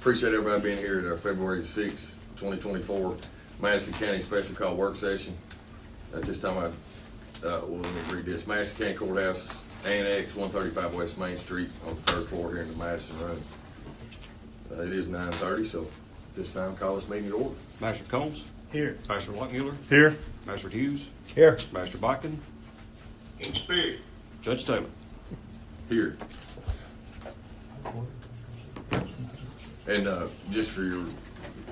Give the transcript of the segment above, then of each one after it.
Appreciate everybody being here at our February 6th, 2024 Madison County Special Call Work Session. At this time, let me read this. Madison County Courthouse Annex, 135 West Main Street on the third floor here in the Madison room. It is 9:30, so at this time, call this meeting to order. Master Combs. Here. Master Lockmuller. Here. Master Hughes. Here. Master Botkin. In spirit. Judge Taylor. Here. And just for your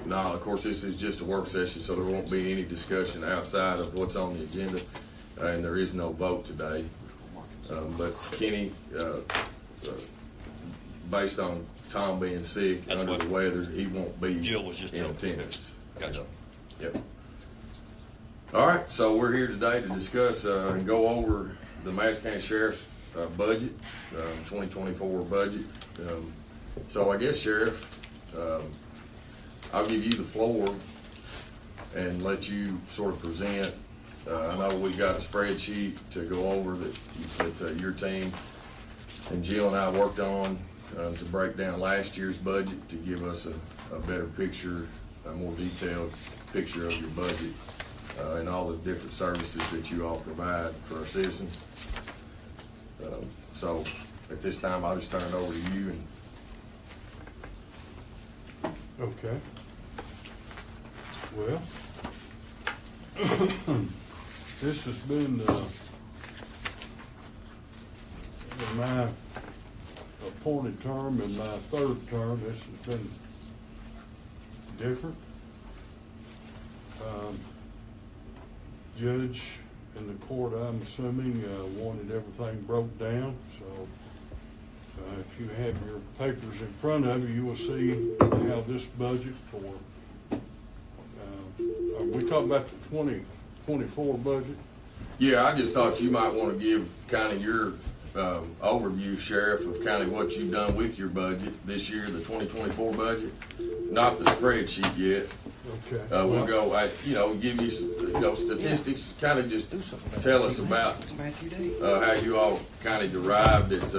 knowledge, of course, this is just a work session, so there won't be any discussion outside of what's on the agenda, and there is no vote today. But Kenny, based on Tom being sick, That's under what the weather, he won't be Jill was just in telling me. attendance. Gotcha. Yep. All right, so we're here today to discuss and go over the Madison County Sheriff's budget, 2024 budget. So I guess, Sheriff, I'll give you the floor and let you sort of present. I know we got a spreadsheet to go over that your team and Jill and I worked on to break down last year's budget to give us a better picture, a more detailed picture of your budget and all the different services that you all provide for our citizens. So at this time, I'll just turn it over to you. And Okay. Well, this has been in my appointed term and my third term. This has been different. Judge in the court, I'm assuming, wanted everything broke down. So if you have your papers in front of you, you will see how this budget for, we talking about the 2024 budget? yeah, I just thought you might want to give kind of your overview, Sheriff, of kind of what you've done with your budget this year, the 2024 budget. Not the spreadsheet yet. Okay. We'll go, give you some, statistics, kind of just tell us about how you all kind of derived it.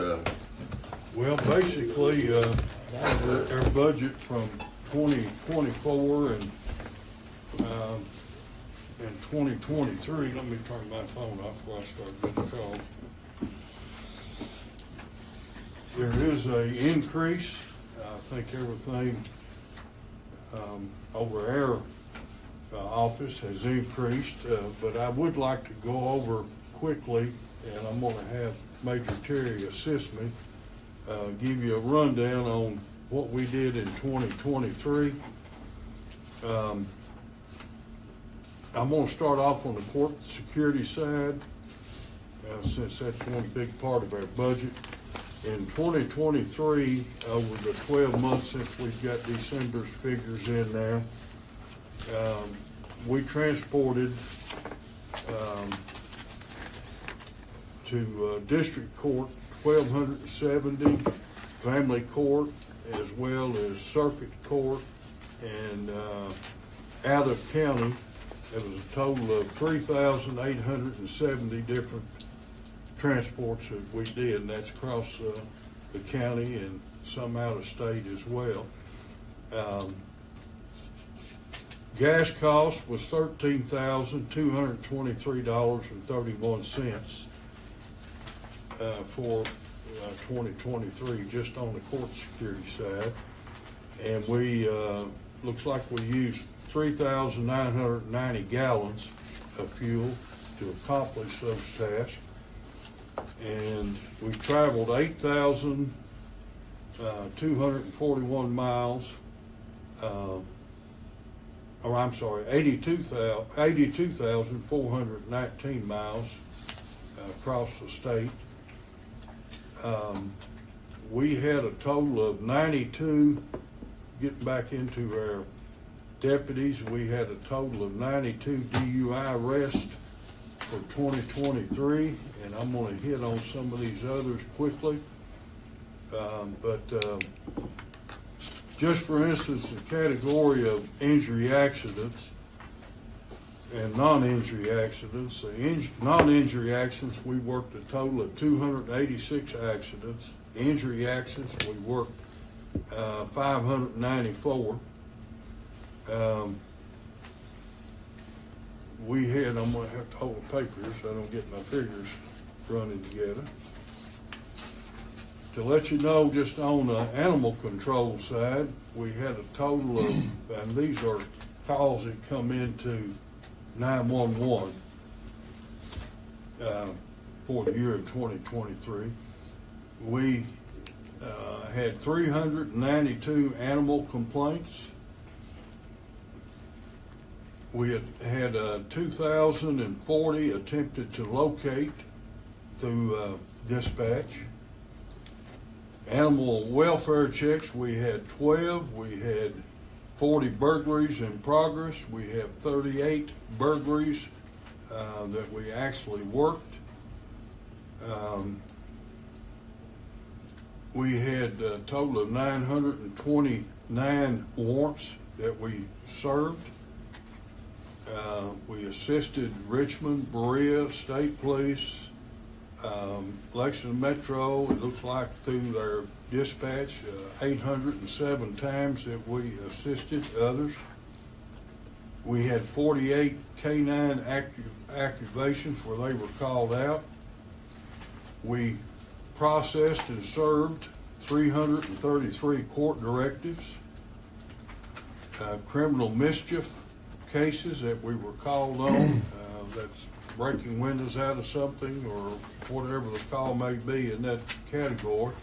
Well, basically, our budget from 2024 and 2023, let me turn my phone off before I start getting calls. There is an increase. I think everything over our office has increased, but I would like to go over quickly, and I'm going to have Major Terry assist me, give you a rundown on what we did in 2023. I'm going to start off on the court security side, since that's one big part of our budget. In 2023, over the 12 months since we've got December's figures in there, we transported to district court 1,270, family court, as well as circuit court, and out of county, it was a total of 3,870 different transports that we did, and that's across the county and some out of state as well. Gas cost was $13,223.31 for 2023, just on the court security side. And we, looks like we used 3,990 gallons of fuel to accomplish those tasks. And we traveled 8,241 miles, 82,419 miles across the state. We had a total of 92, getting back into our deputies, we had a total of 92 DUI arrests for 2023, and I'm going to hit on some of these others quickly. Just for instance, the category of injury accidents and non-injury accidents. The non-injury accidents, we worked a total of 286 accidents. Injury accidents, we worked $594. We had, I'm gonna have to hold the paper here so I don't get my figures running together. To let you know, just on the animal control side, we had a total of, and these are calls that come into 911 for the year of 2023. We had 392 animal complaints. We had 2,040 attempted to locate through dispatch. Animal welfare checks, we had 12. We had 40 burglaries in progress. We have 38 burglaries that we actually worked. We had a total of 929 warrants that we served. We assisted Richmond, Berea, State Police, Lexington Metro, it looks like through their dispatch, 807 times that we assisted others. We had 48 K-9 activations where they were called out. We processed and served 333 court directives, criminal mischief cases that we were called on, that's breaking windows out of something or whatever the call may be in that category.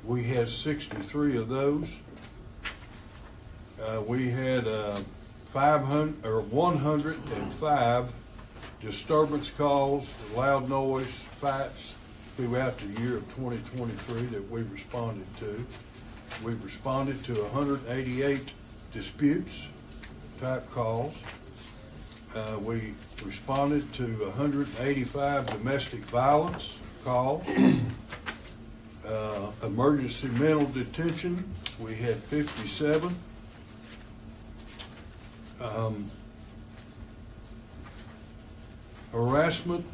We had 63 of those. We had 105 disturbance calls, loud noise, fights throughout the year of 2023 that we responded to. We responded to 188 disputes type calls. We responded to 185 domestic violence calls. Emergency mental detention, we had 57. Harassment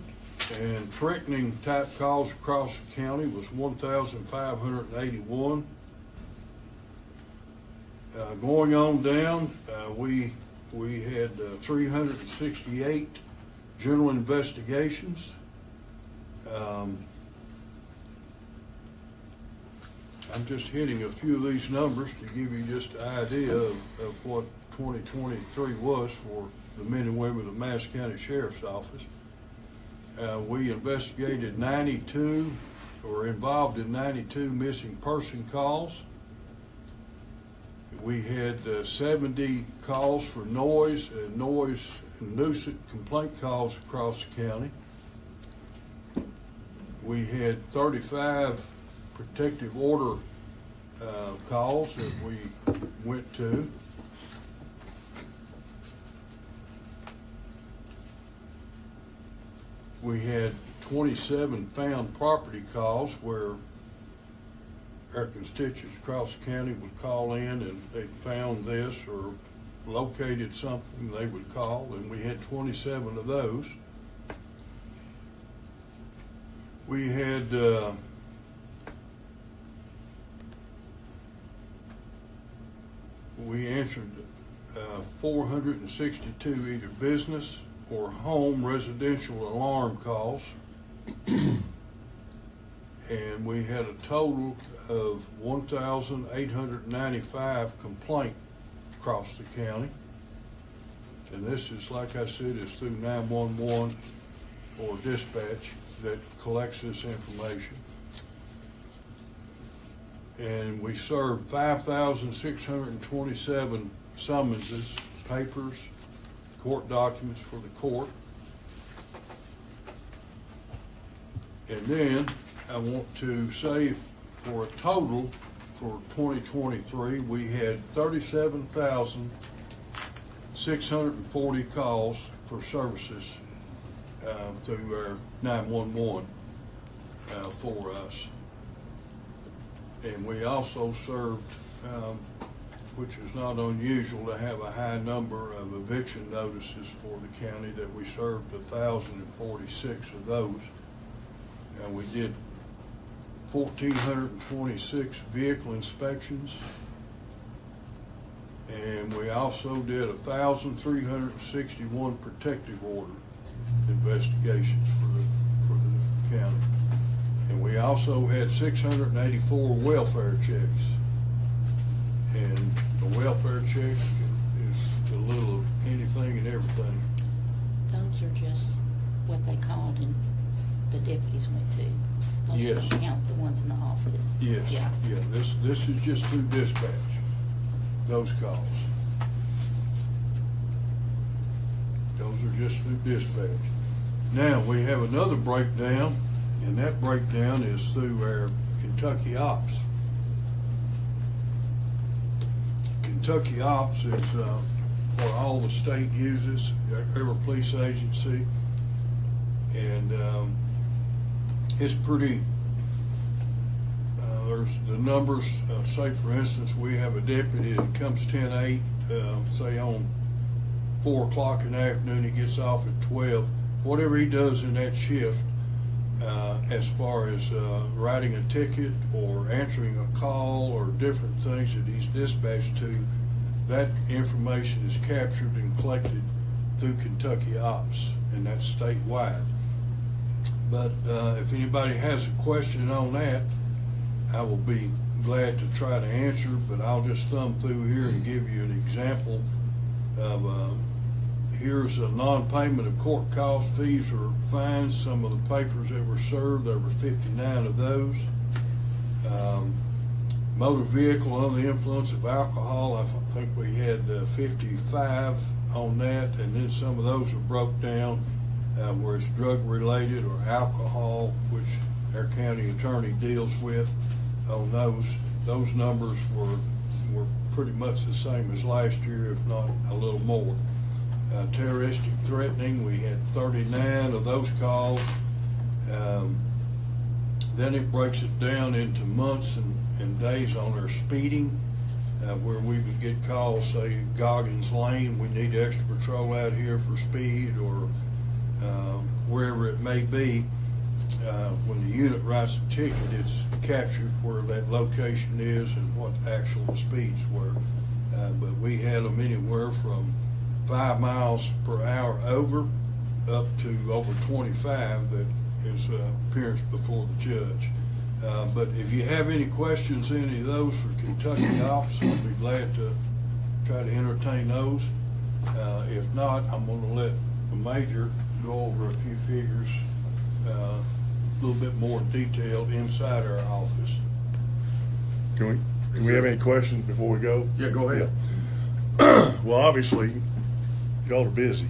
and threatening type calls across the county was 1,581. Going on down, we had 368 general investigations. I'm just hitting a few of these numbers to give you just an idea of what 2023 was for the men and women of the Madison County Sheriff's Office. We investigated 92, or involved in 92 missing person calls. We had 70 calls for noise and nuisance complaint calls across the county. We had 35 protective order calls that we went to. We had 27 found property calls where our constituents across the county would call in and they found this or located something, they would call, and we had 27 of those. We had we answered 462 either business or home residential alarm calls. And we had a total of 1,895 complaints across the county. And this is, like I said, is through 911 or dispatch that collects this information. And we served 5,627 summonses, papers, court documents for the court. And then I want to say for a total for 2023, we had 37,640 calls for services through our 911 for us. And we also served, which is not unusual to have a high number of eviction notices for the county, that we served 1,046 of those. And we did 1,426 vehicle inspections. And we also did 1,361 protective order investigations for the county. And we also had 684 welfare checks. And the welfare check is a little of anything and everything. Those are just what they called and the deputies went to. Those Yes. don't count the ones in the office. Yes, Yeah. yeah, this is just through dispatch, those calls. Those are just through dispatch. Now, we have another breakdown, and that breakdown is through our Kentucky Ops. Kentucky Ops is what all the state uses, every police agency, and it's pretty, there's the numbers, say for instance, we have a deputy that comes 10-8, say on 4 o'clock in the afternoon, he gets off at 12. Whatever he does in that shift, as far as writing a ticket or answering a call or different things that he's dispatched to, that information is captured and collected through Kentucky Ops, and that's statewide. But if anybody has a question on that, I will be glad to try to answer, but I'll just thumb through here and give you an example of here's a non-payment of court costs, fees, or fines. Some of the papers that were served, there were 59 of those. Motor vehicle under the influence of alcohol, I think we had 55 on that, and then some of those were broke down where it's drug-related or alcohol, which our county attorney deals with on those. Those numbers were pretty much the same as last year, if not a little more. Terroristic threatening, we had 39 of those calls. Then it breaks it down into months and days on our speeding, where we would get calls, say Goggins Lane, we need extra patrol out here for speed, or wherever it may be. When the unit writes a ticket, it's captured where that location is and what actual speeds were. But we had them anywhere from 5 miles per hour over up to over 25 that is appearance before the judge. But if you have any questions, any of those for Kentucky Ops, I'll be glad to try to entertain those. If not, I'm going to let the major go over a few figures a little bit more detailed inside our office. Do we have any questions before we go? Yeah, go ahead. Well, obviously, y'all are busy.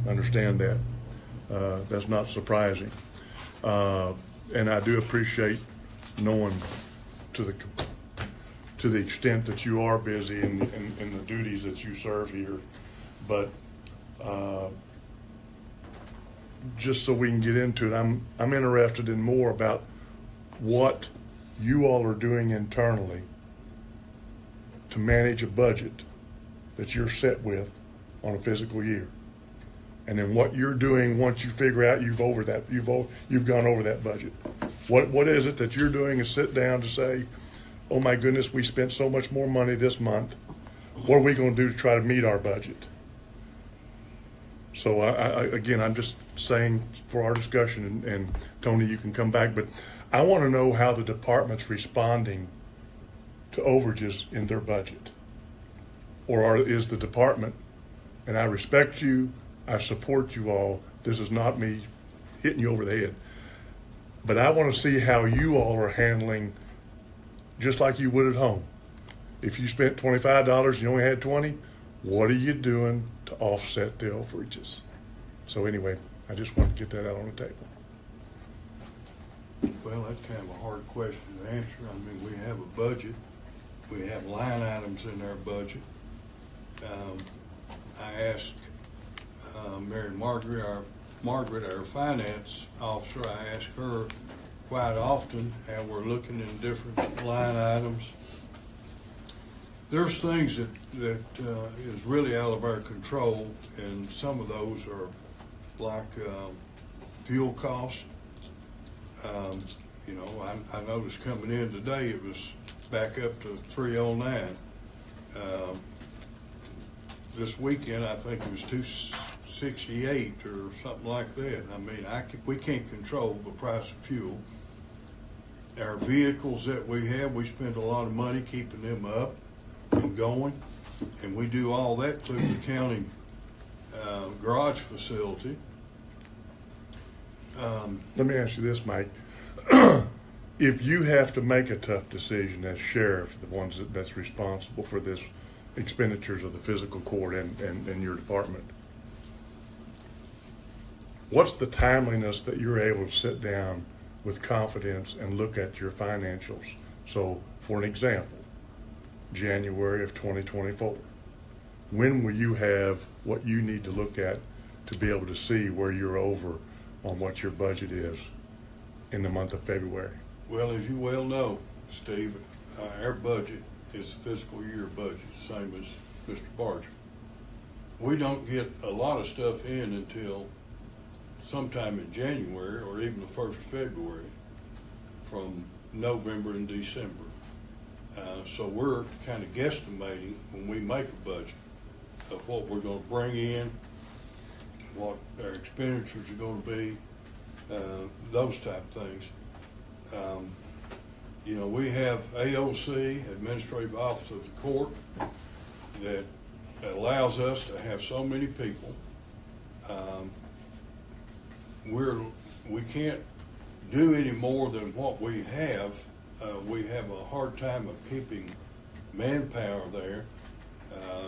Understand that. That's not surprising. And I do appreciate knowing to the extent that you are busy in the duties that you serve here. But just so we can get into it, I'm interested in more about what you all are doing internally to manage a budget that you're set with on a fiscal year, and then what you're doing once you figure out you've gone over that budget. What is it that you're doing is sit down to say, oh my goodness, we spent so much more money this month. What are we going to do to try to meet our budget? So again, I'm just saying for our discussion, and Tony, you can come back, but I want to know how the department's responding to overages in their budget. Or is the department, and I respect you, I support you all, this is not me hitting you over the head, but I want to see how you all are handling, just like you would at home. If you spent $25 and you only had 20, what are you doing to offset the overages? So anyway, I just wanted to get that out on the table. Well, that's kind of a hard question to answer. I mean, we have a budget. We have line items in our budget. I asked Mary Margaret, our finance officer, I ask her quite often, and we're looking in different line items. There's things that is really out of our control, and some of those are like fuel costs. You know, I noticed coming in today, it was back up to 309. This weekend, I think it was 268 or something like that. I mean, we can't control the price of fuel. Our vehicles that we have, we spend a lot of money keeping them up and going, and we do all that through the county garage facility. Let me ask you this, Mike. If you have to make a tough decision as sheriff, the ones that's responsible for this expenditures of the fiscal court and your department, what's the timeliness that you're able to sit down with confidence and look at your financials? So, for an example, January of 2024, when will you have what you need to look at to be able to see where you're over on what your budget is in the month of February? Well, as you well know, Steve, our budget is the fiscal year budget, same as Mr. Barger. We don't get a lot of stuff in until sometime in January or even the 1st of February from November and December. So we're kind of guesstimating when we make a budget of what we're going to bring in, what our expenditures are going to be, those type of things. You know, we have AOC, Administrative Office of the Court, that allows us to have so many people. We can't do any more than what we have. We have a hard time of keeping manpower there.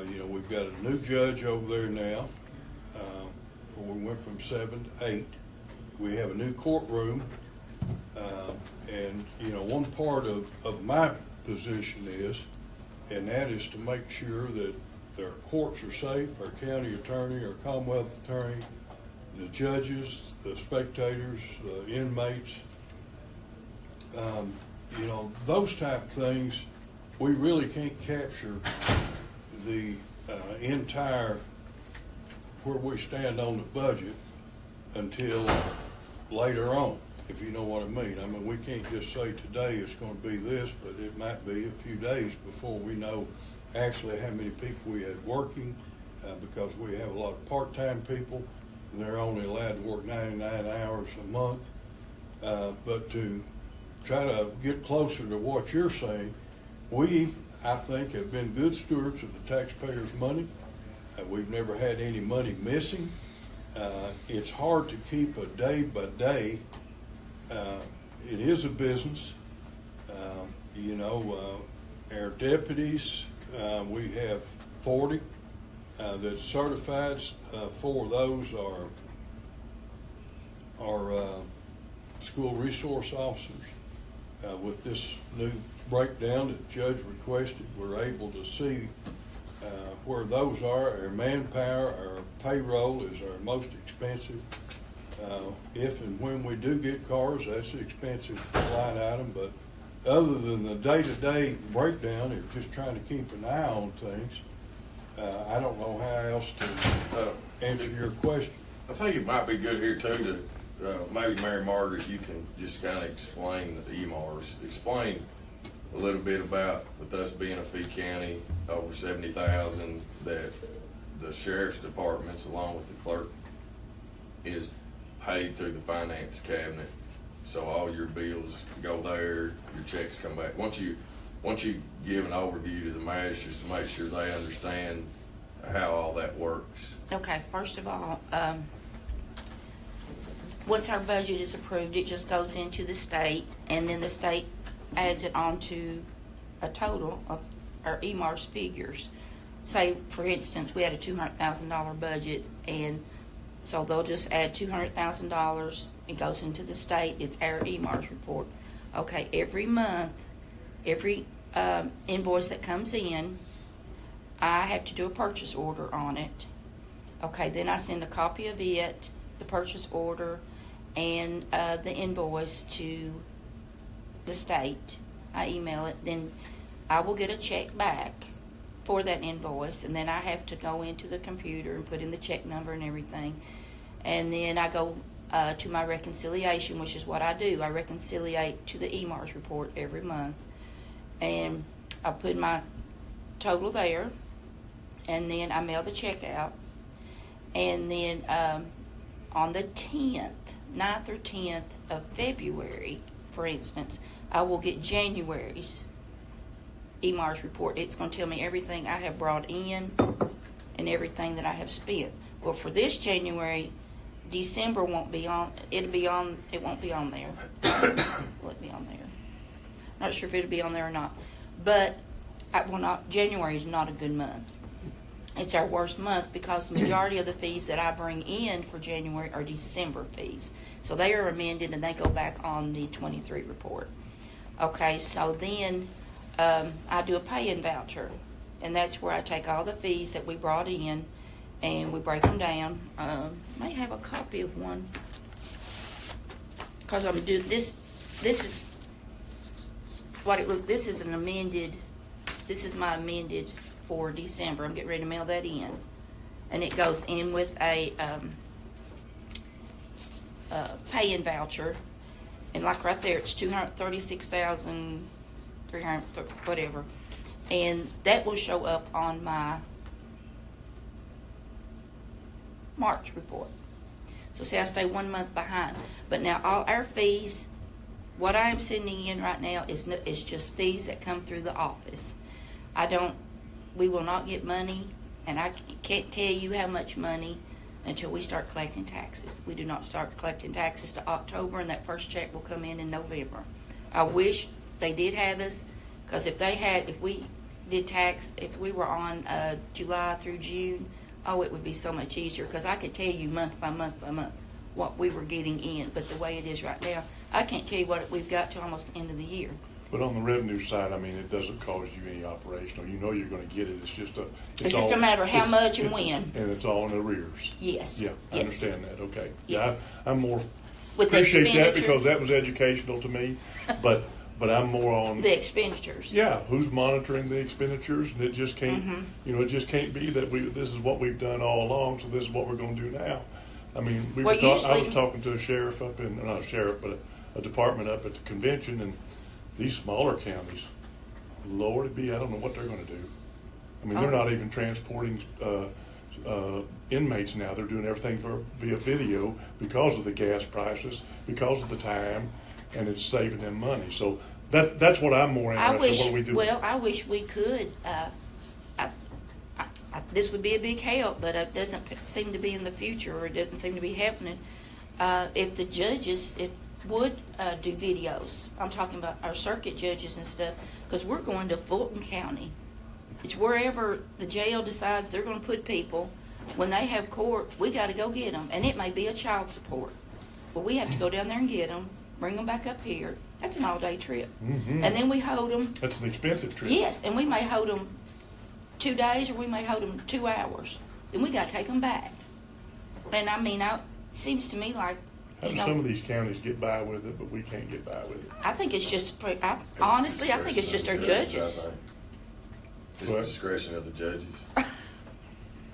You know, we've got a new judge over there now. We went from 7 to 8. We have a new courtroom. And, you know, one part of my position is, and that is to make sure that our courts are safe, our county attorney, our Commonwealth attorney, the judges, the spectators, the inmates, you know, those type of things, we really can't capture the entire where we stand on the budget until later on, if you know what I mean. I mean, we can't just say today it's going to be this, but it might be a few days before we know actually how many people we had working, because we have a lot of part-time people, and they're only allowed to work 99 hours a month. But to try to get closer to what you're saying, we, I think, have been good stewards of the taxpayers' money. We've never had any money missing. It's hard to keep a day by day. It is a business. You know, our deputies, we have 40 that's certified. 4 of those are school resource officers. With this new breakdown that the judge requested, we're able to see where those are. Our manpower, our payroll is our most expensive. If and when we do get cars, that's an expensive line item, but other than the day-to-day breakdown, it's just trying to keep an eye on things. I don't know how else to answer your question. I think it might be good here too to, maybe Mary Margaret, you can just kind of explain the EMARs. Explain a little bit about, with us being a fee county, over 70,000, that the sheriff's departments, along with the clerk, is paid through the finance cabinet. So all your bills go there, your checks come back. Once you give an overview to the magistrates to make sure they understand how all that works. Okay, first of all, once our budget is approved, it just goes into the state, and then the state adds it onto a total of our EMARS figures. Say, for instance, we had a $200,000 budget, and so they'll just add $200,000. It goes into the state. It's our EMARS report. Okay, every month, every invoice that comes in, I have to do a purchase order on it. Okay, then I send a copy of it, the purchase order, and the invoice to the state. I email it. Then I will get a check back for that invoice, and then I have to go into the computer and put in the check number and everything. And then I go to my reconciliation, which is what I do. I reconciliate to the EMARS report every month. And I put my total there, and then I mail the check out. And then on the 9th or 10th of February, for instance, I will get January's EMARS report. It's going to tell me everything I have brought in and everything that I have spent. Well, for this January, December won't be on. It won't be on there. Will it be on there? Not sure if it'll be on there or not. But January is not a good month. It's our worst month because the majority of the fees that I bring in for January are December fees. So they are amended and they go back on the 23 report. Okay, so then I do a pay-in voucher, and that's where I take all the fees that we brought in and we break them down. May have a copy of one because I'm doing this. This is what it look. This is an amended. This is my amended for December. I'm getting ready to mail that in, and it goes in with a pay-in voucher, and like right there, it's $236,300 whatever, and that will show up on my March report. So see, I stay 1 month behind. But now all our fees, what I am sending in right now is just fees that come through the office. We will not get money, and I can't tell you how much money until we start collecting taxes. We do not start collecting taxes to October, and that first check will come in November. I wish they did have us, because if we did tax, if we were on July through June, it would be so much easier, because I could tell you month by month by month what we were getting in. But the way it is right now, I can't tell you what we've got to almost the end of the year. But on the revenue side, I mean, it doesn't cost you any operational. You know you're going to get it. It's just It's just a matter of how much and when. And it's all in arrears. Yes. Yeah, I Yes. understand that. Okay. Yeah. Yeah, I'm more With the appreciate that expenditure. because that was educational to me. But I'm more on The expenditures. yeah, who's monitoring the expenditures, and it just can't Mm-hmm. it just can't be that this is what we've done all along, so this is what we're going to do now. I mean, I Well, was usually- talking to a sheriff not a sheriff, but a department up at the convention, and these smaller counties, Lord be, I don't know what they're going to do. I mean, they're not even transporting inmates now. They're doing everything via video because of the gas prices, because of the time, and it's saving them money. So that's what I'm more interested in. What do we do? Well, I wish we could. This would be a big help, but it doesn't seem to be in the future, or it doesn't seem to be happening. If the judges would do videos, I'm talking about our circuit judges and stuff, because we're going to Fulton County. It's wherever the jail decides they're going to put people. When they have court, we got to go get them, and it may be a child support. But we have to go down there and get them, bring them back up here. That's an all-day trip. Mm-hmm. And then we hold them. That's an expensive trip. Yes, and we may hold them 2 days, or we may hold them 2 hours. Then we got to take them back. And I mean, it seems to me like, How do some of these counties get by with it, but we can't get by with it? I think it's just, honestly, I think it's just our judges. It's the discretion of the judges.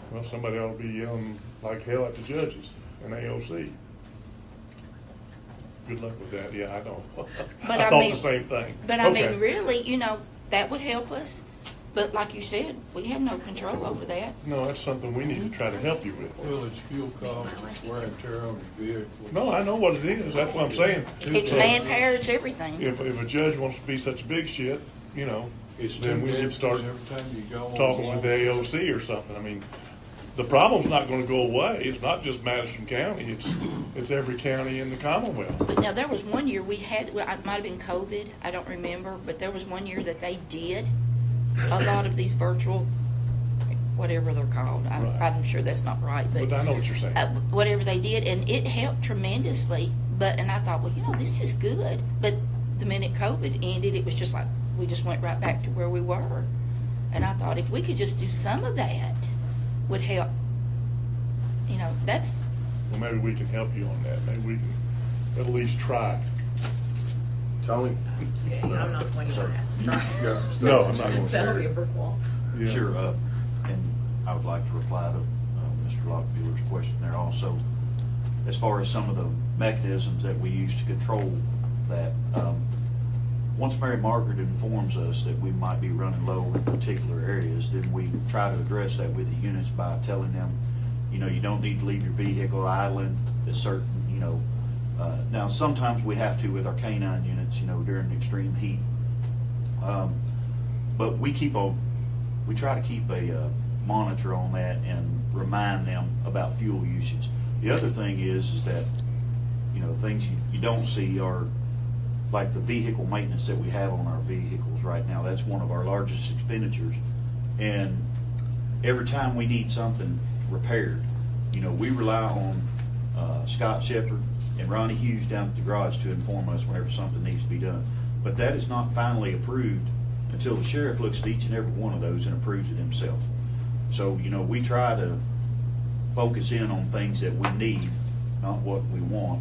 Well, somebody ought to be yelling like hell at the judges and AOC. Good luck with that. Yeah, I know. But I I thought mean- the same thing. But I Okay. mean, really, that would help us. But like you said, we have no control over that. No, that's something we need to try to help you with. Well, it's fuel costs, it's wear and tear on your vehicle. No, I know what it is. That's what I'm saying. It's manpower, it's everything. If a judge wants to be such big shit, It's then too we need to bad start every time you go on. talking with the AOC or something. I mean, the problem's not going to go away. It's not just Madison County. It's every county in the Commonwealth. But now, there was one year we had, well, it might have been COVID, I don't remember, but there was one year that they did a lot of these virtual, whatever they're called. Right. I'm sure that's not right, But I know what you're saying. whatever they did, and it helped tremendously. And I thought, well, this is good. But the minute COVID ended, it was just like we just went right back to where we were. And I thought, if we could just do some of that, would help. That's. Well, maybe we can help you on that. Maybe we can at least try. Tony? Yeah, I'm not the one you're asking. You got some stuff No, that I'm you not. want to That'll be a share? brick wall. Yeah. Sure, and I would like to reply to Mr. Lockbeeler's question there also. as far as some of the mechanisms that we use to control that. Once Mary Margaret informs us that we might be running low in particular areas, then we try to address that with the units by telling them, you know, you don't need to leave your vehicle idling at certain, you know. Now, sometimes we have to with our canine units, you know, during extreme heat. But we try to keep a monitor on that and remind them about fuel usage. The other thing is that, you know, things you don't see are like the vehicle maintenance that we have on our vehicles right now. That's one of our largest expenditures. And every time we need something repaired, you know, we rely on Scott Shepherd and Ronnie Hughes down at the garage to inform us whenever something needs to be done. But that is not finally approved until the sheriff looks at each and every one of those and approves it himself. So, you know, we try to focus in on things that we need, not what we want,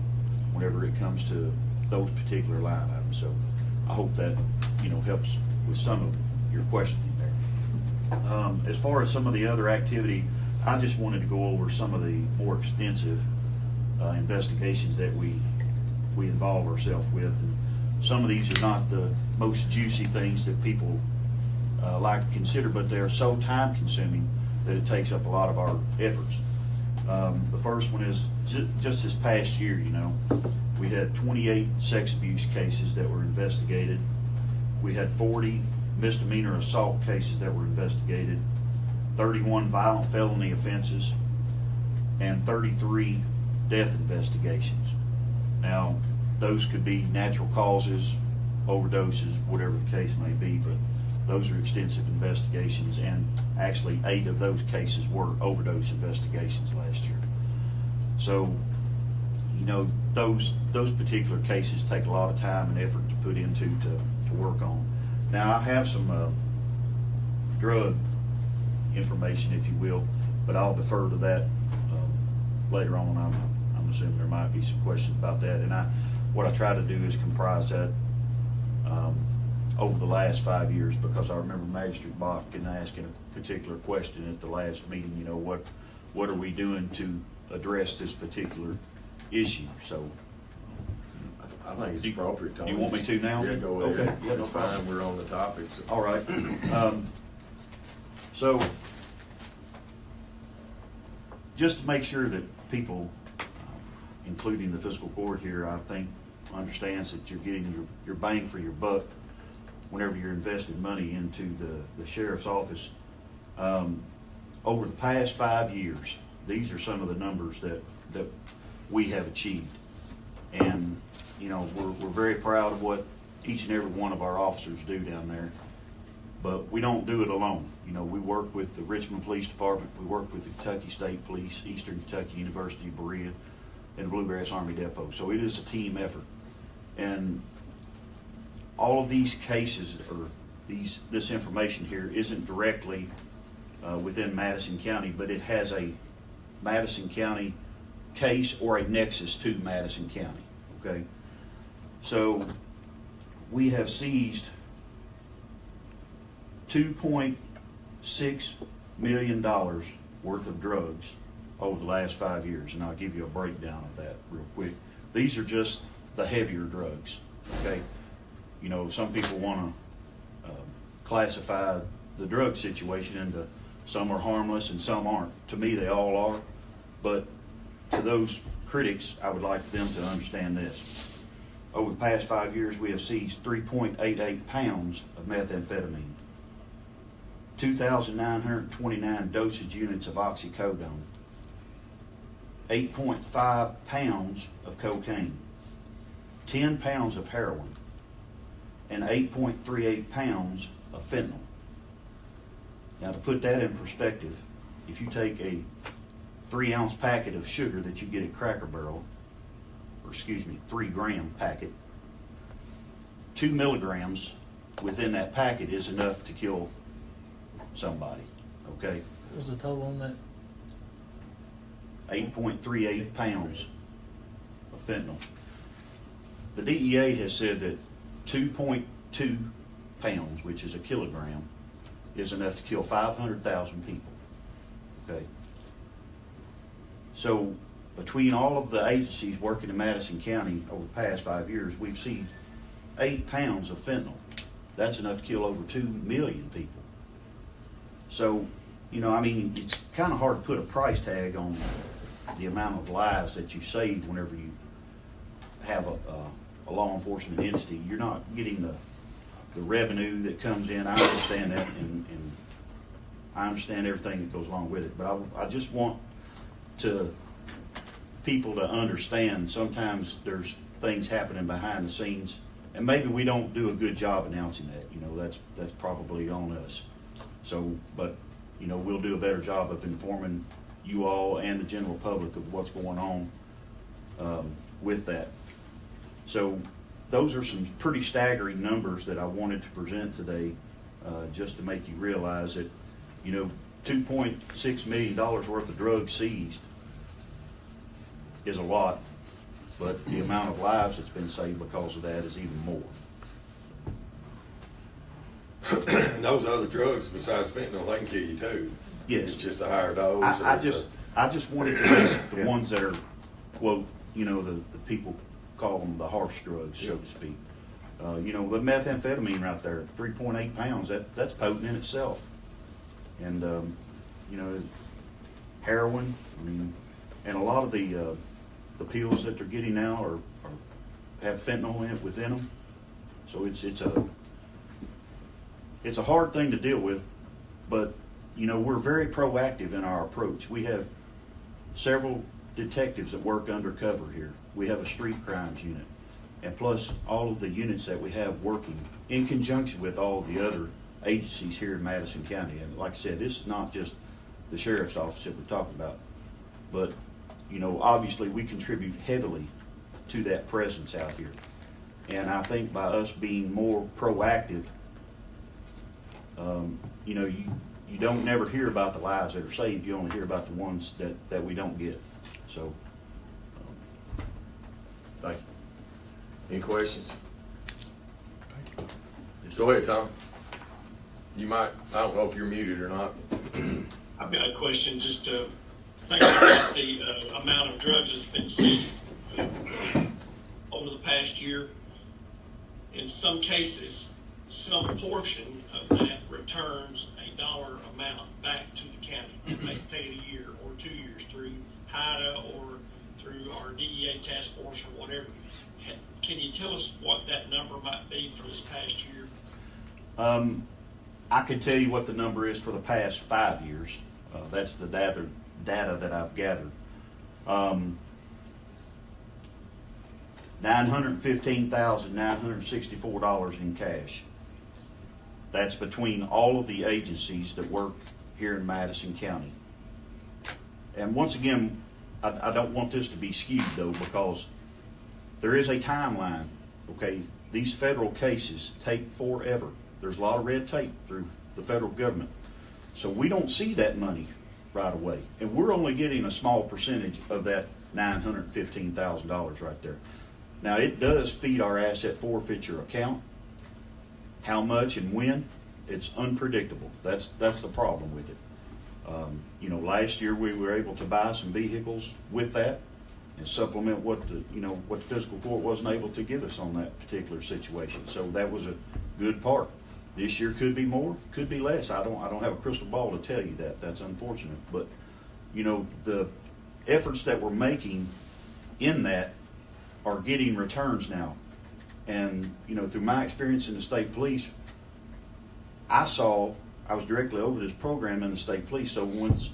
whenever it comes to those particular line items. So I hope that, you know, helps with some of your questioning there. As far as some of the other activity, I just wanted to go over some of the more extensive investigations that we involve ourselves with. And some of these are not the most juicy things that people like to consider, but they're so time consuming that it takes up a lot of our efforts. The first one is just this past year, you know, we had 28 sex abuse cases that were investigated. We had 40 misdemeanor assault cases that were investigated, 31 violent felony offenses, and 33 death investigations. Now, those could be natural causes, overdoses, whatever the case may be, but those are extensive investigations, and actually 8 of those cases were overdose investigations last year. So, you know, those particular cases take a lot of time and effort to put into to work on. Now, I have some drug information, if you will, but I'll defer to that later on. I'm assuming there might be some questions about that, and what I try to do is comprise that over the last 5 years, because I remember Magistrate Botkin asking a particular question at the last meeting, you know, what are we doing to address this particular issue? So I think it's appropriate, Tony. you want me to now? Yeah, go ahead. Okay. Yeah, no That's problem. fine, we're on the topic. So. All right. So, just to make sure that people, including the fiscal court here, I think understands that you're getting your bang for your buck whenever you're investing money into the sheriff's office. Over the past 5 years, these are some of the numbers that we have achieved. And, you know, we're very proud of what each and every one of our officers do down there. But we don't do it alone. You know, we work with the Richmond Police Department, we work with the Kentucky State Police, Eastern Kentucky University, Berea, and Bluegrass Army Depot. So it is a team effort. And all of these cases, or this information here, isn't directly within Madison County, but it has a Madison County case or a nexus to Madison County, okay? So we have seized $2.6 million worth of drugs over the last 5 years, and I'll give you a breakdown of that real quick. These are just the heavier drugs, okay? You know, some people want to classify the drug situation into some are harmless and some aren't. To me, they all are, but to those critics, I would like them to understand this. Over the past 5 years, we have seized 3.88 pounds of methamphetamine, 2,929 dosage units of oxycodone, 8.5 pounds of cocaine, 10 pounds of heroin, and 8.38 pounds of fentanyl. Now, to put that in perspective, if you take a 3-ounce packet of sugar that you get at Cracker Barrel, or 3-gram packet, 2 milligrams within that packet is enough to kill somebody, okay? What was the total on that? 8.38 pounds of fentanyl. The DEA has said that 2.2 pounds, which is a kilogram, is enough to kill 500,000 people, okay? So between all of the agencies working in Madison County over the past 5 years, we've seen 8 pounds of fentanyl. That's enough to kill over 2 million people. So, you know, I mean, it's kind of hard to put a price tag on the amount of lives that you save whenever you have a law enforcement entity. You're not getting the revenue that comes in. I understand that, and I understand everything that goes along with it. But I just want people to understand sometimes there's things happening behind the scenes, and maybe we don't do a good job announcing that. You know, that's probably on us. So, but you know, we'll do a better job of informing you all and the general public of what's going on with that. So those are some pretty staggering numbers that I wanted to present today, just to make you realize that, you know, $2.6 million worth of drugs seized is a lot, but the amount of lives that's been saved because of that is even more. And those other drugs besides fentanyl, they can kill you too. Yes. It's just a higher dose. I just wanted to list the ones that are, quote, you know, the people call them the harsh drugs, so to speak. You know, the methamphetamine right there, 3.8 pounds, that's potent in itself. And, you know, heroin, I mean, and a lot of the pills that they're getting now have fentanyl in it within them. So it's a hard thing to deal with, but, you know, we're very proactive in our approach. We have several detectives that work undercover here. We have a street crimes unit, and plus all of the units that we have working in conjunction with all of the other agencies here in Madison County. And like I said, this is not just the sheriff's office that we're talking about, but, you know, obviously we contribute heavily to that presence out here. And I think by us being more proactive, you know, you don't never hear about the lives that are saved. You only hear about the ones that we don't get. So, Thank you. Any questions? Go ahead, Tom. You might, I don't know if you're muted or not. I've got a question, just to think about the amount of drugs that's been seized over the past year. In some cases, some portion of that returns a dollar amount back to the county. It may take a year or 2 years through HIDA or through our DEA task force or whatever. Can you tell us what that number might be for this past year? I can tell you what the number is for the past 5 years. That's the data that I've gathered. $915,964 in cash. That's between all of the agencies that work here in Madison County. And once again, I don't want this to be skewed though, because there is a timeline, okay? These federal cases take forever. There's a lot of red tape through the federal government. So we don't see that money right away. And we're only getting a small percentage of that $915,000 right there. Now, it does feed our asset forfeiture account. How much and when, it's unpredictable. That's the problem with it. You know, last year we were able to buy some vehicles with that and supplement what the fiscal court wasn't able to give us on that particular situation. So that was a good part. This year could be more, could be less. I don't have a crystal ball to tell you that. That's unfortunate. But, you know, the efforts that we're making in that are getting returns now. And, you know, through my experience in the state police, I was directly over this program in the state police. So once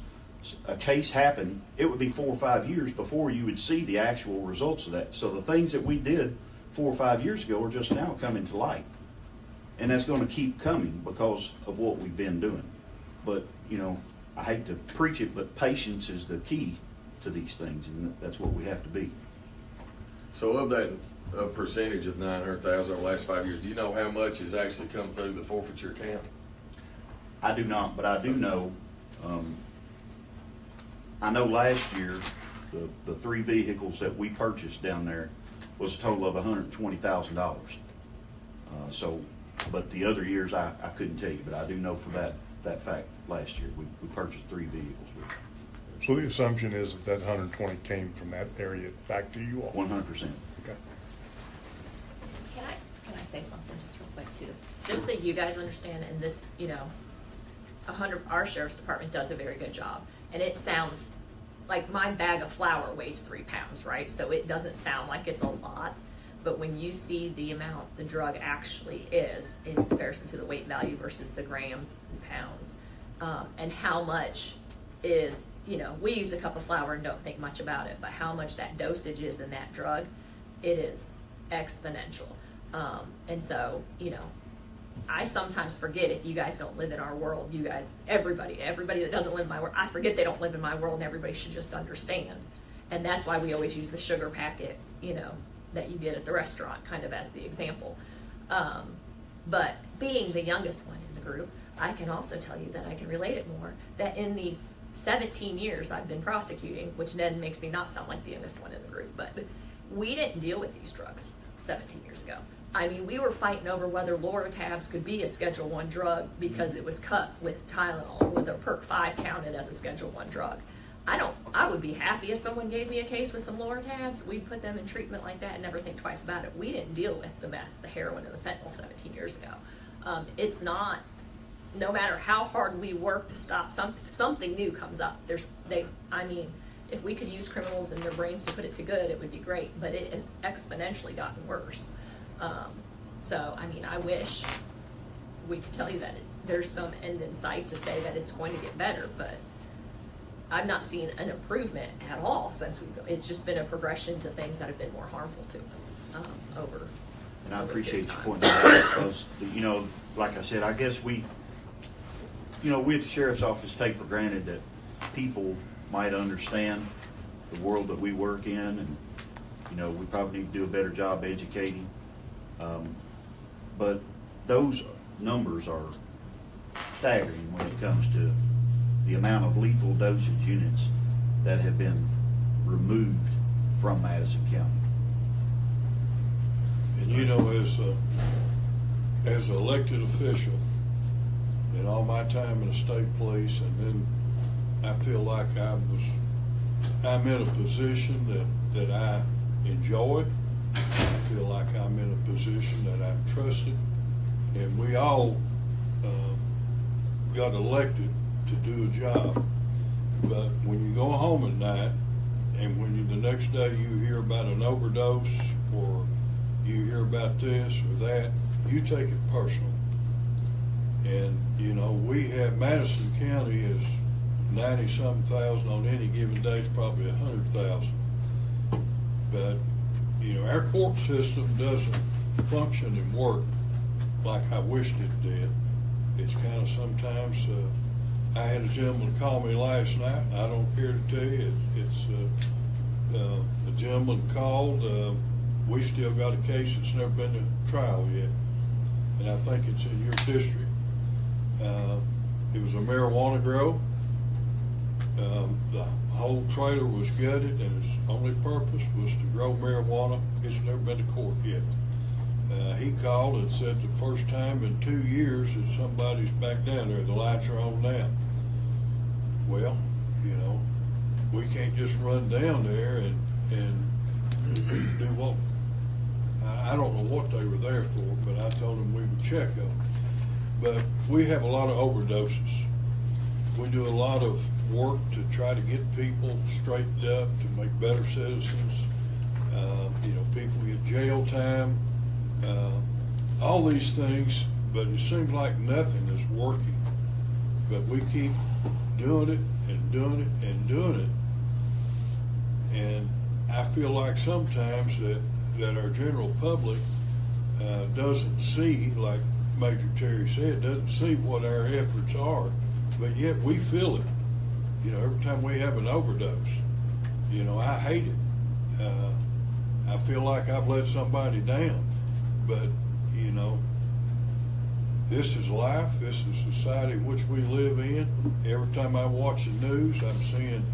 a case happened, it would be 4 or 5 years before you would see the actual results of that. So the things that we did 4 or 5 years ago are just now coming to light. And that's going to keep coming because of what we've been doing. But, you know, I hate to preach it, but patience is the key to these things, and that's what we have to be. So of that percentage of 900,000 over the last 5 years, do you know how much has actually come through the forfeiture account? I do not, but I do know, I know last year, the 3 vehicles that we purchased down there was a total of $120,000. But the other years I couldn't tell you, but I do know for that fact last year we purchased 3 vehicles with it. So the assumption is that 120 came from that area back to you all? 100%. Okay. Can I say something just real quick too? Just so you guys understand, and this, you know, our sheriff's department does a very good job. And it sounds like my bag of flour weighs 3 pounds, right? So it doesn't sound like it's a lot. But when you see the amount the drug actually is in comparison to the weight value versus the grams and pounds, and how much is, you know, we use a cup of flour and don't think much about it, but how much that dosage is in that drug, it is exponential. And so, you know, I sometimes forget, if you guys don't live in our world, you guys, everybody that doesn't live in my world, I forget they don't live in my world, and everybody should just understand. And that's why we always use the sugar packet, you know, that you get at the restaurant, kind of as the example. But being the youngest one in the group, I can also tell you that I can relate it more, that in the 17 years I've been prosecuting, which then makes me not sound like the youngest one in the group, but we didn't deal with these drugs 17 years ago. I mean, we were fighting over whether Loratabs could be a Schedule I drug because it was cut with Tylenol, with a Perk 5 counted as a Schedule I drug. I would be happy if someone gave me a case with some Loratabs. We'd put them in treatment like that and never think twice about it. We didn't deal with the meth, the heroin, and the fentanyl 17 years ago. It's not, no matter how hard we work to stop something new comes up. I mean, if we could use criminals and their brains to put it to good, it would be great, but it has exponentially gotten worse. So, I mean, I wish we could tell you that there's some end in sight to say that it's going to get better, but I've not seen an improvement at all since it's just been a progression to things that have been more harmful to us over. And I over a appreciate period you of time. pointing that out, because, you know, like I said, I guess we at the sheriff's office take for granted that people might understand the world that we work in, and, you know, we probably need to do a better job educating. But those numbers are staggering when it comes to the amount of lethal dosage units that have been removed from Madison County. And you know, as an elected official, in all my time in the state police, and then I feel like I'm in a position that I enjoy. I feel like I'm in a position that I'm trusted, and we all got elected to do a job. But when you go home at night, and when the next day you hear about an overdose, or you hear about this or that, you take it personal. And, you know, we have, Madison County is 90-something thousand, on any given day it's probably 100,000. But, you know, our court system doesn't function and work like I wished it did. It's kind of sometimes, I had a gentleman call me last night, I don't care to tell you, a gentleman called, we still got a case that's never been to trial yet, and I think it's in your district. It was a marijuana grow. The whole trailer was gutted, and its only purpose was to grow marijuana. It's never been to court yet. He called and said the first time in 2 years that somebody's back down there, the lights are on now. Well, you know, we can't just run down there and do what, I don't know what they were there for, but I told them we would check on them. But we have a lot of overdoses. We do a lot of work to try to get people straightened up, to make better citizens. You know, people get jail time, all these things, but it seems like nothing is working. But we keep doing it and doing it and doing it. And I feel like sometimes that our general public doesn't see, like Major Terry said, doesn't see what our efforts are, but yet we feel it. You know, every time we have an overdose, you know, I hate it. I feel like I've let somebody down, but, you know, this is life. This is society in which we live in. Every time I watch the news, I'm seeing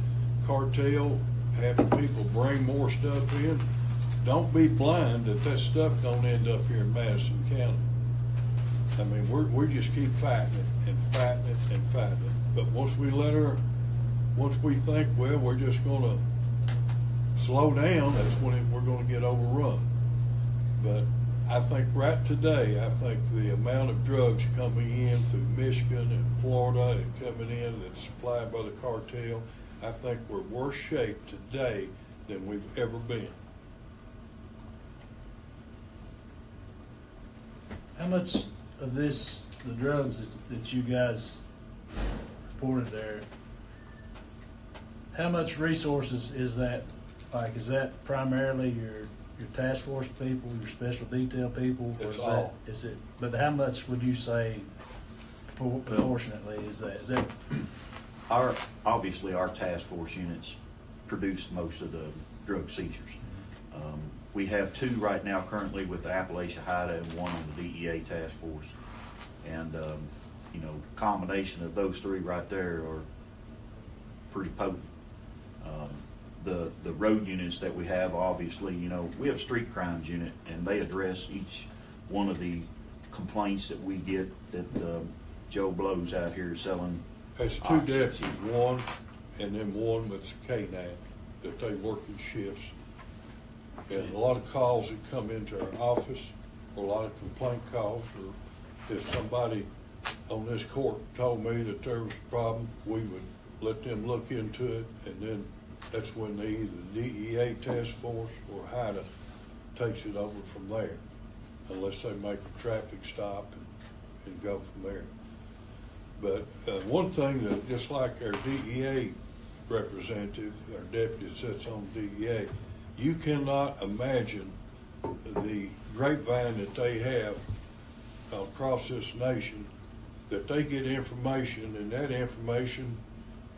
cartel having people bring more stuff in. Don't be blind that stuff don't end up here in Madison County. I mean, we just keep fighting it and fighting it and fighting it. But once we let our once we think, well, we're just gonna slow down, that's when we're gonna get overrun. But I think right today, I think the amount of drugs coming in through Michigan and Florida and coming in that's supplied by the cartel, I think we're worse shape today than we've ever been. How much of this, the drugs that you guys reported there, how much resources is that? Like, is that primarily your task force people, your special detail people? Or It's is all. that, is it, but how much would you say proportionately is that? Is that, Obviously, our task force units produce most of the drug seizures. We have 2 right now currently with the Appalachia HIDA and 1 on the DEA task force. And, combination of those 3 right there are pretty potent. The road units that we have, obviously, we have a street crimes unit, and they address each one of the complaints that we get that Joe Blow's out here selling. That's 2 deputies, one, and then one with K9, that they work in shifts. And a lot of calls that come into our office, or a lot of complaint calls, or if somebody on this court told me that there was a problem, we would let them look into it, and then that's when they either DEA task force or HIDA takes it over from there, unless they make a traffic stop and go from there. But one thing that, just like our DEA representative, our deputy that sits on DEA, you cannot imagine the grapevine that they have across this nation, that they get information, and that information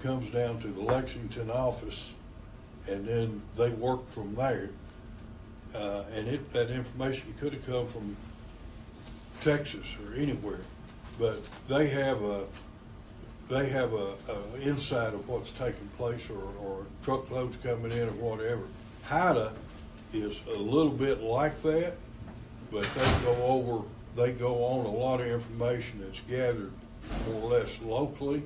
comes down to the Lexington office, and then they work from there. And that information could have come from Texas or anywhere, but they have a insight of what's taking place, or truckloads coming in or whatever. HIDA is a little bit like that, but they go on a lot of information that's gathered more or less locally,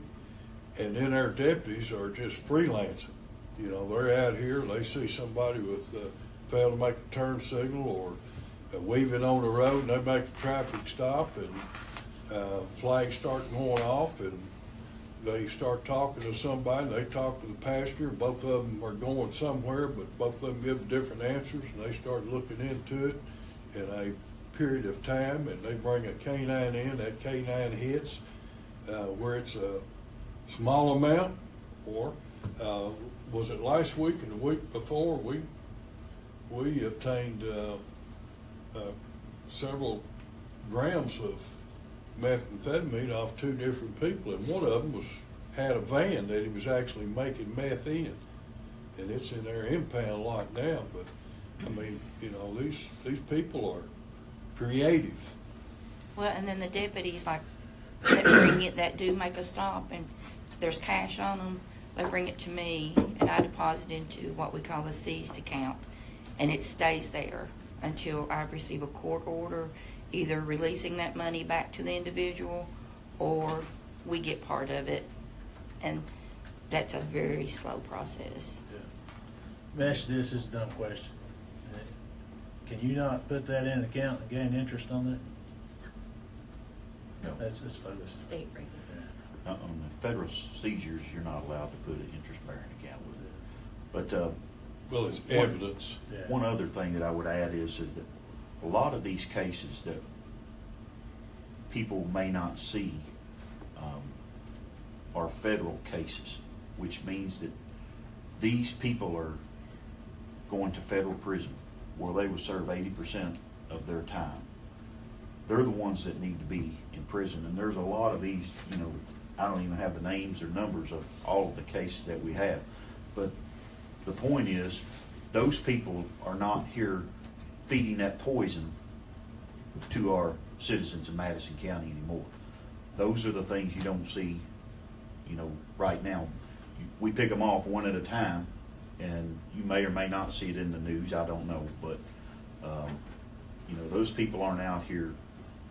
and then our deputies are just freelancing. They're out here, they see somebody with fail to make a turn signal or weaving on the road, and they make a traffic stop, and flags start going off, and they start talking to somebody, and they talk to the passenger, and both of them are going somewhere, but both of them give different answers, and they start looking into it in a period of time, and they bring a K9 in, that K9 hits where it's a small amount, or was it last week and the week before, we obtained several grams of methamphetamine off 2 different people, and one of them had a van that he was actually making meth in, and it's in their impound lot now. But I mean, these people are creative. Well, and then the deputies, like, that bring it, that do make a stop, and there's cash on them, they bring it to me, and I deposit into what we call a seized account, and it stays there until I receive a court order, either releasing that money back to the individual, or we get part of it, and that's a very slow process. let me ask you this is a dumb question. Can you not put that in an account and gain interest on that? No. That's foolish. State regulations. On the federal seizures, you're not allowed to put an interest-bearing account with it. But Well, it's evidence. Yeah. one other thing that I would add is that a lot of these cases that people may not see are federal cases, which means that these people are going to federal prison where they will serve 80% of their time. They're the ones that need to be in prison, and there's a lot of these, I don't even have the names or numbers of all of the cases that we have. But the point is, those people are not here feeding that poison to our citizens in Madison County anymore. Those are the things you don't see, right now. We pick them off one at a time, and you may or may not see it in the news, I don't know, but, those people aren't out here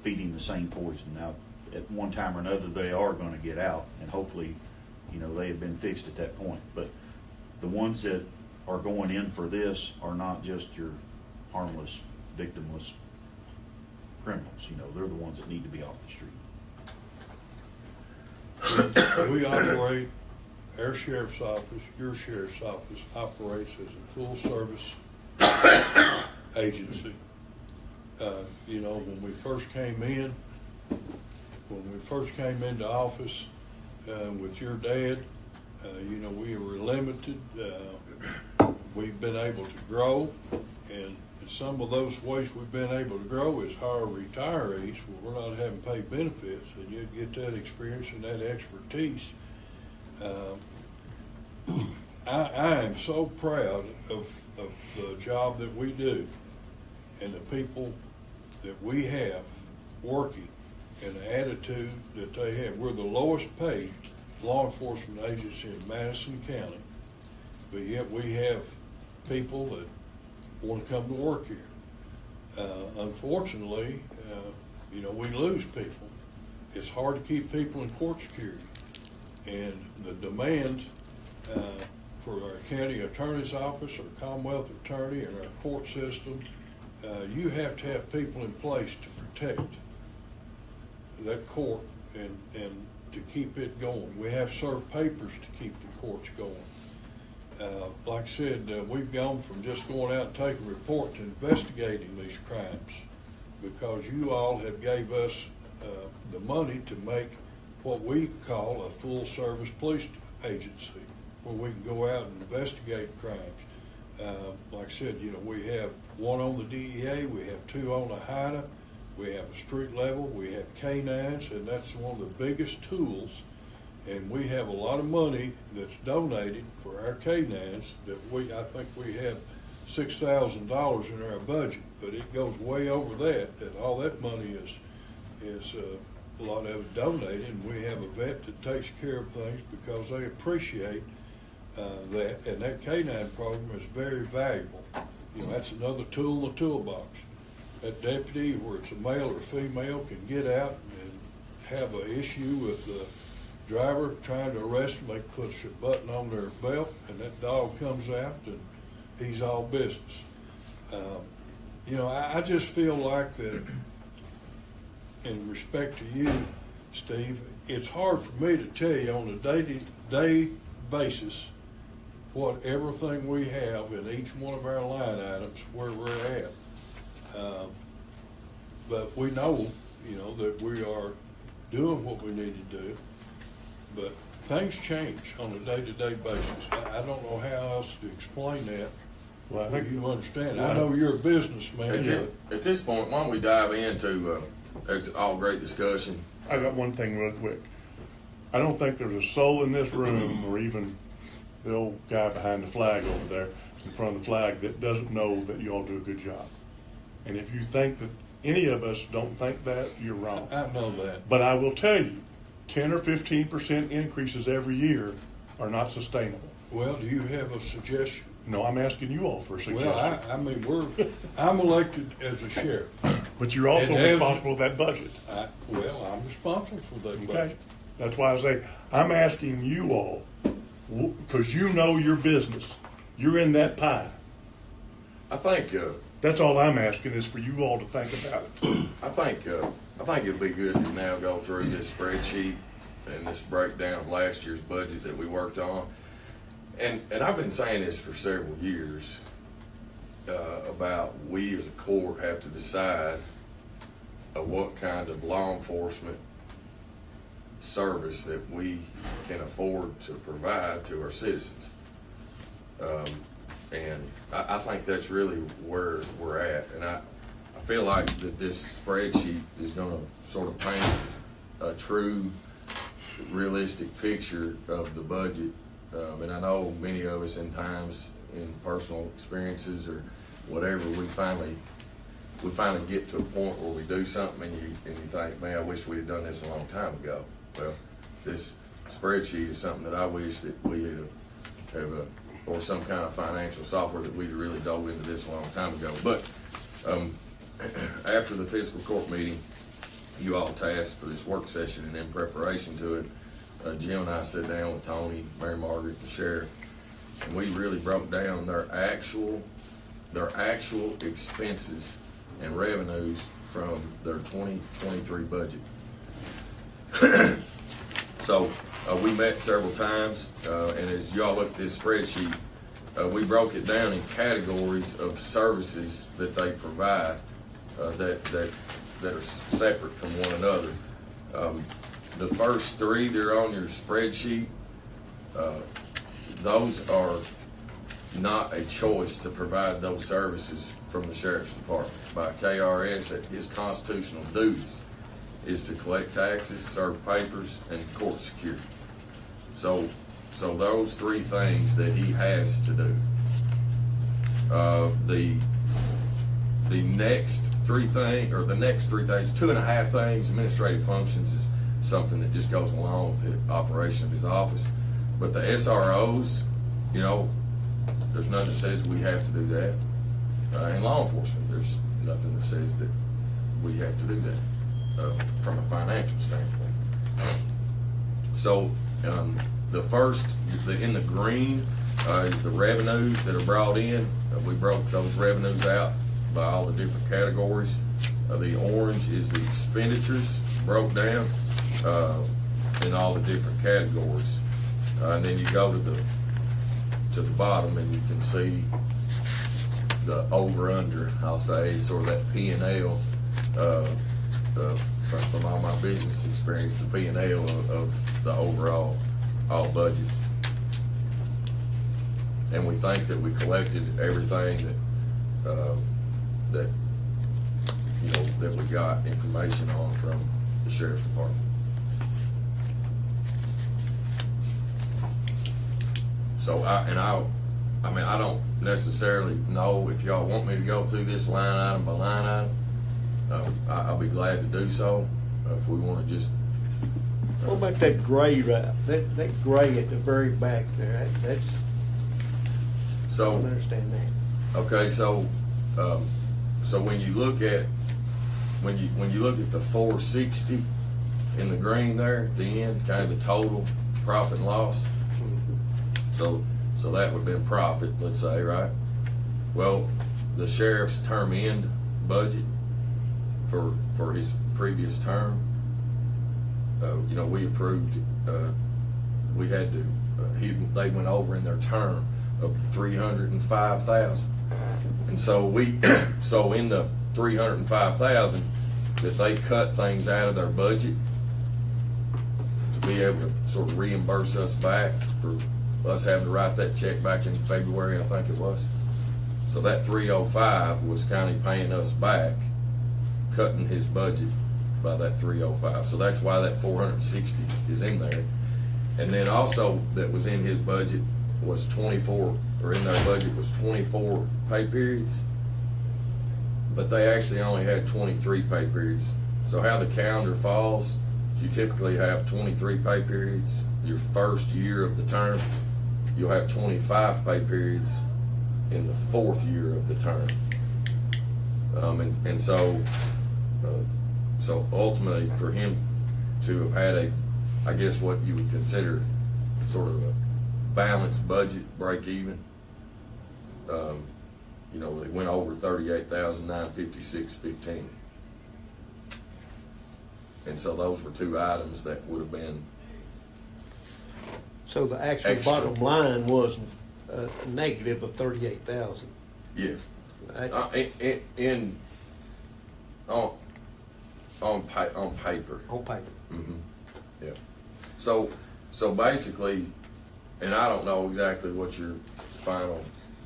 feeding the same poison. Now, at one time or another, they are gonna get out, and hopefully, you know, they had been fixed at that point. But the ones that are going in for this are not just your harmless, victimless criminals, you know, they're the ones that need to be off the street. We operate, our sheriff's office, your sheriff's office operates as a full-service agency. You know, when we first came into office with your dad, you know, we were limited. We've been able to grow, and some of those ways we've been able to grow is hire retirees where we're not having to pay benefits, and you get that experience and that expertise. I am so proud of the job that we do and the people that we have working and the attitude that they have. We're the lowest paid law enforcement agency in Madison County, but yet we have people that want to come to work here. Unfortunately, you know, we lose people. It's hard to keep people in court security. And the demand for our county attorney's office or Commonwealth attorney and our court system, you have to have people in place to protect that court and to keep it going. We have served papers to keep the courts going. Like I said, we've gone from just going out and taking a report to investigating these crimes because you all have gave us the money to make what we call a full-service police agency, where we can go out and investigate crimes. Like I said, you know, we have one on the DEA, we have two on the HIDA, we have a street level, we have canines, and that's one of the biggest tools. And we have a lot of money that's donated for our canines that I think we have $6,000 in our budget, but it goes way over that all that money is a lot of it donated, and we have a vet that takes care of things because they appreciate that, and that canine program is very valuable. You know, that's another tool in the toolbox. That deputy, where it's a male or female, can get out and have an issue with the driver trying to arrest them. They push a button on their belt, and that dog comes out, and he's all business. You know, I just feel like that, in respect to you, Steve, it's hard for me to tell you on a day-to-day basis what everything we have in each one of our line items, where we're at. But we know, you know, that we are doing what we need to do, but things change on a day-to-day basis. I don't know how else to explain that. Well, I think You understand. I know you're a businessman. At this point, why don't we dive into, it's all great discussion. I got one thing real quick. I don't think there's a soul in this room, or even the old guy behind the flag over there in front of the flag, that doesn't know that you all do a good job. And if you think that any of us don't think that, you're wrong. I know that. But I will tell you, 10 or 15% increases every year are not sustainable. Well, do you have a suggestion? No, I'm asking you all for a suggestion. Well, I mean, I'm elected as a sheriff. But you're also And as- responsible for that budget. I'm responsible for that Okay? budget. That's why I say, I'm asking you all, because you know your business. You're in that pie. I think That's all I'm asking, is for you all to think about it. I think it'd be good to now go through this spreadsheet and this breakdown of last year's budget that we worked on. And I've been saying this for several years about we as a court have to decide what kind of law enforcement service that we can afford to provide to our citizens. And I think that's really where we're at. And I feel like that this spreadsheet is going to sort of paint a true, realistic picture of the budget. And I know many of us in times, in personal experiences or whatever, we finally get to a point where we do something and you think, man, I wish we'd have done this a long time ago. Well, this spreadsheet is something that I wish that we had or some kind of financial software that we'd really dove into this a long time ago. But after the fiscal court meeting, you all tasked for this work session and in preparation to it, Jim and I sat down with Tony, Mary Margaret, the sheriff, and we really broke down their actual expenses and revenues from their 2023 budget. So, we met several times, and as y'all look at this spreadsheet, we broke it down in categories of services that they provide, that are separate from one another. The first three that are on your spreadsheet, those are not a choice to provide those services from the sheriff's department. By KRS, his constitutional duties is to collect taxes, serve papers, and court security. So those three things that he has to do. The next three things, 2.5 things, administrative functions is something that just goes along with the operation of his office. But the SROs, you know, there's nothing that says we have to do that. In law enforcement, there's nothing that says that we have to do that from a financial standpoint. So the first, in the green, is the revenues that are brought in. We broke those revenues out by all the different categories. The orange is the expenditures broke down in all the different categories. And then you go to the bottom and you can see the over-under, I'll say, sort of that P&L from all my business experience, the P&L of the overall budget. And we think that we collected everything that you know that we got information on from the sheriff's department. So I don't necessarily know if y'all want me to go through this line item by line item. I'll be glad to do so. If we want to just. What about that gray that gray at the very back there? I So. don't understand that. Okay, so when you look at the 460 in the green there at the end, kind of the total profit and loss. So that would have been profit, let's say, right? Well, the sheriff's term end budget for his previous term, you know, we approved. We had to. They went over in their term of $305,000, and so so in the $305,000 that they cut things out of their budget to be able to sort of reimburse us back for us having to write that check back in February, I think it was. So that 305 was kind of paying us back, cutting his budget by that 305. So that's why that 460 is in there. And then also that was in his budget was 24, or in their budget was 24 pay periods. But they actually only had 23 pay periods. So how the calendar falls, you typically have 23 pay periods your first year of the term. You'll have 25 pay periods in the fourth year of the term. So ultimately for him to have had I guess what you would consider sort of a balanced budget, break even, you know, they went over 38,956.15. And so those were two items that would have been. So the actual Extra. bottom line was a negative of 38,000. Yes. On paper. On paper. Mm-hmm. Yeah. So basically, and I don't know exactly what your final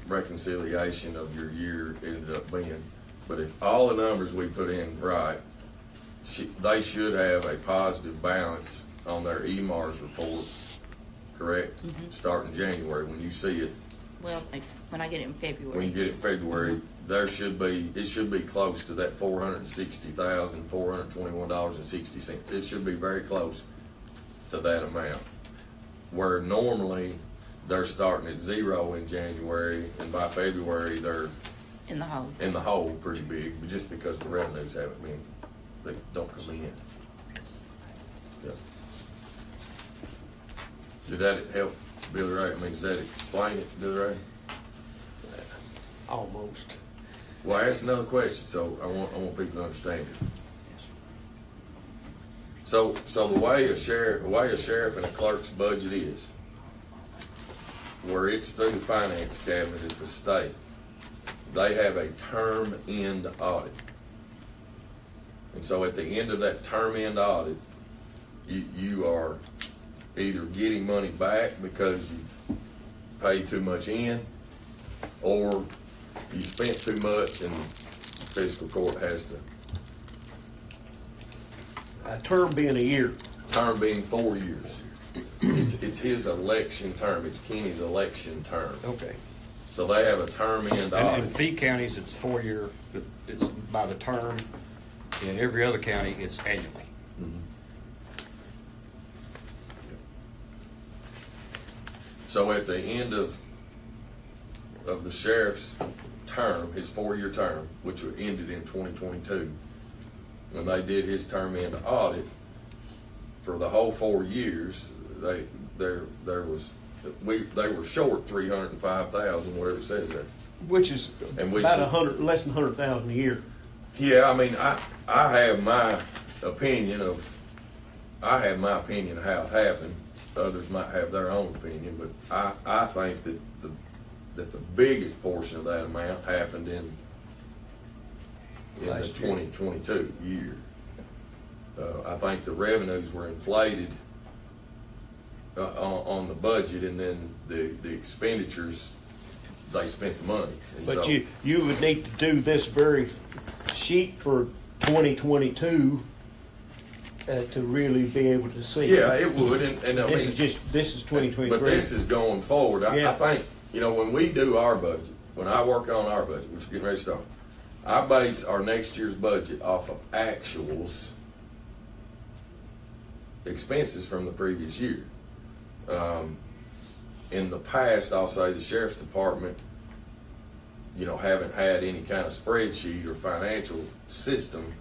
reconciliation of your year ended up being, but if all the numbers we put in right, they should have a positive balance on their EMARS report, correct? Mm-hmm. Starting January, when you see it. Well, when I get it in February. When you get it in February, it should be close to that $460,421.60. It should be very close to that amount. Where normally they're starting at zero in January, and by February they're In the hole. in the hole pretty big, but just because the revenues they don't come in. Yeah. Did that help, Billy Ray? I mean, does that explain it, Billy Ray? Almost. Well, I asked another question, so I want people to understand it. So the way a sheriff and a clerk's budget is, where it's through the finance cabinet at the state, they have a term end audit. And so at the end of that term end audit, you are either getting money back because you've paid too much in, or you spent too much and fiscal court has to, A term being a year. term being 4 years. It's his election term, it's Kenny's election term. Okay. So they have a term end And audit. in fee counties, it's 4 year, it's by the term. In every other county, it's annually. So at the end of the sheriff's term, his 4-year term, which ended in 2022, when they did his term end audit, for the whole 4 years, they were short 305,000, whatever it says there. Which is And which about is- 100, less than 100,000 a year. Yeah, I mean, I have my opinion of how it happened. Others might have their own opinion, but I think that the biggest portion of that amount happened in the Last year. 2022 year. I think the revenues were inflated on the budget, and then the expenditures, they spent the money. And But so- you would need to do this very sheet for 2022 to really be able to see. Yeah, it would, and I This mean, this is 2023. But this is going forward. I Yeah. think, when we do our budget, when I work on our budget, which is getting ready to start, I base our next year's budget off of actuals, expenses from the previous year. In the past, I'll say the sheriff's department, haven't had any kind of spreadsheet or financial system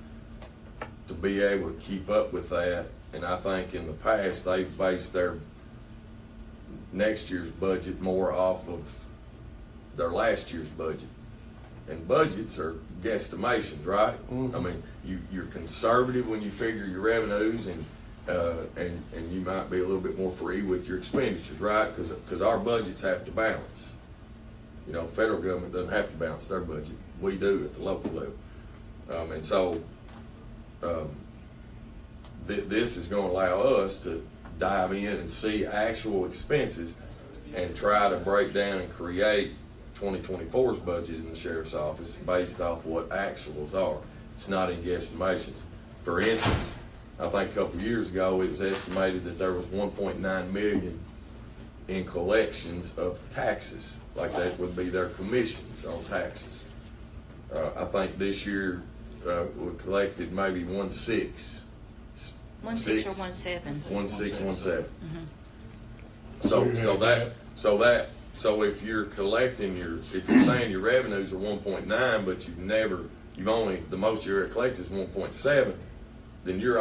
to be able to keep up with that. And I think in the past, they've based their next year's budget more off of their last year's budget. And budgets are guesstimations, right? I mean, you're conservative when you figure your revenues, and you might be a little bit more free with your expenditures, right? Because our budgets have to balance. Federal government doesn't have to balance their budget. We do at the local level. And so this is going to allow us to dive in and see actual expenses and try to break down and create 2024's budget in the sheriff's office based off what actuals are. It's not in guesstimations. For instance, I think a couple of years ago, it was estimated that there was 1.9 million in collections of taxes, like that would be their commissions on taxes. I think this year we collected maybe 1.6. 1.6 or 1.7. 1.6, 1.7. So if you're collecting if you're saying your revenues are 1.9, but the most you ever collected is 1.7, then you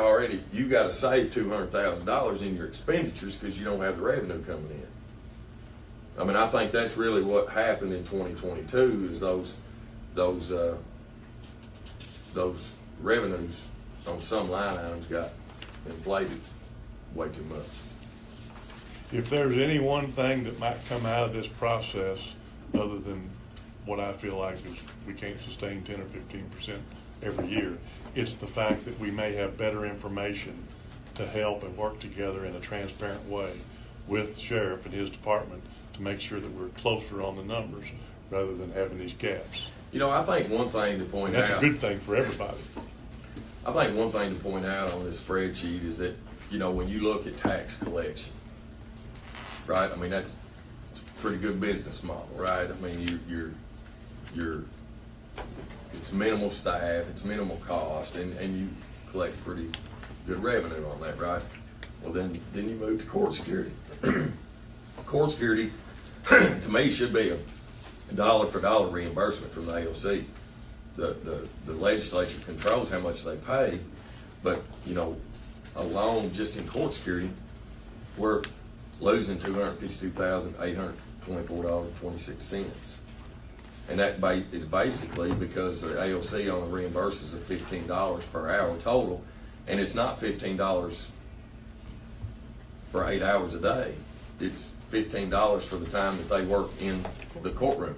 got to save $200,000 in your expenditures because you don't have the revenue coming in. I mean, I think that's really what happened in 2022 is those revenues on some line items got inflated way too much. If there's any one thing that might come out of this process, other than what I feel like is we can't sustain 10 or 15% every year, it's the fact that we may have better information to help and work together in a transparent way with the sheriff and his department to make sure that we're closer on the numbers rather than having these gaps. I think one thing to point And that's out. a good thing for everybody. I think one thing to point out on this spreadsheet is that, when you look at tax collection, right? I mean, that's a pretty good business model, right? I mean, it's minimal staff, it's minimal cost, and you collect pretty good revenue on that, right? Well, then you move to court security. Court security, to me, should be a dollar for dollar reimbursement from the AOC. The legislature controls how much they pay, but alone just in court security, we're losing $252,824.26. And that is basically because the AOC only reimburses of $15 per hour total, and it's not $15 for 8 hours a day. It's $15 for the time that they work in the courtroom.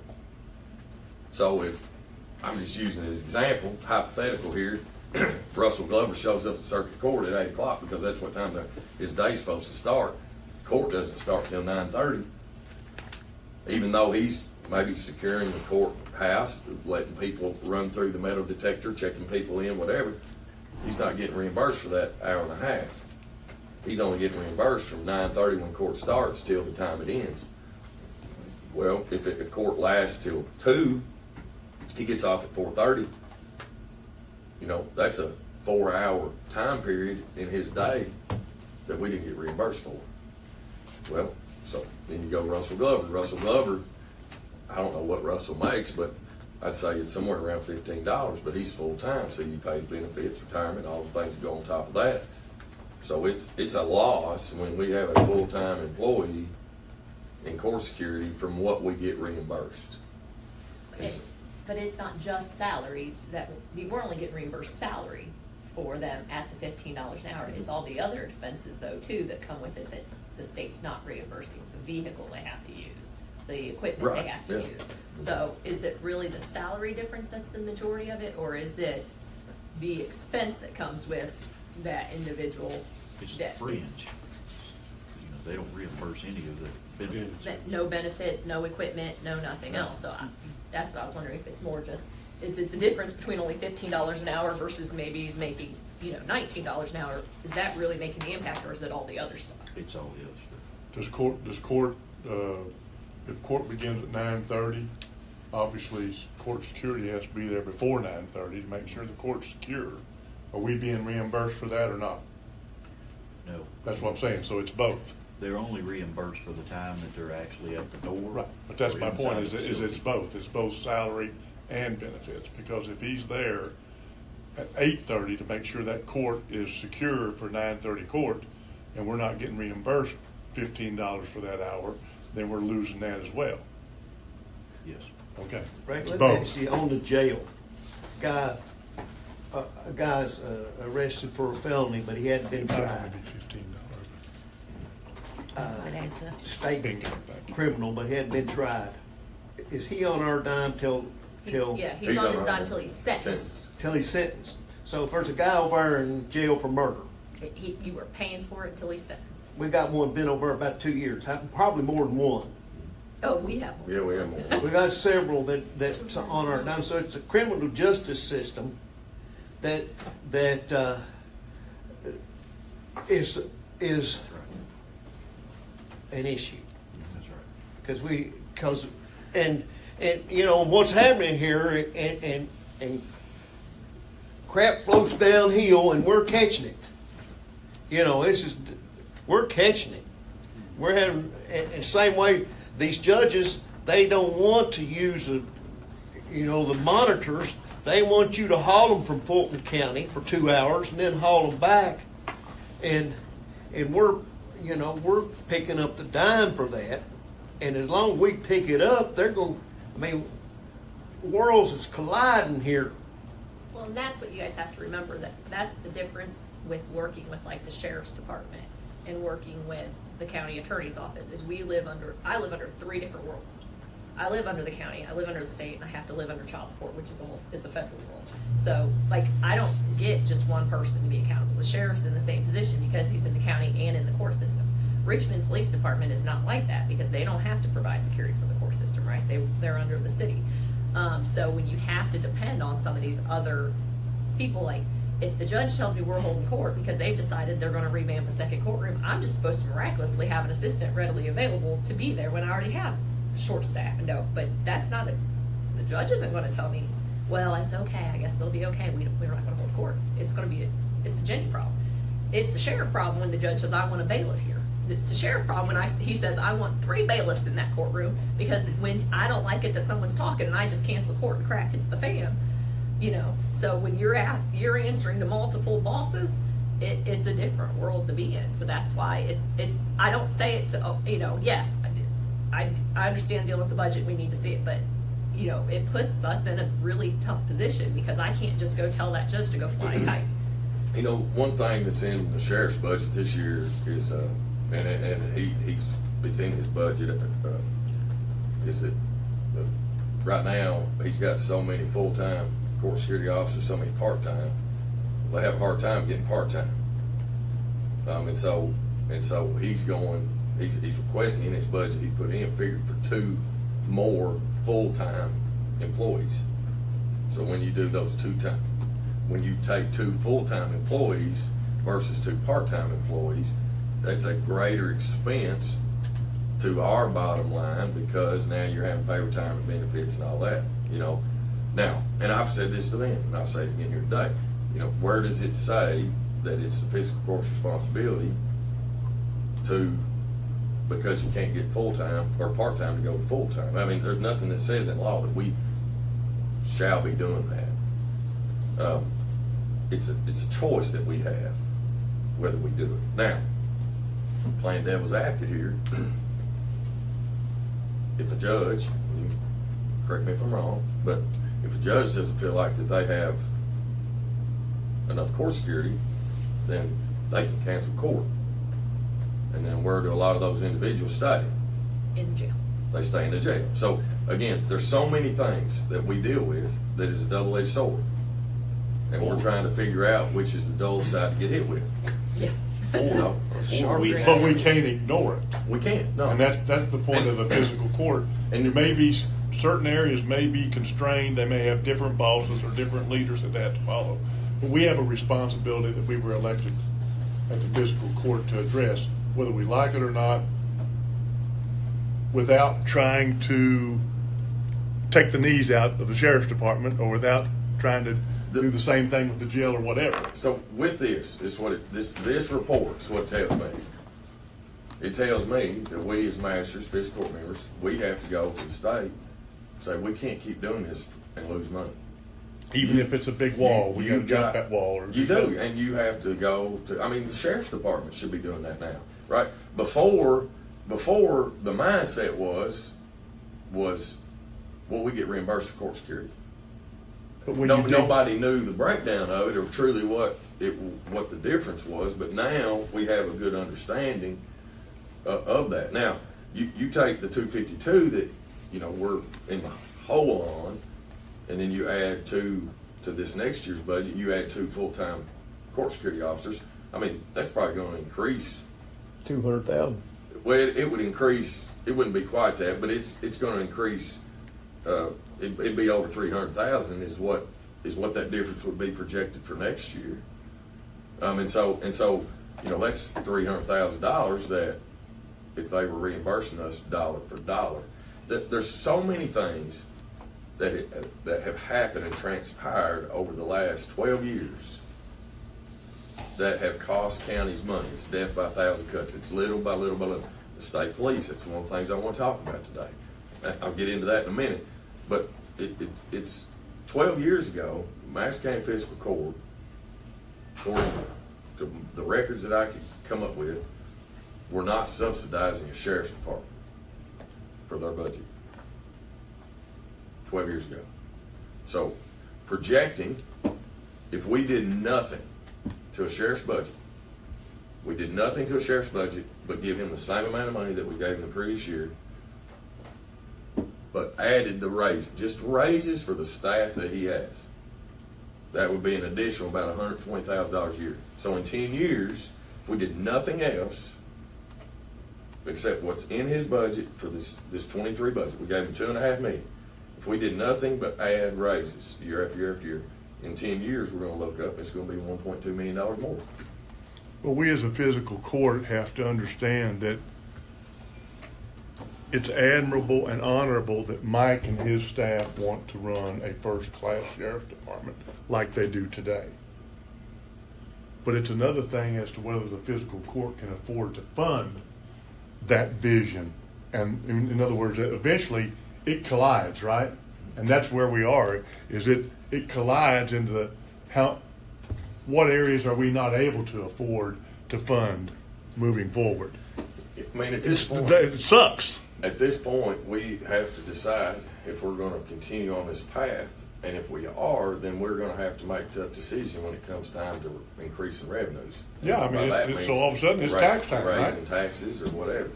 So if, I'm just using it as an example, hypothetical here, Russell Glover shows up at circuit court at 8 o'clock because that's what time his day's supposed to start. Court doesn't start till 9:30. Even though he's maybe securing the courthouse, letting people run through the metal detector, checking people in, whatever, he's not getting reimbursed for that hour and a half. He's only getting reimbursed from 9:30 when court starts till the time it ends. Well, if court lasts till 2, he gets off at 4:30. You know, that's a 4-hour time period in his day that we didn't get reimbursed for. Well, so then you go Russell Glover. Russell Glover, I don't know what Russell makes, but I'd say it's somewhere around $15, but he's full-time, so you pay benefits, retirement, all the things that go on top of that. So it's a loss when we have a full-time employee in court security from what we get reimbursed. But it's not just salary, that, we're only getting reimbursed salary for them at the $15 an hour. It's all the other expenses though too that come with it that the state's not reimbursing. The vehicle they have to use, the equipment they have to use. So is it really the salary difference that's the majority of it, or is it the expense that comes with that individual? It's the fringe. You know, they don't reimburse any of the benefits. No benefits, no equipment, no nothing else. So that's what I was wondering, if it's more just, is it the difference between only $15 an hour versus maybe he's making, $19 an hour? Is that really making the impact, or is it all the other stuff? It's all the other stuff. Does court, if court begins at 9:30, obviously court security has to be there before 9:30 to make sure the court's secure. Are we being reimbursed for that or not? No. That's what I'm saying, so it's both. They're only reimbursed for the time that they're actually at the door. Right, but that's or my point, inside the is it's facility. both. It's both salary and benefits, because if he's there at 8:30 to make sure that court is secure for 9:30 court, and we're not getting reimbursed $15 for that hour, then we're losing that as well. Yes. Okay, Right, it's let me both. ask you, on the jail, a guy's arrested for a felony, but he hadn't been That'd tried. be $15. It adds up. State Bingo, thank you. criminal, but hadn't been tried. Is he on our dime till He's on his dime until he's sentenced. he's sentenced? So if there's a guy over there in jail for murder, You are paying for it until he's sentenced. we got one been over about 2 years, probably more than one. Oh, we have one. Yeah, we have more. We got several that's on our dime. So it's a criminal justice system that is an issue. That's right. And what's happening here, and crap floats downhill, and we're catching it. We're catching it. We're having, and same way, these judges, they don't want to use the monitors. They want you to haul them from Fulton County for 2 hours and then haul them back, and we're picking up the dime for that. And as long as we pick it up, worlds is colliding here. Well, and that's what you guys have to remember, that's the difference with working with like the sheriff's department and working with the county attorney's office, is I live under 3 different worlds. I live under the county, I live under the state, and I have to live under child support, which is a federal rule. So, I don't get just one person to be accountable. The sheriff's in the same position because he's in the county and in the court system. Richmond Police Department is not like that because they don't have to provide security for the court system, right? They're under the city. So when you have to depend on some of these other people, like if the judge tells me we're holding court because they've decided they're going to revamp a second courtroom, I'm just supposed to miraculously have an assistant readily available to be there when I already have short staff. And but that's not the judge isn't going to tell me, well, it's okay, I guess it'll be okay, we're not going to hold court. It's a Jenny problem. It's a sheriff problem when the judge says, I want a bailiff here. It's a sheriff problem when he says, I want 3 bailiffs in that courtroom, because when I don't like it that someone's talking and I just cancel court and crap hits the fan, So when you're answering to multiple bosses, it's a different world to be in. So that's why it's, I don't say it to, yes, I understand dealing with the budget, we need to see it, but, it puts us in a really tough position because I can't just go tell that judge to go fly a kite. One thing that's in the sheriff's budget this year is, it's in his budget, is that right now, he's got so many full-time court security officers, so many part-time, they have a hard time getting part-time. And so he's requesting in his budget, he put in, figured for 2 more full-time employees. So when you do those when you take 2 full-time employees versus 2 part-time employees, that's a greater expense to our bottom line because now you're having to pay retirement benefits and all that, Now, and I've said this to them, and I'll say it again here today, where does it say that it's the fiscal court's responsibility because you can't get full-time or part-time to go to full-time? I mean, there's nothing that says in law that we shall be doing that. It's a choice that we have whether we do it. Now, playing devil's advocate here, if a judge, you correct me if I'm wrong, but if a judge doesn't feel like that they have enough court security, then they can cancel court. And then where do a lot of those individuals stay? In jail. They stay in the jail. So again, there's so many things that we deal with that is a double-edged sword. And we're trying to figure out which is the dull side to get hit with. Yeah. But we can't ignore it. We can't, no. And that's the point of the physical court. And there may be, certain areas may be constrained, they may have different bosses or different leaders that they have to follow. But we have a responsibility that we were elected at the physical court to address, whether we like it or not, without trying to take the knees out of the sheriff's department or without trying to do the same thing with the jail or whatever. So with this report is what it tells me. It tells me that we as masters, fiscal court members, we have to go to the state, say we can't keep doing this and lose money. Even if it's a big wall, we got to jump that wall. Or you do, and you have to go to. I mean, the sheriff's department should be doing that now, right? Before the mindset was, well, we get reimbursed for court security. But when Nobody knew the breakdown of it or truly what the difference was, but now we have a good understanding of that. Now, you take the 252 that we're in the hole on, and then you add to this next year's budget, you add 2 full-time court security officers. I mean, that's probably going to increase 200,000. Well, it would increase. It wouldn't be quite that, but it's going to increase. It'd be over 300,000 is what that difference would be projected for next year. And so that's $300,000 that if they were reimbursing us dollar for dollar. That there's so many things that have happened and transpired over the last 12 years that have cost counties money. It's death by 1,000 cuts. It's little by little by little. The state police, that's one of the things I want to talk about today. I'll get into that in a minute. But it's 12 years ago, Madison County Fiscal Court, according to the records that I could come up with, were not subsidizing a sheriff's department for their budget. 12 years ago. So, projecting, if we did nothing to a sheriff's budget, but give him the same amount of money that we gave him the previous year, but added the raise, just raises for the staff that he has, that would be an additional about $120,000 a year. So in 10 years, if we did nothing else except what's in his budget for this 23 budget, we gave him $2.5 million. If we did nothing but add raises year after year after year, in 10 years we're going to look up and it's going to be $1.2 million more. Well, we as a physical court have to understand that it's admirable and honorable that Mike and his staff want to run a first-class sheriff's department like they do today. But it's another thing as to whether the physical court can afford to fund that vision. And in other words, eventually it collides, right? And that's where we are, is it collides into what areas are we not able to afford to fund moving forward? I mean, at this point, It sucks. at this point, we have to decide if we're gonna continue on this path. And if we are, then we're gonna have to make tough decisions when it comes time to increasing revenues. Yeah, I By mean, that so means all of a sudden it's tax time, right? Raising taxes or whatever.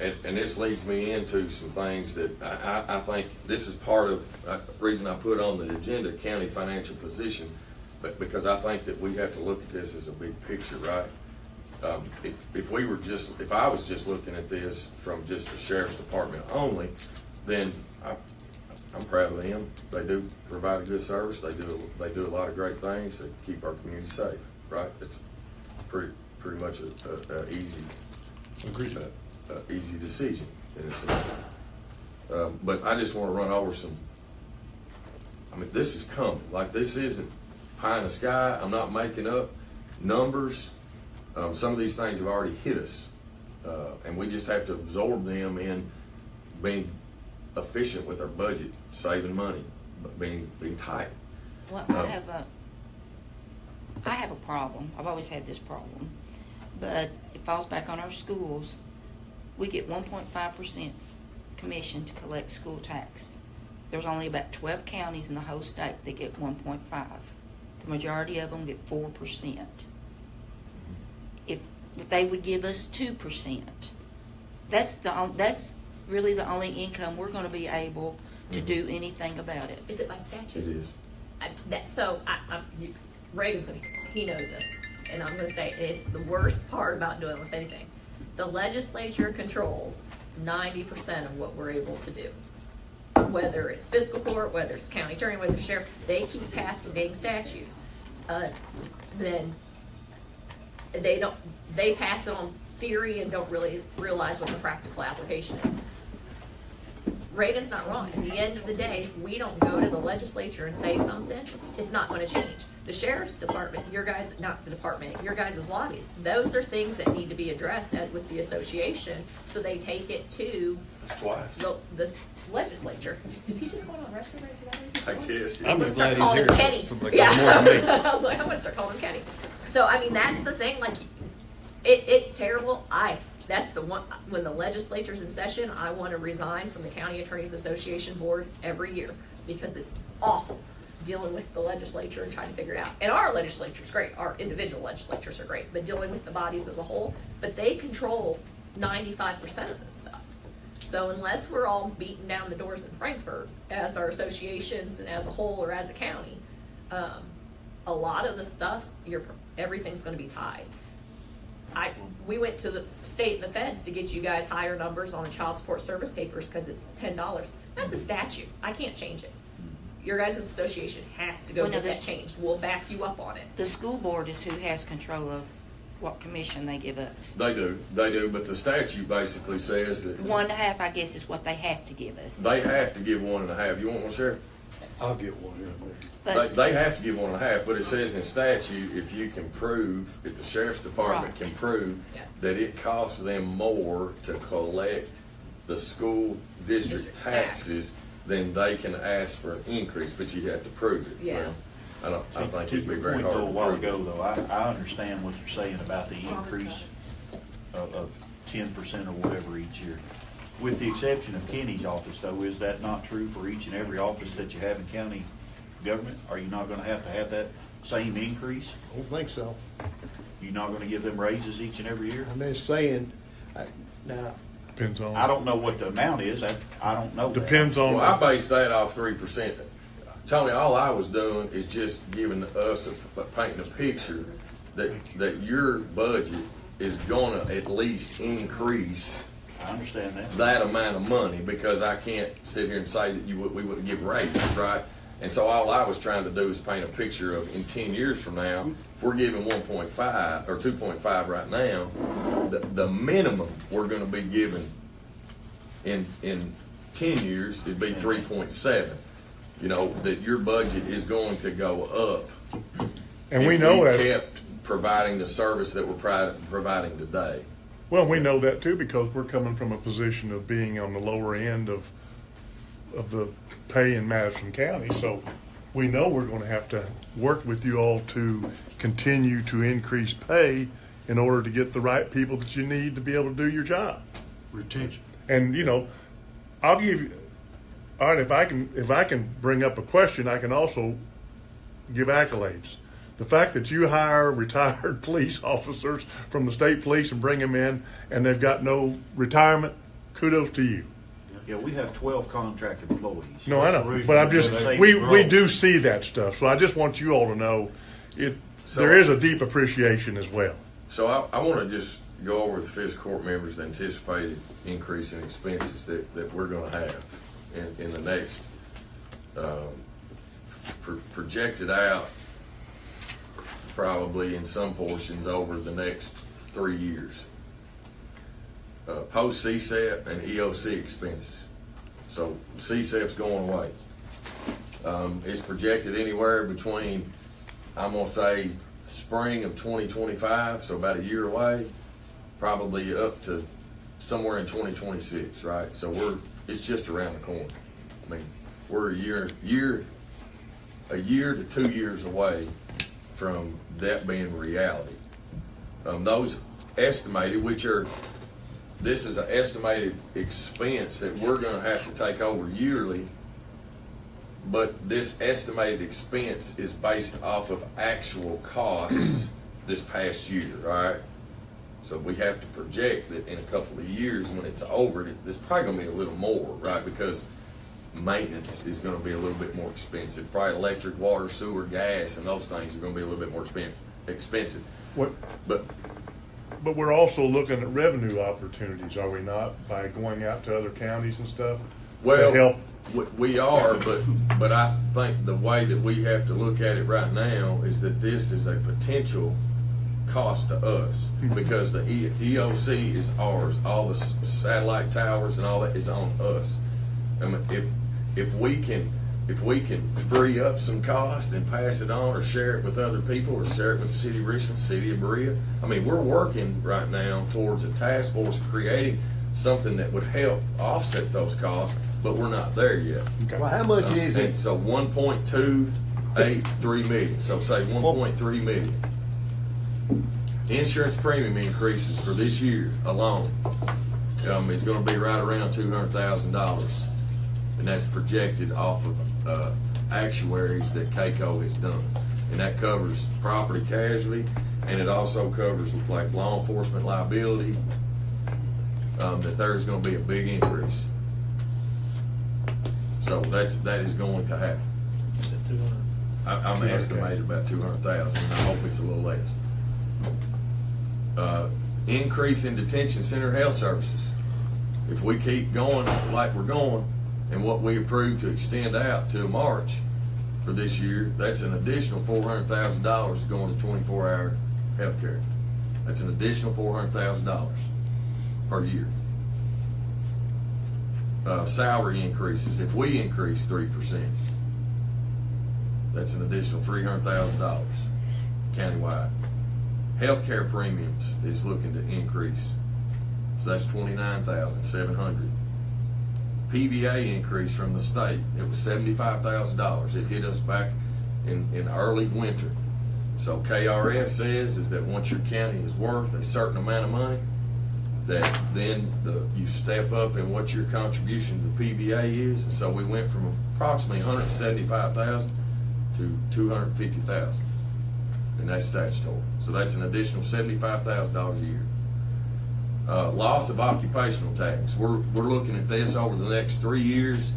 And this leads me into some things that I think this is part of the reason I put on the agenda county financial position, but because I think that we have to look at this as a big picture, right? If I was just looking at this from just the sheriff's department only, then I'm proud of them. They do provide a good service. They do a lot of great things. They keep our community safe, right? It's pretty much a easy. Agreed. Easy decision in a sense. But I just want to run over some. I mean, this is coming. Like, this isn't pie in the sky. I'm not making up numbers. Some of these things have already hit us, and we just have to absorb them in being efficient with our budget, saving money, but being tight. Well, I have a problem. I've always had this problem, but it falls back on our schools. We get 1.5% commission to collect school tax. There's only about 12 counties in the whole state that get 1.5. The majority of them get 4%. If they would give us 2%, that's really the only income we're going to be able to do anything about it. Is it by statute? It is. Reagan's he knows this, and I'm gonna say it's the worst part about doing with anything. The legislature controls 90% of what we're able to do. Whether it's fiscal court, whether it's county attorney, whether it's sheriff, they keep passing dang statutes. Then they pass it on theory and don't really realize what the practical application is. Reagan's not wrong. At the end of the day, we don't go to the legislature and say something, it's not going to change. The sheriff's department, your guys, not the department, your guys' lobbies, those are things that need to be addressed with the association, so they take it to It's twice. the legislature. Is he just going on restroom breaks? Is that what I he's doing? guess. I'm I'm gonna just start glad he's calling here. him Kenny. Somebody Yeah. got more than me. I was like, I'm gonna start calling him Kenny. So I mean, that's the thing. Like, it's terrible. That's the one. When the legislature's in session, I want to resign from the County Attorneys Association board every year because it's awful dealing with the legislature and trying to figure it out. And our legislature's great. Our individual legislatures are great, but dealing with the bodies as a whole, but they control 95% of this stuff. So unless we're all beating down the doors in Frankfurt as our associations and as a whole or as a county, a lot of the stuff, everything's going to be tied. We went to the state and the feds to get you guys higher numbers on the child support service papers because it's $10. That's a statute. I can't change it. Your guys' association has to go get that changed. We'll back you up on it. The school board is who has control of what commission they give us. They do, but the statute basically says that 1.5, I guess, is what they have to give us. they have to give 1.5. You want one, Sheriff? I'll get one here in a minute. But They have to give 1.5, but it says in statute, if you can prove, if the sheriff's department Right. can prove Yeah. that it costs them more to collect the school district District's tax. taxes, then they can ask for an increase, but you have to prove it. Yeah. Well, I think To it'd be your very point, hard though, to a while prove. ago, though, I understand what you're saying about the increase of 10% or whatever each year. With the exception of Kenny's office, though, is that not true for each and every office that you have in county government? Are you not gonna have that same increase? I don't think so. You're not gonna give them raises each and every year? I'm just saying, now, Depends on. I don't know what the amount is, I don't know that. Depends on. Well, I base that off 3%. Tony, all I was doing is just giving us painting a picture that your budget is gonna at least increase I understand that. that amount of money, because I can't sit here and say that we wouldn't give raises, right? And so all I was trying to do is paint a picture of, in 10 years from now, if we're giving 1.5 or 2.5 right now, the minimum we're gonna be giving in 10 years, it'd be 3.7. You know, that your budget is going to go up. And if we know that. kept providing the service that we're providing today. Well, we know that too because we're coming from a position of being on the lower end of the pay in Madison County. So we know we're gonna have to work with you all to continue to increase pay in order to get the right people that you need to be able to do your job. Retention. And, you know, I'll give you, all right, if I can bring up a question, I can also give accolades. The fact that you hire retired police officers from the state police and bring them in and they've got no retirement, kudos to you. Yeah, we have 12 contract employees. No, I That's the know, reason but I'm they just, grow. we do see that stuff, so I just want you all to know there is a deep appreciation as well. So I want to just go over with the fiscal court members the anticipated increase in expenses that we're going to have in the next, projected out probably in some portions over the next 3 years. Post CSEP and EOC expenses. So CSEP's going away. It's projected anywhere between, I'm gonna say, spring of 2025, so about a year away, probably up to somewhere in 2026, right? So it's just around the corner. I mean, we're a year to 2 years away from that being reality. Those estimated, this is an estimated expense that we're gonna have to take over yearly, but this estimated expense is based off of actual costs this past year, right? So we have to project that in a couple of years when it's over, there's probably gonna be a little more, right? Because maintenance is gonna be a little bit more expensive. Probably electric, water, sewer, gas, and those things are gonna be a little bit more expensive. But we're also looking at revenue opportunities, are we not, by going out to other counties and stuff? Well, To help. we are, but I think the way that we have to look at it right now is that this is a potential cost to us because the EOC is ours. All the satellite towers and all that is on us. I mean, if we can free up some cost and pass it on or share it with other people or share it with the city of Richmond, city of Berea. I mean, we're working right now towards a task force creating something that would help offset those costs, but we're not there yet. Well, how much is And it? so 1.283 million, so say 1.3 million. Insurance premium increases for this year alone is gonna be right around $200,000. And that's projected off of actuaries that KCO has done. And that covers property casualty, and it also covers like law enforcement liability, that there's gonna be a big increase. So that is going to happen. Is it 200? I'm estimated about 200,000, and I hope it's a little less. Increase in detention center health services. If we keep going like we're going, and what we approved to extend out till March for this year, that's an additional $400,000 going to 24-hour health care. That's an additional $400,000 per year. Salary increases, if we increase 3%, that's an additional $300,000 countywide. Healthcare premiums is looking to increase, so that's $29,700. PBA increase from the state, it was $75,000. It hit us back in early winter. So KRS says is that once your county is worth a certain amount of money, that then you step up in what your contribution to the PBA is. And so we went from approximately $175,000 to $250,000, and that's statutory. So that's an additional $75,000 a year. Loss of occupational tax. We're looking at this over the next 3 years.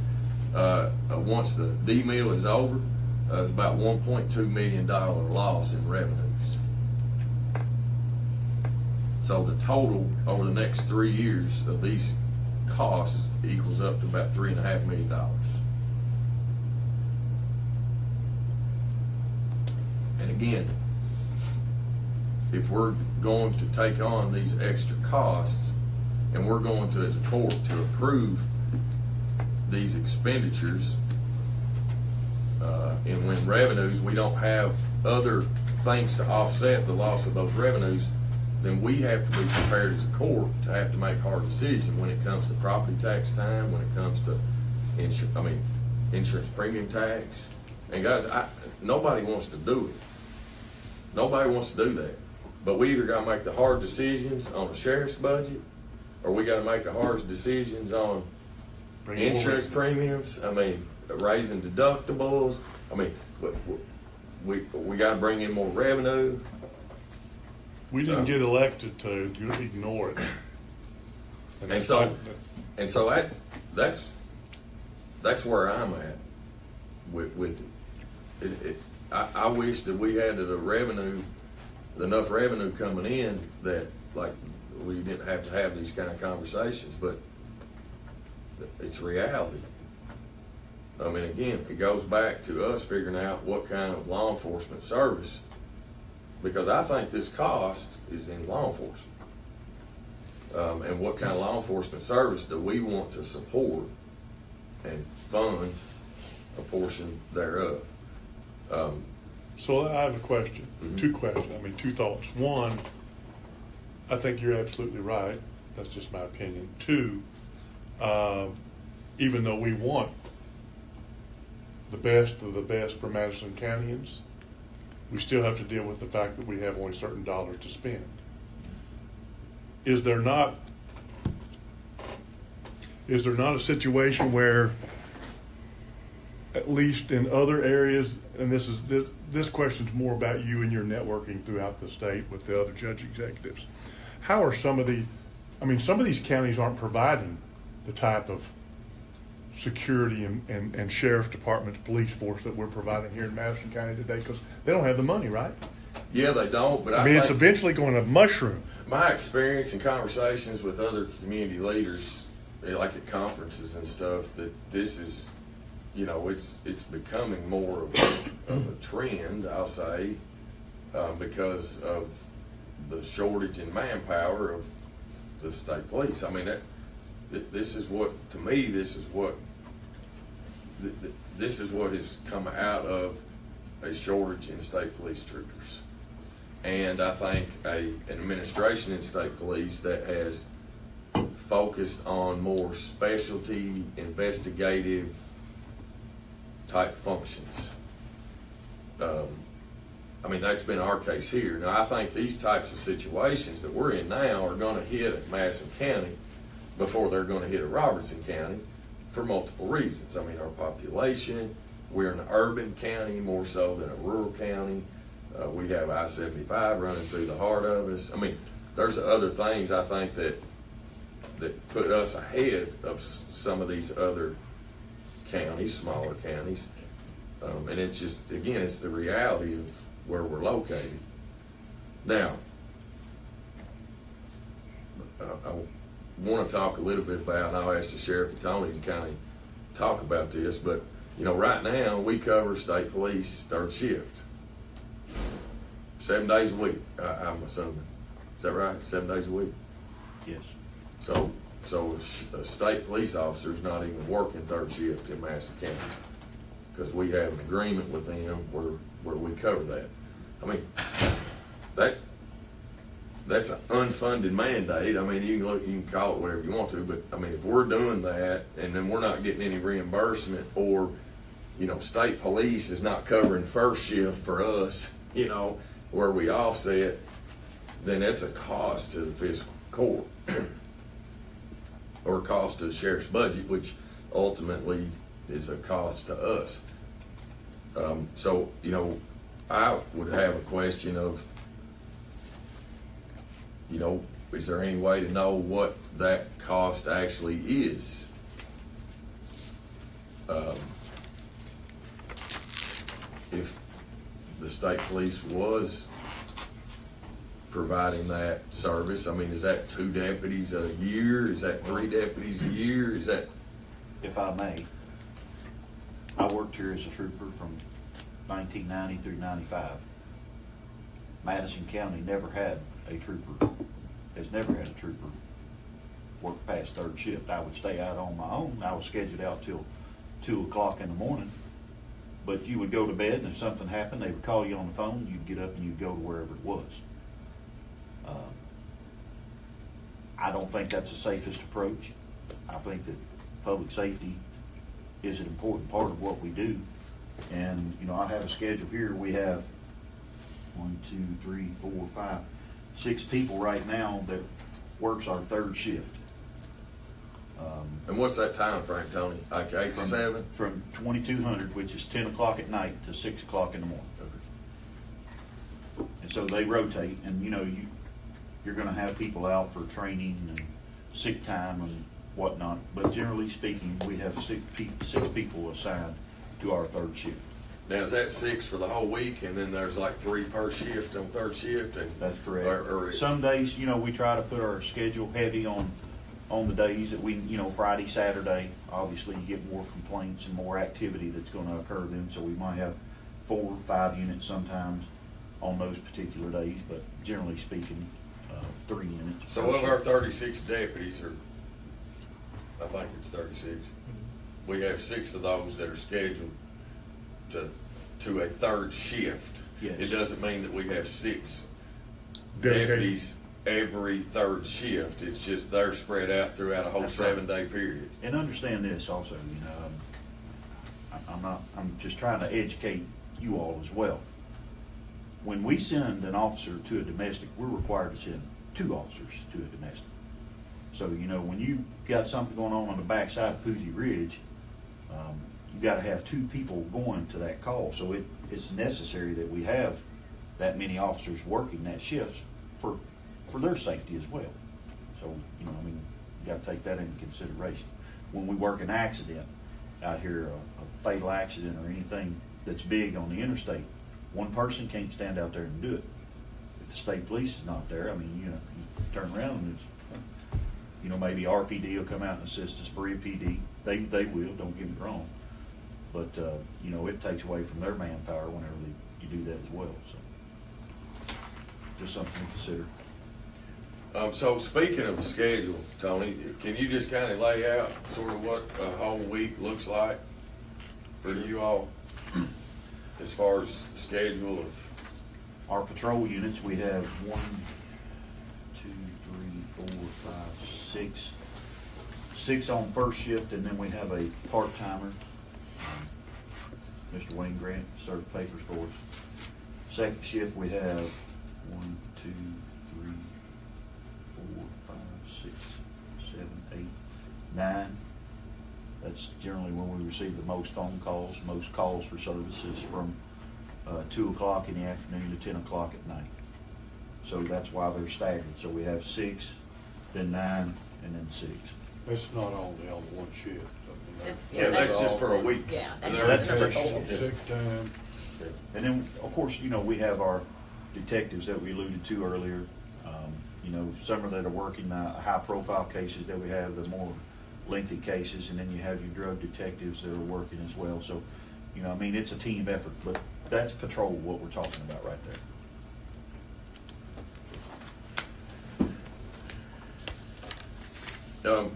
Once the D-mill is over, it's about $1.2 million loss in revenues. So the total over the next 3 years of these costs equals up to about $3.5 million. And again, if we're going to take on these extra costs and we're going to, as a court, to approve these expenditures, and when revenues, we don't have other things to offset the loss of those revenues, then we have to be prepared as a court to have to make hard decisions when it comes to property tax time, when it comes to insurance premium tax, And guys, nobody wants to do it. Nobody wants to do that. But we either gotta make the hard decisions on the sheriff's budget, or we gotta make the hard decisions on Bring more insurance revenue. premiums. I mean, raising deductibles. I mean, we gotta bring in more revenue. We didn't get elected to ignore it. And so that's where I'm at with it. I wish that we had enough revenue coming in that, like, we didn't have to have these kind of conversations, but it's reality. I mean, again, it goes back to us figuring out what kind of law enforcement service, because I think this cost is in law enforcement. And what kind of law enforcement service do we want to support and fund a portion thereof? So I have a question, Mhm. two thoughts. One, I think you're absolutely right. That's just my opinion. Two, even though we want the best of the best for Madison Countyans, we still have to deal with the fact that we have only certain dollars to spend. Is there not a situation where, at least in other areas, and this question's more about you and your networking throughout the state with the other judge executives, how are some of these counties aren't providing the type of security and sheriff's departments, police force that we're providing here in Madison County today, because they don't have the money, right? Yeah, they don't, but I mean, it's think eventually going to mushroom. my experience and conversations with other community leaders, like at conferences and stuff, that this is, it's becoming more of a trend, I'll say, because of the shortage in manpower of the state police. I mean, this is what has come out of a shortage in state police troopers. And I think an administration in state police that has focused on more specialty, investigative type functions. That's been our case here. Now, I think these types of situations that we're in now are going to hit at Madison County before they're going to hit at Robertson County for multiple reasons. I mean, our population, we're an urban county more so than a rural county. We have I-75 running through the heart of us. I mean, there's other things I think that put us ahead of some of these other counties, smaller counties. And it's just, again, it's the reality of where we're located. Now, I want to talk a little bit about, and I'll ask the sheriff and Tony to kind of talk about this, but, right now, we cover state police third shift. 7 days a week, I'm assuming. Is that right? 7 days a week? Yes. So a state police officer is not even working third shift in Madison County, because we have an agreement with them where we cover that. I mean, that's an unfunded mandate. I mean, you can call it whatever you want to, but I mean, if we're doing that and then we're not getting any reimbursement, or state police is not covering first shift for us, where we offset, then that's a cost to the fiscal court or a cost to the sheriff's budget, which ultimately is a cost to us. So I would have a question of, is there any way to know what that cost actually is? If the state police was providing that service, I mean, is that 2 deputies a year? Is that 3 deputies a year? Is that? If I may, I worked here as a trooper from 1990 through 95. Madison County never had a trooper, has never had a trooper work past third shift. I would stay out on my own. I was scheduled out till 2 o'clock in the morning. But you would go to bed, and if something happened, they would call you on the phone. You'd get up and you'd go to wherever it was. I don't think that's the safest approach. I think that public safety is an important part of what we do. And, you know, I have a schedule here. We have 1, 2, 3, 4, 5, 6 people right now that works our third shift. And what's that time frame, Tony? Like 8 to 7? From 2200, which is 10 o'clock at night, to 6 o'clock in the morning. And so they rotate, and you know, you're gonna have people out for training and sick time and whatnot, but generally speaking, we have 6 people assigned to our third shift. Now, is that 6 for the whole week, and then there's like 3 per shift on third shift? And That's correct. or Some days, you know, we try to put our schedule heavy on the days that we, you know, Friday, Saturday, obviously you get more complaints and more activity that's gonna occur then, so we might have 4 or 5 units sometimes on those particular days, but generally speaking, 3 units. So of our 36 deputies, or I think it's 36, we have 6 of those that are scheduled to a third shift. Yes. It doesn't mean that we have 6 Dedicated. deputies every third shift. It's just they're spread out throughout a whole That's right. 7-day period. And understand this also, you know, I'm just trying to educate you all as well. When we send an officer to a domestic, we're required to send 2 officers to a domestic. So, you know, when you got something going on the backside of Poozy Ridge, you gotta have 2 people going to that call. So it's necessary that we have that many officers working that shift for their safety as well. So, you know, I mean, you gotta take that into consideration. When we work an accident out here, a fatal accident or anything that's big on the interstate, one person can't stand out there and do it. If the state police is not there, I mean, you know, you turn around and it's, you know, maybe RPD will come out and assist us, Berea PD. They will, don't get me wrong. But, you know, it takes away from their manpower whenever you do that as well, so. Just something to consider. So speaking of the schedule, Tony, can you just kind of lay out sort of what a whole week looks like for you all as far as schedule of? Our patrol units, we have 1, 2, 3, 4, 5, 6. 6 on first shift, and then we have a part-timer, Mr. Wayne Grant, served papers for us. Second shift, we have 1, 2, 3, 4, 5, 6, 7, 8, 9. That's generally when we receive the most phone calls, most calls for services from 2 o'clock in the afternoon to 10 o'clock at night. So that's why they're staggered. So we have 6, then 9, and then 6. That's not only on one shift. I mean, It's- Yeah, that's just for a week. Yeah, And that's that's- just the number vacation, goals. sick time. And then, of course, you know, we have our detectives that we alluded to earlier. You know, some of that are working high-profile cases that we have, the more lengthy cases, and then you have your drug detectives that are working as well. So, you know, I mean, it's a team effort, but that's patrol, what we're talking about right there.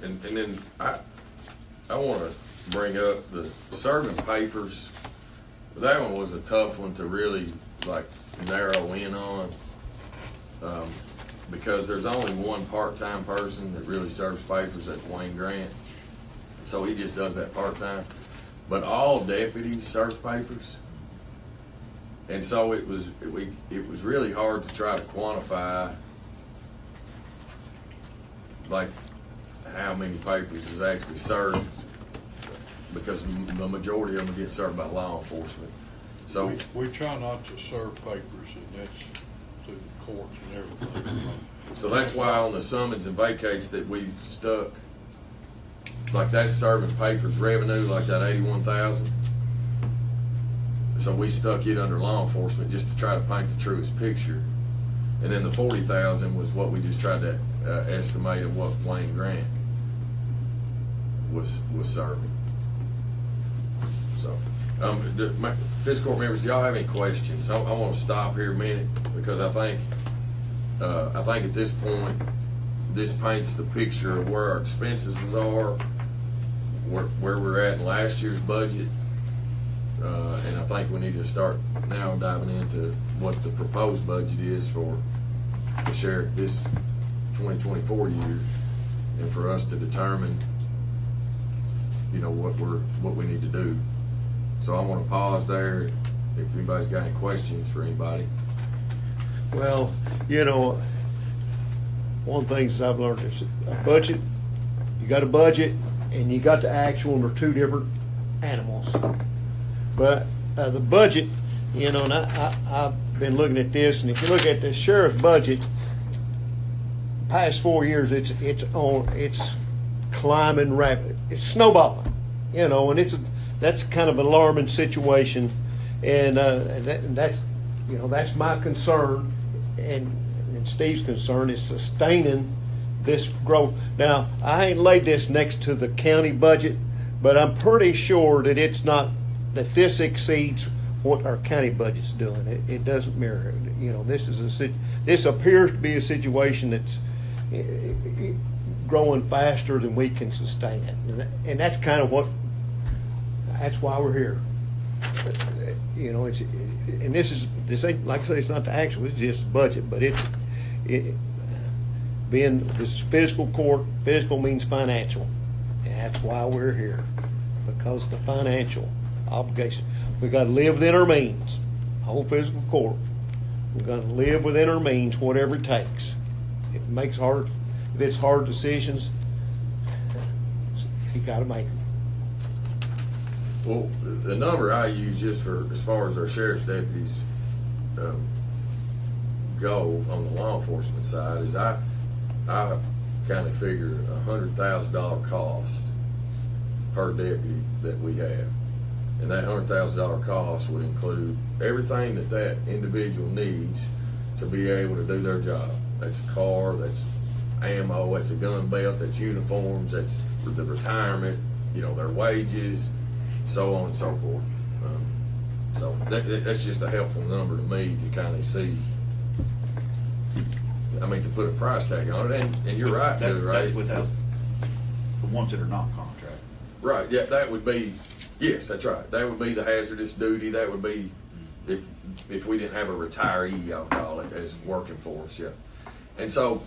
And then I want to bring up the serving papers. That one was a tough one to really like narrow in on, because there's only one part-time person that really serves papers. That's Wayne Grant. So he just does that part-time. But all deputies serve papers, and so it was really hard to try to quantify like how many papers is actually served, because the majority of them get served by law enforcement. So We try not to serve papers, and that's through the courts and everything. so that's why on the summons and vacates that we stuck, like that's serving papers revenue, like that 81,000. So we stuck it under law enforcement just to try to paint the truest picture. And then the 40,000 was what we just tried to estimate of what Wayne Grant was serving. So, my fiscal court members, do y'all have any questions? I want to stop here a minute, because I think at this point, this paints the picture of where our expenses are, where we're at in last year's budget, and I think we need to start now diving into what the proposed budget is for the sheriff this 2024 year, and for us to determine, you know, what we need to do So I want to pause there if anybody's got any questions for anybody. Well, you know, one of the things I've learned is a budget, you got a budget and you got the actual, and they're two different animals. But the budget, you know, and I've been looking at this, and if you look at the sheriff's budget, past 4 years, it's climbing rapid. It's snowballing, you know, and that's kind of an alarming situation, and that's, you know, that's my concern, and Steve's concern is sustaining this growth. Now, I ain't laid this next to the county budget, but I'm pretty sure that it's not, that this exceeds what our county budget's doing. It doesn't mirror it. You know, this appears to be a situation that's growing faster than we can sustain it, and that's kind of that's why we're here. You know, this ain't, like I say, it's not the actual, it's just budget, but being this fiscal court, fiscal means financial, and that's why we're here, because of the financial obligation. We got to live within our means. Whole fiscal court, we got to live within our means, whatever it takes. If it's hard decisions, you got to make them. Well, the number I use just for, as far as our sheriff's deputies go on the law enforcement side, is I kind of figure $100,000 cost per deputy that we have. And that $100,000 cost would include everything that individual needs to be able to do their job. That's a car, that's ammo, that's a gun belt, that's uniforms, that's the retirement, you know, their wages, so on and so forth. So that's just a helpful number to me to kind of see. I mean, to put a price tag on it, and you're right, too, right? That's without the ones that are not contract. Right, yeah, that would be, yes, that's right. That would be the hazardous duty. That would be if we didn't have a retiree, I'll call it, as working for us, yeah. And so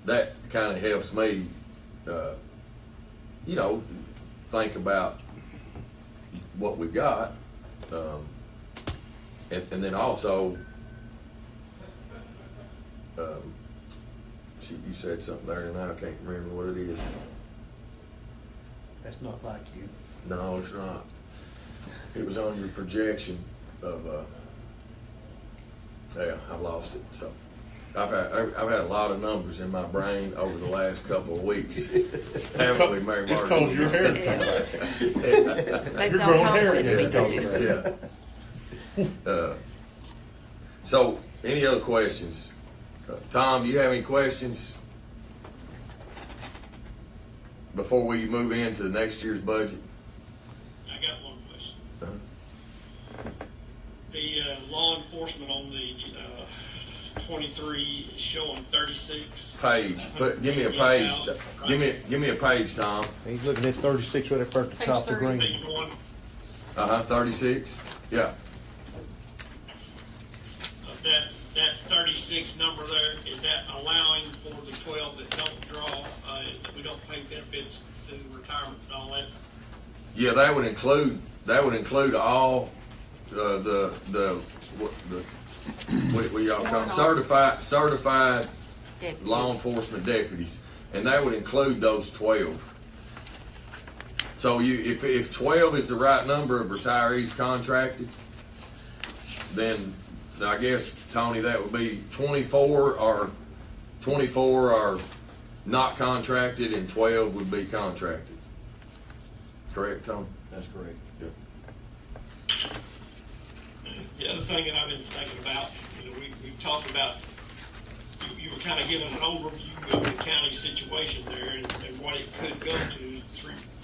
that kind of helps me, you know, think about what we've got. And then also, you said something there, and I can't remember what it is. That's not like you. No, it's not. It was on your projection of, yeah, I lost it. So I've had a lot of numbers in my brain over the last couple of weeks. Haven't we, Mary Just Margaret? cause your hair comes back. They've You're gone growing home hair with me again. too. Yeah. So, any other questions? Tom, do you have any questions before we move into next year's budget? I got one question. Uh-huh. The law enforcement on the 23 is showing 36. Page. Give me a page. Give me a page, Tom. He's looking at 36 right up at the Page top of the 30. green. Page 1. 36. Yeah. That 36 number there, is that allowing for the 12 that don't draw, that we don't pay benefits to retirement and all that? Yeah, that would include all what y'all call certified Deputy. law enforcement deputies, and that would include those 12. So if 12 is the right number of retirees contracted, then I guess, Tony, that would be 24 are not contracted and 12 would be contracted. Correct, Tony? That's correct. Yeah. The other thing that I've been thinking about, you know, we've talked about, you were kind of giving an overview of the county situation there and what it could go to,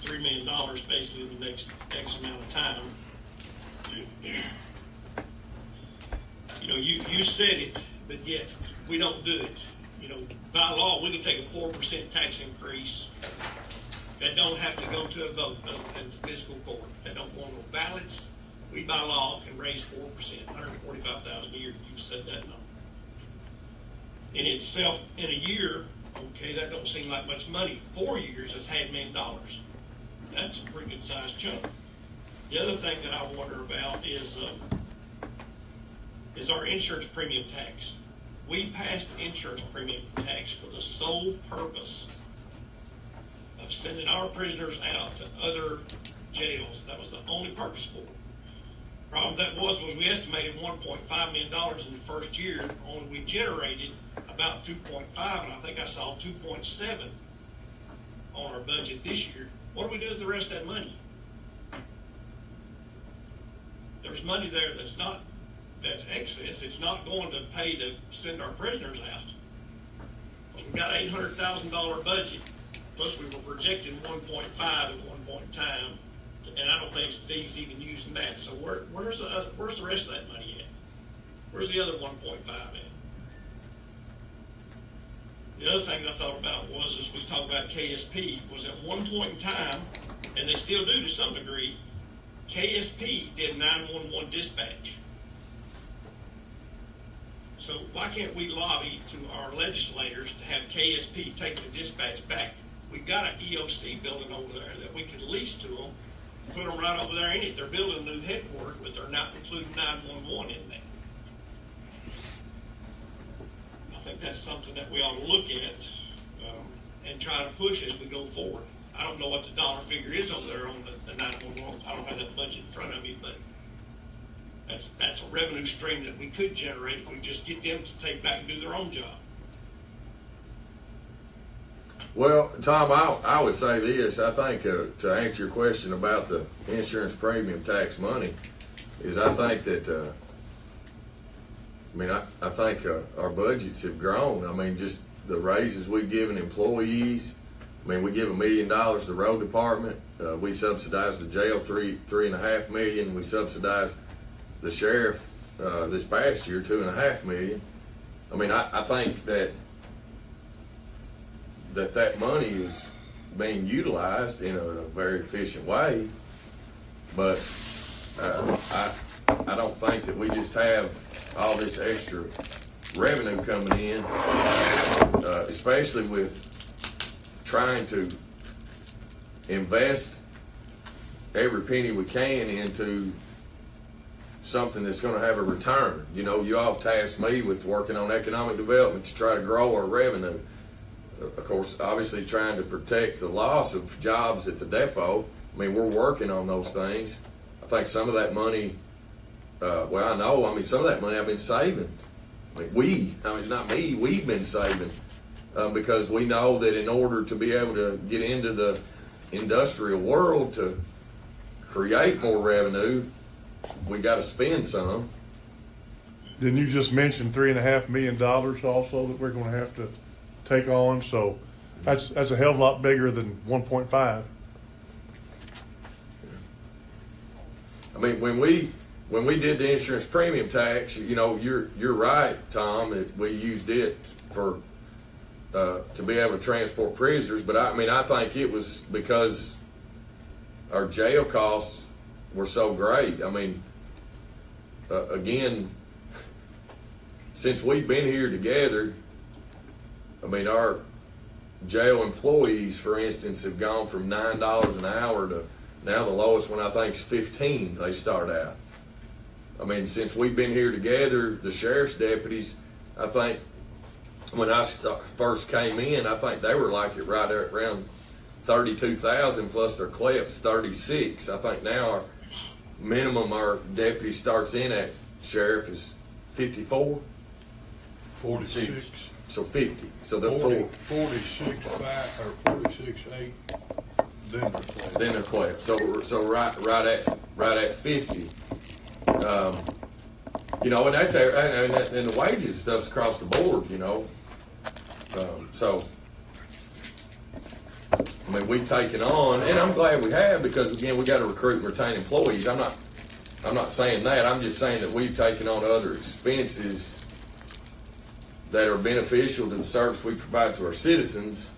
$3 million basically in the next X amount of time. You know, you said it, but yet we don't do it. You know, by law, we can take a 4% tax increase that don't have to go to a vote at the fiscal court. That don't want no ballots. We, by law, can raise 4%, $145,000 a year. You said that number. In itself, in a year, okay, that don't seem like much money. 4 years, that's $500,000. That's a pretty good sized chunk. The other thing that I wonder about is our insurance premium tax. We passed insurance premium tax for the sole purpose of sending our prisoners out to other jails. That was the only purpose for it. Problem that was we estimated $1.5 million in the first year, only we generated about 2.5, and I think I saw 2.7 on our budget this year. What do we do with the rest of that money? There's money there that's excess. It's not going to pay to send our prisoners out. Because we've got $800,000 budget, plus we were projecting 1.5 at one point in time, and I don't think Steve's even using that. So where's the rest of that money at? Where's the other 1.5 at? The other thing I thought about was, as we talked about KSP, was at one point in time, and they still do to some degree, KSP did 911 dispatch. So why can't we lobby to our legislators to have KSP take the dispatch back? We've got an EOC building over there that we could lease to them, put them right over there in it. They're building a new headquarters, but they're not including 911 in there. I think that's something that we ought to look at and try to push as we go forward. I don't know what the dollar figure is over there on the 911. I don't have that budget in front of me, but that's a revenue stream that we could generate if we just get them to take back and do their own job. Well, Tom, I would say this. I think to answer your question about the insurance premium tax money is I think that, I think our budgets have grown. I mean, just the raises we've given employees. I mean, we give $1 million to the road department. We subsidize the jail $3.5 million. We subsidize the sheriff this past year $2.5 million. I mean, I think that money is being utilized in a very efficient way, but I don't think that we just have all this extra revenue coming in, especially with trying to invest every penny we can into something that's going to have a return. You know, you all tasked me with working on economic development to try to grow our revenue. Of course, obviously trying to protect the loss of jobs at the depot. I mean, we're working on those things. I think some of that money, some of that money I've been saving. Not me, we've been saving because we know that in order to be able to get into the industrial world to create more revenue, we got to spend some. Didn't you just mention $3.5 million also that we're going to have to take on? So that's a hell of a lot bigger than 1.5. I mean, when we did the insurance premium tax, you know, you're right, Tom. We used it for to be able to transport prisoners, but I think it was because our jail costs were so great. I mean, again, since we've been here together, I mean, our jail employees, for instance, have gone from $9 an hour to now the lowest one I think is $15. They start out. I mean, since we've been here together, the sheriff's deputies, I think when I first came in, I think they were like it right around 32,000 plus their CLEP's 36. I think now our minimum our deputy starts in at sheriff is 54. 46. So 50. So the 46.5 or 46.8. Then they're CLEP. So right at 50. You know, and that's and the wages and stuff's across the board. You know, so I mean we've taken on, and I'm glad we have because again we got to recruit and retain employees. I'm not saying that. I'm just saying that we've taken on other expenses that are beneficial to the service we provide to our citizens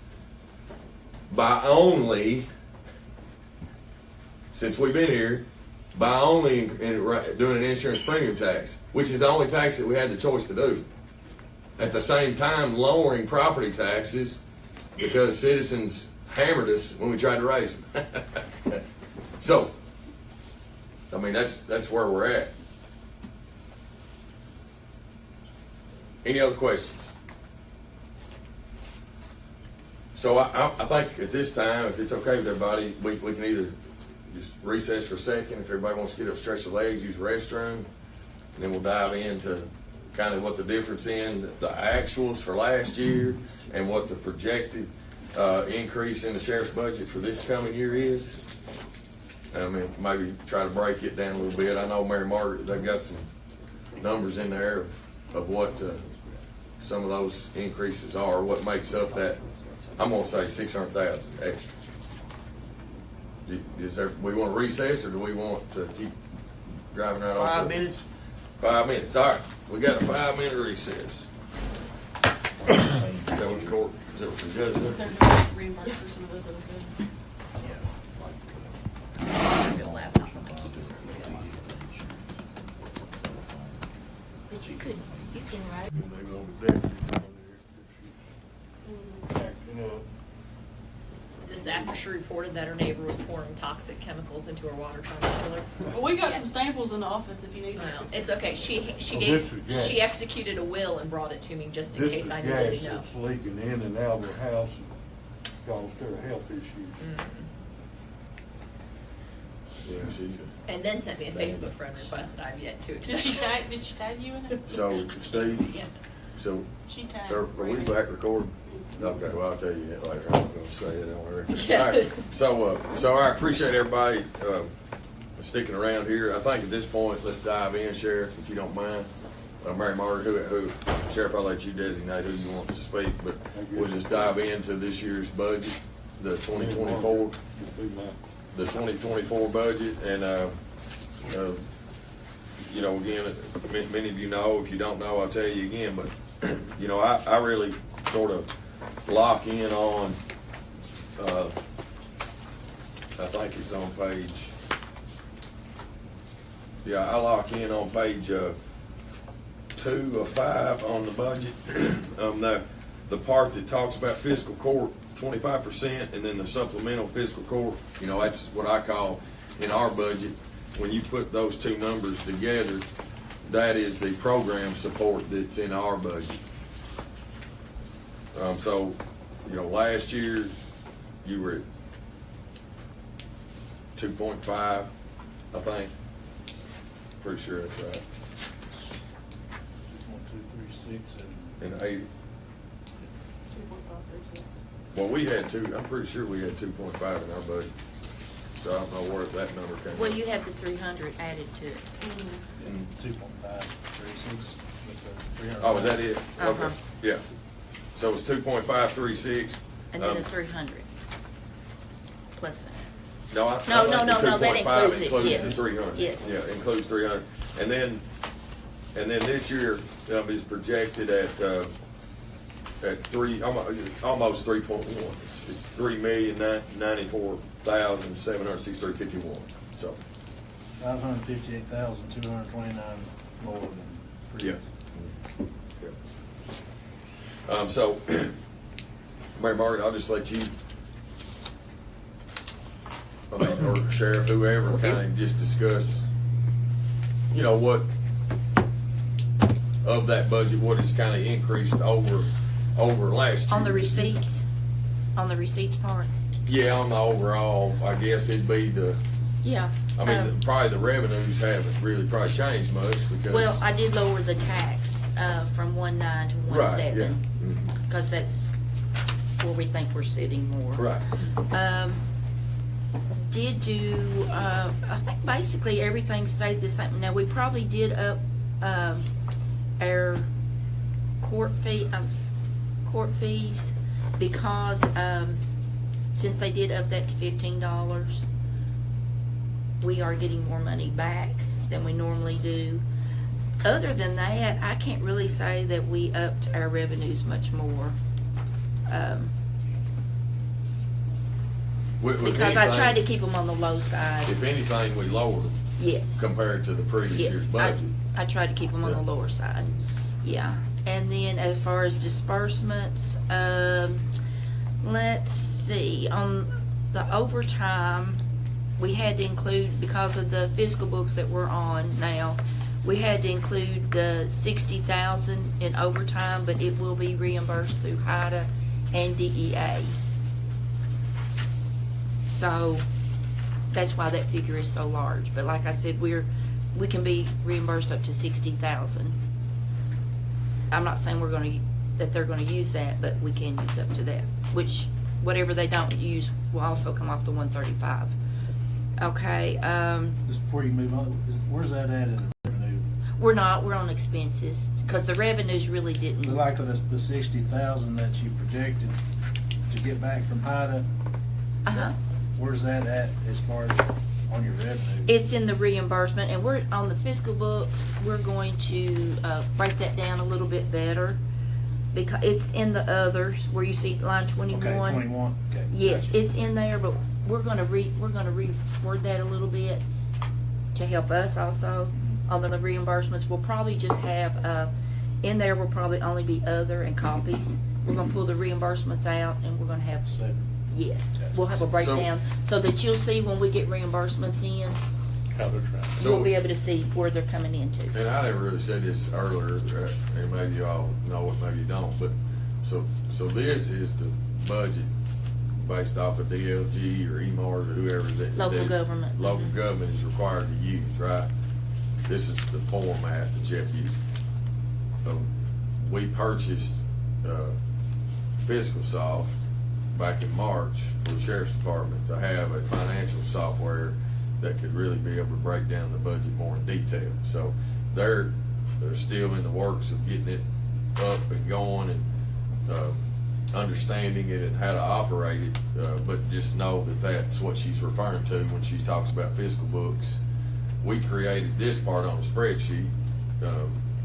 by only, since we've been here, by only doing an insurance premium tax, which is the only tax that we had the choice to do. At the same time, lowering property taxes because citizens hammered us when we tried to raise them. So, I mean, that's where we're at. Any other questions? So I think at this time, if it's okay with everybody, we can either just recess for a second, if everybody wants to get up, stretch their legs, use the restroom, and then we'll dive into kind of what the difference in the actuals for last year and what the projected increase in the sheriff's budget for this coming year is. I mean, maybe try to break it down a little bit. I know Mary Margaret, they've got some numbers in there of what some of those increases are, what makes up that. I'm gonna say 600,000 extra. Is there? We want to recess, or do we want to keep driving right on? 5 minutes. 5 minutes. All right, we got a 5-minute recess. Is that what the court? Is that what the judge does? They're doing reimbursed for some of those other things. I'm gonna laptop on my keys. But you can write. They want the deputy down there. Acting up. Is this after she reported that her neighbor was pouring toxic chemicals into her water trying to kill her? Well, we got some samples in the office if you need Well, them. it's okay. She Oh, gave this is gas. she executed a will and brought it to me just in This case is I needed gas to know. that's leaking in and out of her house and caused her health issues. Yeah, she's. And then sent me a Facebook friend request that I've yet to Did she accept. tag you in it? So, Steve, Yeah. so She tagged. are we back recording? Okay, well, I'll tell you that later. I'm not gonna say it on there. All right, so I appreciate everybody sticking around here. I think at this point, let's dive in, Sheriff, if you don't mind. Mary Margaret, who, Sheriff, I'll let you designate who you want to speak, but we'll just dive into this year's budget, the 2024. The 2024 budget, and you know, again, many of you know. If you don't know, I'll tell you again. But you know, I really sort of lock in on. I think it's on page. Yeah, I lock in on page 2 of 5 on the budget. The part that talks about fiscal court. 25%, and then the supplemental fiscal court, you know, that's what I call in our budget. When you put those two numbers together, that is the program support that's in our budget. So, you know, last year you were at 2.5, I think. Pretty sure that's right. 1, 2, 3, 6, and And 80. 2.536. Well, we had I'm pretty sure we had 2.5 in our budget. So I don't know where that number came from. Well, you have the 300 added to it. 2.5, 36. with the 300. Oh, is that it? Uh-huh. Okay, yeah. So it's 2.536. And then the 300. Plus that. No, No, I think no, the no, that 2.5 includes it, includes yes. the 300. Yes. Yeah, includes 300. And then this year is projected at almost 3.1. It's 3,094,763.51. So 558,229 more than yeah. previous. So Mary Margaret, I'll just let you, or Sheriff, whoever, kind of just discuss, you know, what of that budget, what has kind of increased over last year. On the receipts part? Yeah, on the overall, I guess it'd be Yeah. probably the revenues haven't really probably changed much because. Well, I did lower the tax, from 1.9 to 1.7. Right, yeah. Mhm. Because that's where we think we're sitting more. Right. Did do, I think basically everything stayed the same. Now, we probably did up, our court fees because, since they did up that to $15, we are getting more money back than we normally do. Other than that, I can't really say that we upped our revenues much more. Because I tried to keep them on the low side. If anything, we lowered them Yes. compared to the previous year's Yes, budget. I tried to keep them on the lower side. Yeah. And then as far as disbursements, Let's see, on the overtime, we had to include, because of the fiscal books that we're on now, we had to include the 60,000 in overtime, but it will be reimbursed through HIDA and DEA. So, that's why that figure is so large, but like I said, we can be reimbursed up to 60,000. I'm not saying that they're gonna use that, but we can use up to that, which, whatever they don't use will also come off the 135. Okay, Just before you move on, where's that at in the revenue? we're on expenses, because the revenues really didn't. The likely the 60,000 that you projected to get back from HIDA, Uh-huh. where's that at as far as on your revenue? It's in the reimbursement, and we're, on the fiscal books, we're going to, break that down a little bit better, because it's in the others, where you see line 21. Okay, 21, okay. Yes, Gotcha. it's in there, but we're gonna reword that a little bit to help us also on the reimbursements. We'll probably just have, in there will probably only be other and copies. We're gonna pull the reimbursements out, and we're gonna have, Separate. yes, we'll have a breakdown, so that you'll see when we get reimbursements in, How they're tracking. So- you'll be able to see where they're coming into. And I never really said this earlier, and maybe you all know it, maybe you don't, but, so this is the budget based off of DLG or EMARS or whoever that. Local government. Local government is required to use, right? This is the format that you have to use. We purchased, Fiscal Soft back in March for the Sheriff's Department to have a financial software that could really be able to break down the budget more in detail. So they're still in the works of getting it up and going and, understanding it and how to operate it, but just know that that's what she's referring to when she talks about fiscal books. We created this part on a spreadsheet,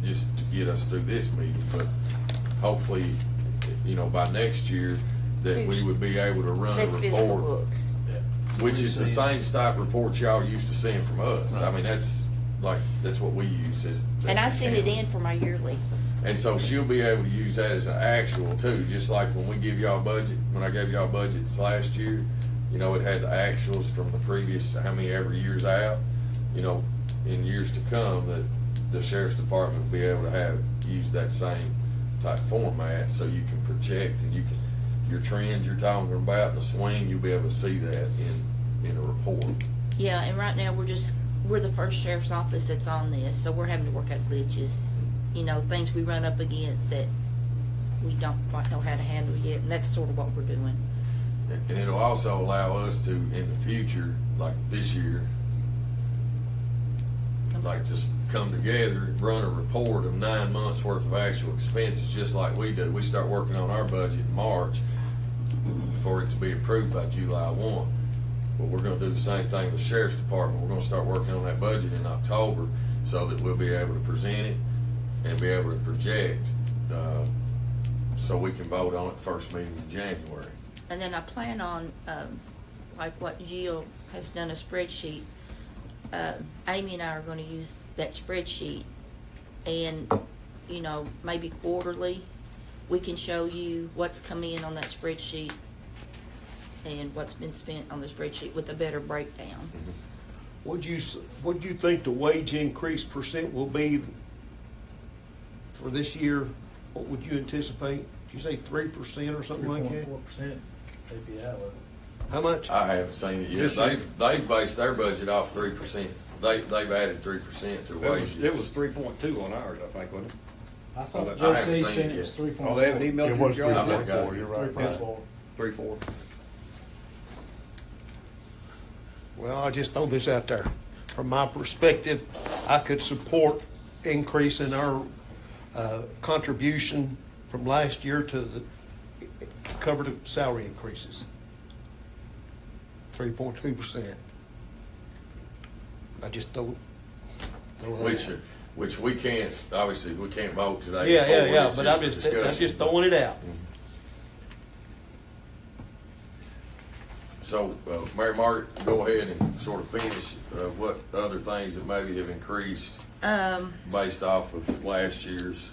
just to get us through this meeting, but hopefully, by next year, that we would be able to run a That's fiscal report, books. which is the same type report y'all used to seeing from us. I mean, that's what we use. And I send it in for my yearly. And so she'll be able to use that as an actual too, just like when we give y'all budget, when I gave y'all budgets last year, it had the actuals from the previous, how many ever years out, in years to come, that the Sheriff's Department will be able to use that same type format, so you can project and your trends you're talking about and the swing, you'll be able to see that in a report. Yeah, and right now, we're the first sheriff's office that's on this, so we're having to work out glitches, things we run up against that we don't quite know how to handle yet, and that's sort of what we're doing. And it'll also allow us to, in the future, like this year, like just come together, run a report of 9 months worth of actual expenses, just like we do. We start working on our budget in March for it to be approved by July 1. But we're gonna do the same thing with the Sheriff's Department. We're gonna start working on that budget in October so that we'll be able to present it and be able to project, so we can vote on it first meeting in January. And then I plan on, like what Jill has done a spreadsheet. Amy and I are gonna use that spreadsheet, and, maybe quarterly, we can show you what's come in on that spreadsheet and what's been spent on the spreadsheet with a better breakdown. What do you think the wage increase percent will be for this year? What would you anticipate? Did you say 3% or something like that? 3.4% API level. How much? I haven't seen it yet. They've based their budget off 3%. They've added 3% to wages. It was 3.2 on ours, I think, wasn't it? I thought I haven't JC seen said it it was yet. 3.4. Oh, they haven't emailed It you, was John? I haven't got it. 3.4, you're right. 3.4. 3.4. Well, I just throw this out there. From my perspective, I could support increasing our contribution from last year to cover the salary increases. 3.2%. I just throw that. Which we can't, obviously, we can't vote today. Yeah, before but this I'm is just for discussion. throwing it out. So, Mary Margaret, go ahead and sort of finish what other things that maybe have increased based off of last year's.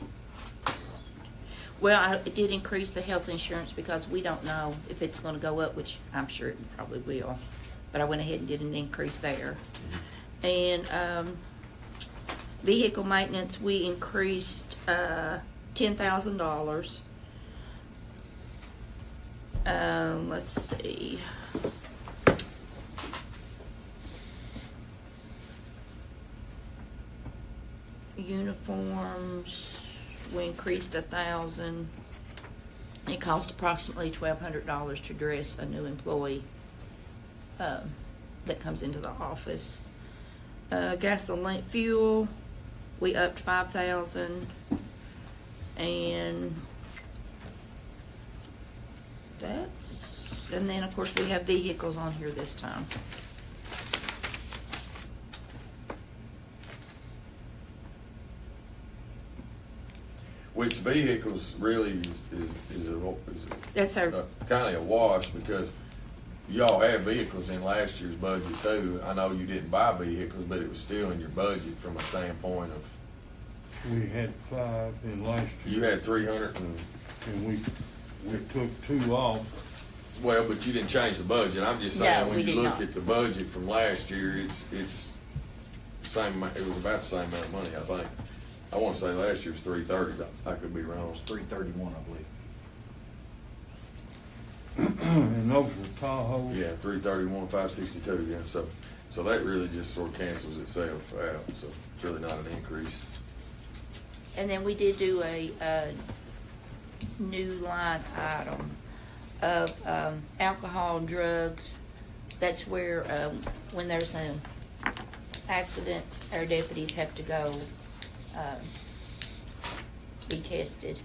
Well, I did increase the health insurance because we don't know if it's gonna go up, which I'm sure it probably will. But I went ahead and did an increase there. And, vehicle maintenance, we increased, $10,000. Let's see. Uniforms, we increased 1,000. It cost approximately $1,200 to dress a new employee that comes into the office. Gasoline, fuel, we upped 5,000, and and then of course we have vehicles on here this time. Which vehicles really is That's our, kind of a wash, because y'all have vehicles in last year's budget too. I know you didn't buy vehicles, but it was still in your budget from a standpoint of, We had 5 in last year, you had 300 and we took 2 off. well, but you didn't change the budget. I'm just No, saying, we when you did look not. at the budget from last year, it's same, it was about the same amount of money, I think. I wanna say last year's 330, I could be wrong. 331, I believe. And those were Tahoe. Yeah, 331, 562, yeah, so that really just sort of cancels itself out, so it's really not an increase. and then we did do a new line item of alcohol, drugs. That's where, when there's an accident, our deputies have to go be tested.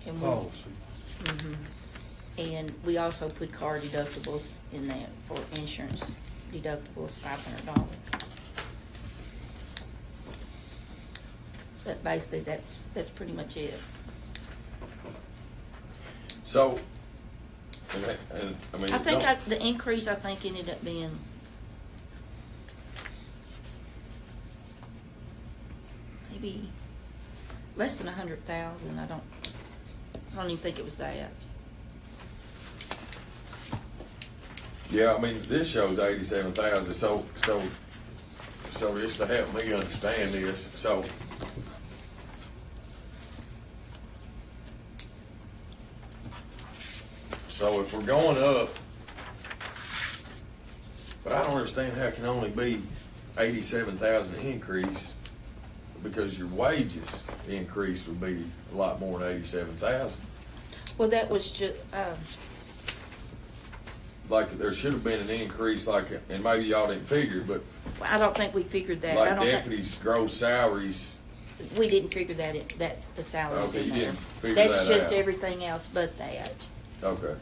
And we- Policy. Mhm. And we also put car deductibles in there for insurance deductibles, $500. But basically, that's pretty much it. So, and I mean. I think don't- the increase, I think, ended up being maybe less than 100,000. I don't even think it was that. Yeah, I mean, this shows 87,000, so just to help me understand this, so. So if we're going up, but I don't understand how it can only be 87,000 increase, because your wages increase would be a lot more than 87,000. Well, that was just, Like, there should have been an increase, like, and maybe y'all didn't figure, but I don't think we figured that. I like don't think, deputies' gross salaries, we didn't figure that in, that the salaries Okay, in you there. didn't figure That's that just out. everything else but that. okay.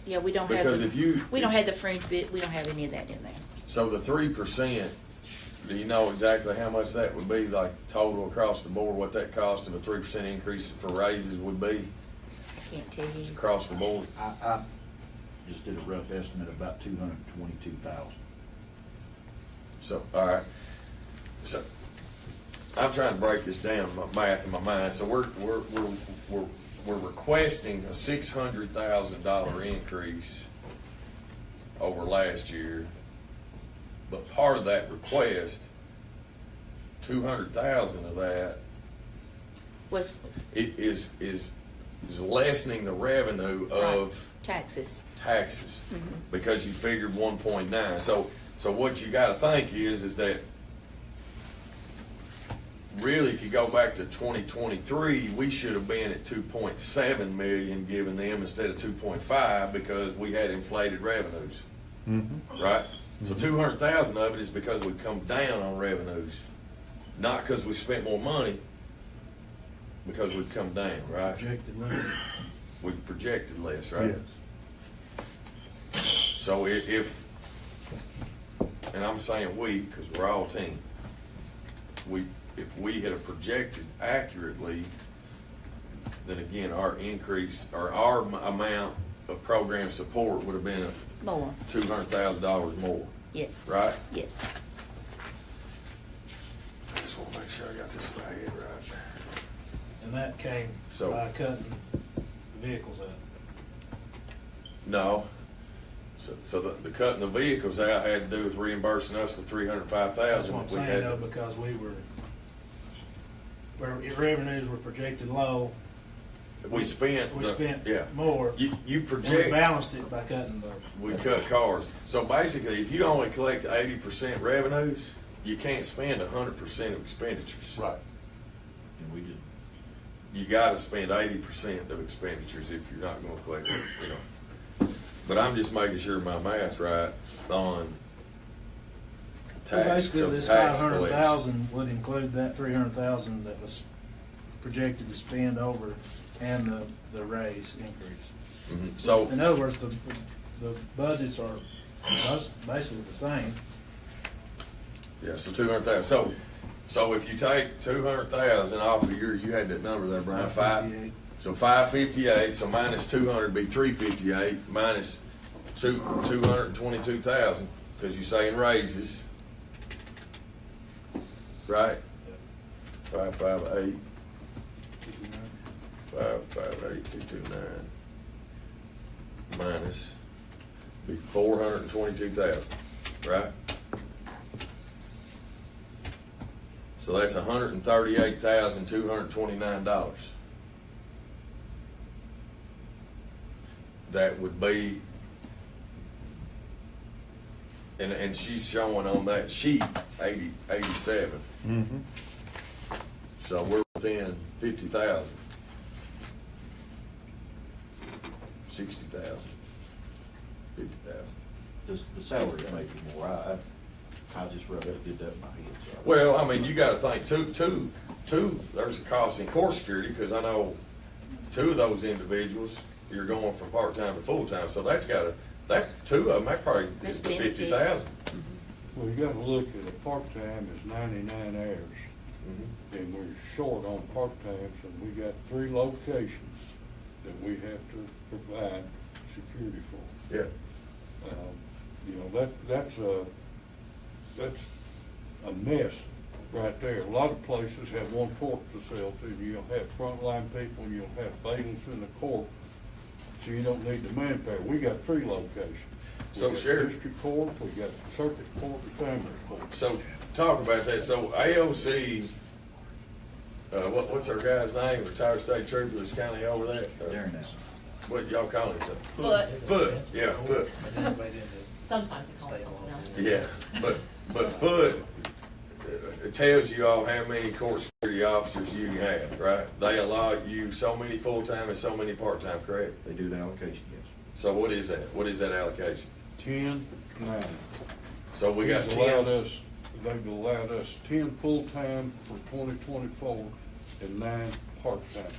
Yeah, we don't have Because the, if you. we don't have the fringe bit, we don't have any of that in there. So the 3%, do you know exactly how much that would be, like total across the board, what that cost of a 3% increase for raises would be I can't tell you. across the board? I just did a rough estimate of about 222,000. So, all right. So, I'm trying to break this down, my math in my mind. So we're requesting a $600,000 increase over last year, but part of that request, 200,000 of that Was is lessening the revenue of taxes. taxes, Mhm. because you figured 1.9. So what you gotta think is that really, if you go back to 2023, we should have been at 2.7 million given them instead of 2.5, because we had inflated revenues, right? So 200,000 of it is because we've come down on revenues, not because we spent more money, because we've come down, right? Projected less. We've projected less, right? Yes. So if, and I'm saying we, because we're all team, if we had projected accurately, then again, our increase, or our amount of program support would have been More, $200,000 more, yes. right? Yes. I just want to make sure I got this in my head right. And that came So- by cutting the vehicles out. No. So the cutting the vehicles out had to do with reimbursing us the $305,000. That's what I'm we saying had though, to- because where revenues were projected low, We spent. we the- spent Yeah. more. You And we project, balanced it by cutting we cut cars. So basically, if you only collect 80% revenues, you can't spend 100% of expenditures. Right. And we did. You gotta spend 80% of expenditures if you're not gonna collect it, you know. But I'm just making sure my math's right on So tax, basically, this tax 500,000 would include that 300,000 that was projected to spend over and the raise increase. collection. So, In other words, the budgets are basically the same. yeah, so 200,000. So if you take 200,000 off of you had that number there, Brian, 558. So 558, so minus 200 be 358, minus 222,000, because you're saying raises. Right? 558, 229, minus be 422,000, right? So that's $138,229. That would be, and she's showing on that sheet 87. Mm-hmm. So we're within 50,000. 60,000. 50,000. The salaries may be more. I just rather did that in my head. So. Well, I mean, you gotta think, two, there's a cost in court security, because I know two of those individuals, you're going from part-time to full-time, so that's two of them, that probably That's is the benefits. 50,000. Well, you gotta look at a part-time is 99 hours, and we're short on part-times, and we got 3 locations that we have to provide security for. Yeah, You know, that's a mess right there. A lot of places have one court facility, and you'll have frontline people, and you'll have bailiffs in the court, so you don't need the manpower. We got 3 locations. So, We got Sheriff- District court, we got circuit court, and family court. so talk about that, so AOC, what's our guy's name, retired state trooper that's kinda over that? There now. What y'all call him, sir? Foot. Foot, yeah, Foot. Sometimes we call it something else. Yeah, but Foot it tells you all how many court security officers you have, right? They allow you so many full-time and so many part-time, correct? They do the allocation, yes. So what is that? What is that allocation? 10, 9. So we got They've allowed us 10 full-time for 2024 and 9 part-time.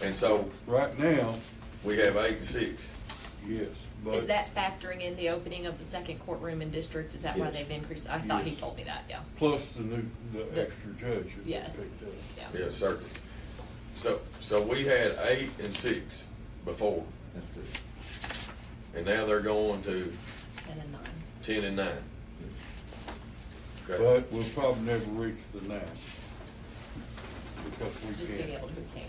and so Right now, we have 8 and 6. yes, but. Is that factoring in the opening of the second courtroom in district? Is that why Yes. they've increased? I thought he Yes. told me that, yeah. Plus the extra judge. that they Yes. picked up. Yeah. Yeah, certainly. So we had 8 and 6 before, That's good. and now they're going to 10 and 9. 10 and 9. Okay. But we'll probably never reach the 9. Because we Just being can't. able to obtain,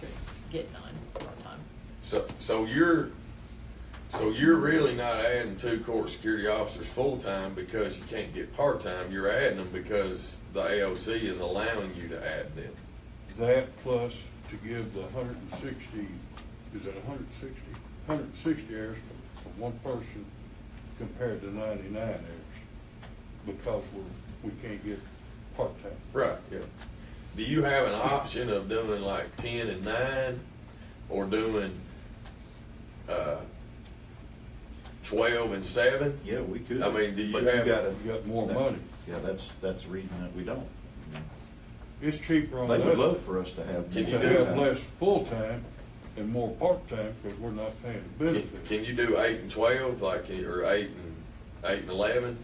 to get 9 part-time. So you're really not adding 2 court security officers full-time because you can't get part-time. You're adding them because the AOC is allowing you to add them. That plus to give the 160, is it 160? 160 hours for one person compared to 99 hours. Because we can't get part-time. Right, yeah. Do you have an option of doing like 10 and 9 or doing 12 and 7? Yeah, we could. I mean, do you But have- gotta- You got more that- money. Yeah, that's the reason that we don't. It's cheaper on They us. would love for us to have. Can To you more do have time. less full-time and more part-time because we're not paying the benefits. Can you do 8 and 12, like, or 8 and 11?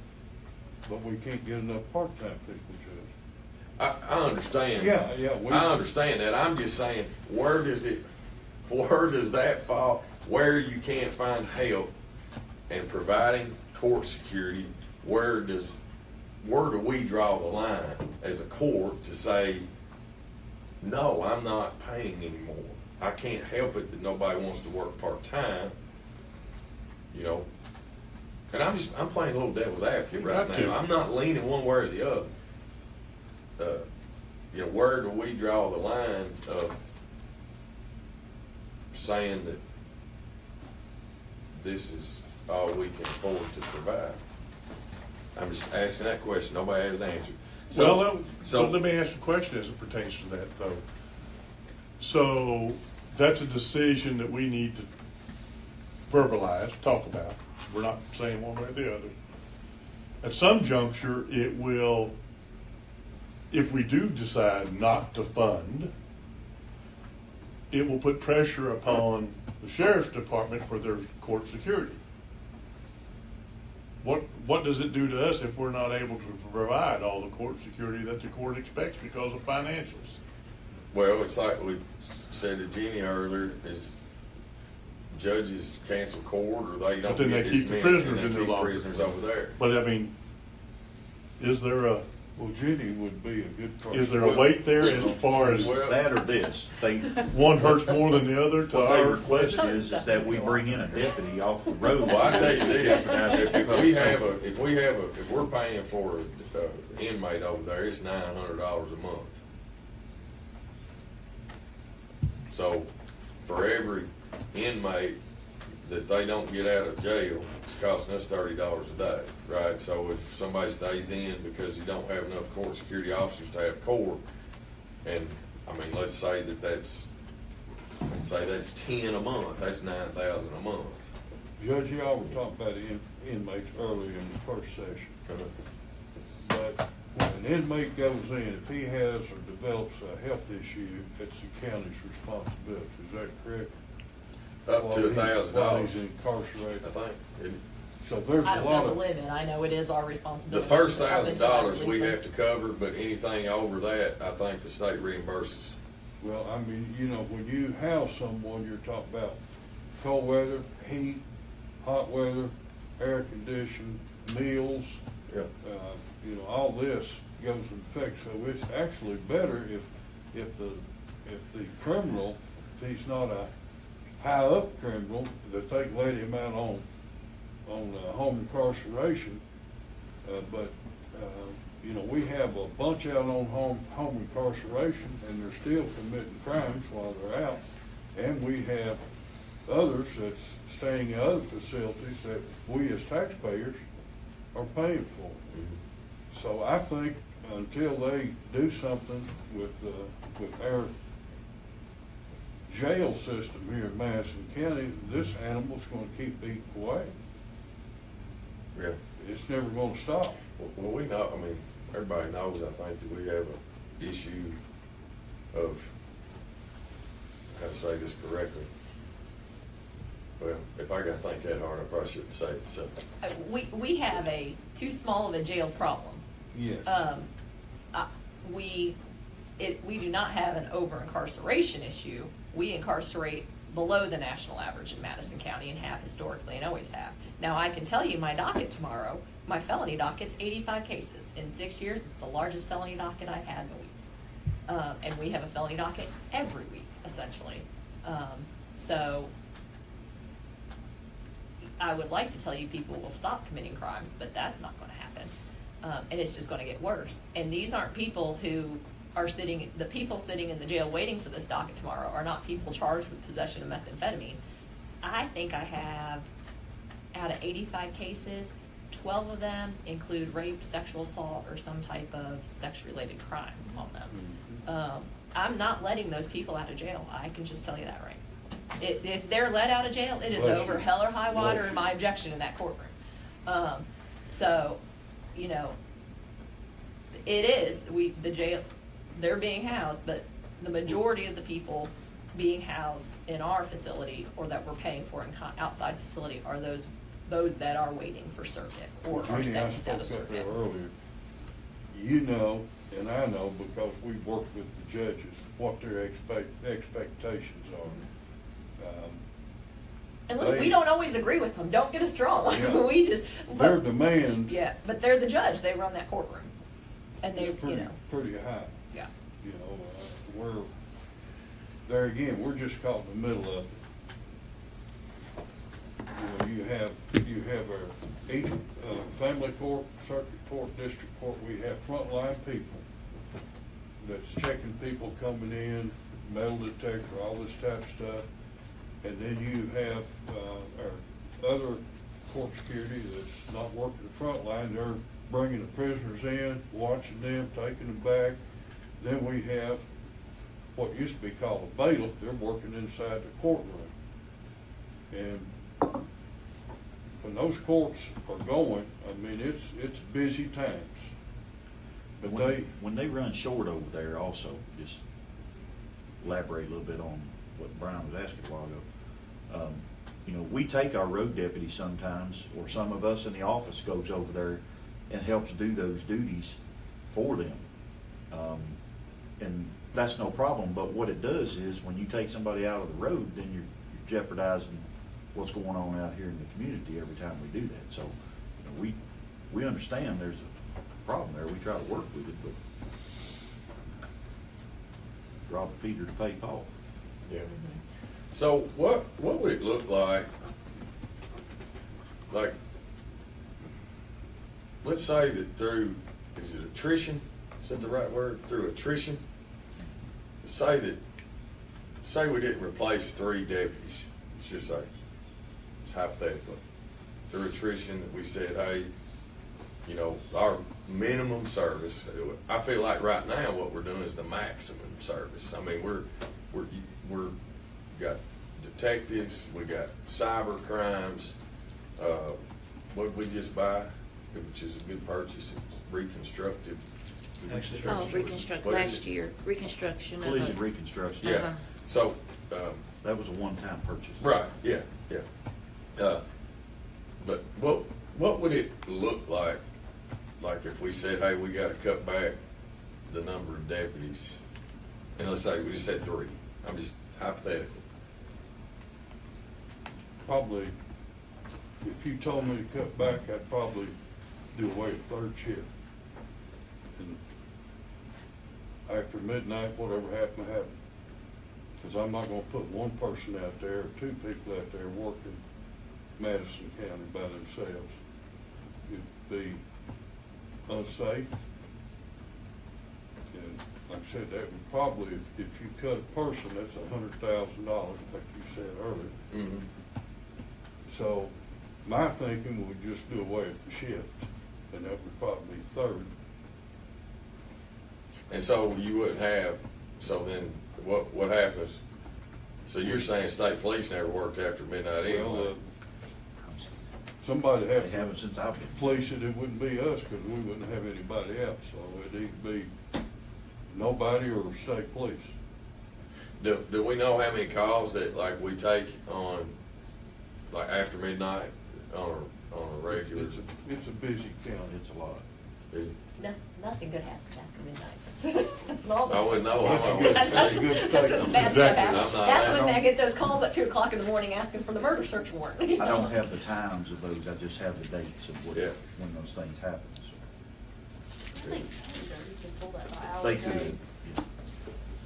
But we can't get enough part-time people, Judge. I understand. Yeah. I understand that. I'm just saying, where does that fall? Where you can't find help in providing court security, where do we draw the line as a court to say no, I'm not paying anymore. I can't help it that nobody wants to work part-time, you know. And I'm playing a little devil's advocate right Got to. now. I'm not leaning one way or the other. You know, where do we draw the line of saying that this is all we can afford to provide? I'm just asking that question. Nobody has the answer. So let me ask you a question as it pertains to that, though. So that's a decision that we need to verbalize, talk about. We're not saying one way or the other. At some juncture, it will, if we do decide not to fund, it will put pressure upon the sheriff's department for their court security. What does it do to us if we're not able to provide all the court security that the court expects because of financials? Well, it's like we said to Jeannie earlier, is judges cancel court or they don't But then they get keep as the many, prisoners and they in their keep locker. prisoners over there. But I mean, is there a Well, Jenny would be a good person. is there a weight there as far as Well, That or this, they, one hurts more than the other to what they our request Some of the is stuff that is we still bring on in a there. deputy off the road. Well, I tell you this, if we're paying for an inmate over there, it's $900 a month. So for every inmate that they don't get out of jail, it's costing us $30 a day, right? So if somebody stays in because you don't have enough court security officers to have court, and I mean, let's say that's 10 a month, that's $9,000 a month. Judge, y'all were talking about inmates earlier in the first session. But when an inmate goes in, if he has or develops a health issue, it's the county's responsibility. Is that correct? Up to While he's $1,000, incarcerated. I think. So there's I a don't lot know the of, limit, I know it is our The responsibility. first Up until I $1,000 we release them. have to cover, but anything over that, I think the state reimburses. well, I mean, you know, when you house someone, you're talking about cold weather, heat, hot weather, air conditioning, meals, Yeah. you know, all this goes in effect. So it's actually better if the criminal, if he's not a high up criminal, that they can let him out on home incarceration. You know, we have a bunch out on home incarceration, and they're still committing crimes while they're out. And we have others that's staying in other facilities that we as taxpayers are paying for. So I think until they do something with our jail system here in Madison County, this animal's gonna keep eating away. Yeah. It's never gonna stop. Well, we know, I mean, everybody knows, I think, that we have an issue of, how to say this correctly. Well, if I gotta think that hard, I probably shouldn't say it, so. We have a too small of a jail problem. Yes. We do not have an over incarceration issue. We incarcerate below the national average in Madison County and have historically and always have. Now, I can tell you my docket tomorrow, my felony docket's 85 cases. In 6 years, it's the largest felony docket I've had in a week. And we have a felony docket every week, essentially. So I would like to tell you people will stop committing crimes, but that's not going to happen. And it's just going to get worse. And these aren't people who are the people sitting in the jail waiting for this docket tomorrow are not people charged with possession of methamphetamine. I think I have, out of 85 cases, 12 of them include rape, sexual assault, or some type of sex-related crime on them. I'm not letting those people out of jail. I can just tell you that right. If they're let out of jail, it is Bless over you. hell or high water Bless in my objection in that courtroom. So, you know, it is, the jail, they're being housed, but the majority of the people being housed in our facility or that we're paying for in outside facility are those that are waiting for circuit or are Jenny, I sentenced out of spoke up there circuit. earlier. You know, and I know because we work with the judges, what their expectations are. And look, we they- don't always agree with them, don't get us wrong, Yeah. we just, Their but, demand yeah, but they're the judge, they run that courtroom. And they, is you know, pretty high. yeah. You know, we're, there again, we're just caught in the middle of it. You know, you have each, family court, circuit court, district court, we have frontline people that's checking people coming in, metal detector, all this type of stuff. And then you have, our other court security that's not working the front line, they're bringing the prisoners in, watching them, taking them back. Then we have what used to be called a bailiff, they're working inside the courtroom. And when those courts are going, I mean, it's busy times. But When they run short over there also, just elaborate a little bit on what Brian was asking a while ago. You know, we take our road deputies sometimes, or some of us in the office goes over there and helps do those duties for them. And that's no problem, but what it does is when you take somebody out of the road, then you're jeopardizing what's going on out here in the community every time we do that. So, you know, we understand there's a problem there. We try to work with it, but rob Peter to pay Paul. Yeah. So what would it look like, let's say that through, is it attrition? Is that the right word? Through attrition? Say we didn't replace 3 deputies, let's just say, it's hypothetically. Through attrition, that we said, hey, you know, our minimum service, I feel like right now what we're doing is the maximum service. I mean, we're got detectives, we got cyber crimes, what did we just buy, which is a good purchase, it's reconstructive. Oh, reconstruct, What is last it? year, reconstruction of Collision it. reconstruction. Yeah, Uh-huh. so, That was a one-time purchase. right, yeah. But what would it look like if we said, hey, we gotta cut back the number of deputies, and let's say we just said 3, I'm just hypothetical. probably, if you told me to cut back, I'd probably do away with 3rd shift. And after midnight, whatever happened, happened. Because I'm not gonna put one person out there, or 2 people out there working Madison County by themselves. It'd be unsafe. And like I said, that would probably, if you cut a person, that's $100,000, like you said earlier. Mm-hmm. So my thinking would just do away with the shift, and that would probably be 3rd. And so you wouldn't have, so then what happens? So you're saying state police never worked after midnight anyway? Well, somebody They have haven't to since I've been. police it, it wouldn't be us, because we wouldn't have anybody else, so it'd either be nobody or state police. Do we know how many calls that like we take on, like after midnight on a regular? It's a busy county. It's a lot. Is- Nothing good happens after midnight. That's all. I wouldn't know. That's That's a when good bad statement. stuff I'm happens. not That's when asking. they get those calls at 2 o'clock in the morning asking for the murder search warrant. you I know? don't have the times of those, I just have the dates of Yeah. when those things happen. So I think you can pull that by They hours. could,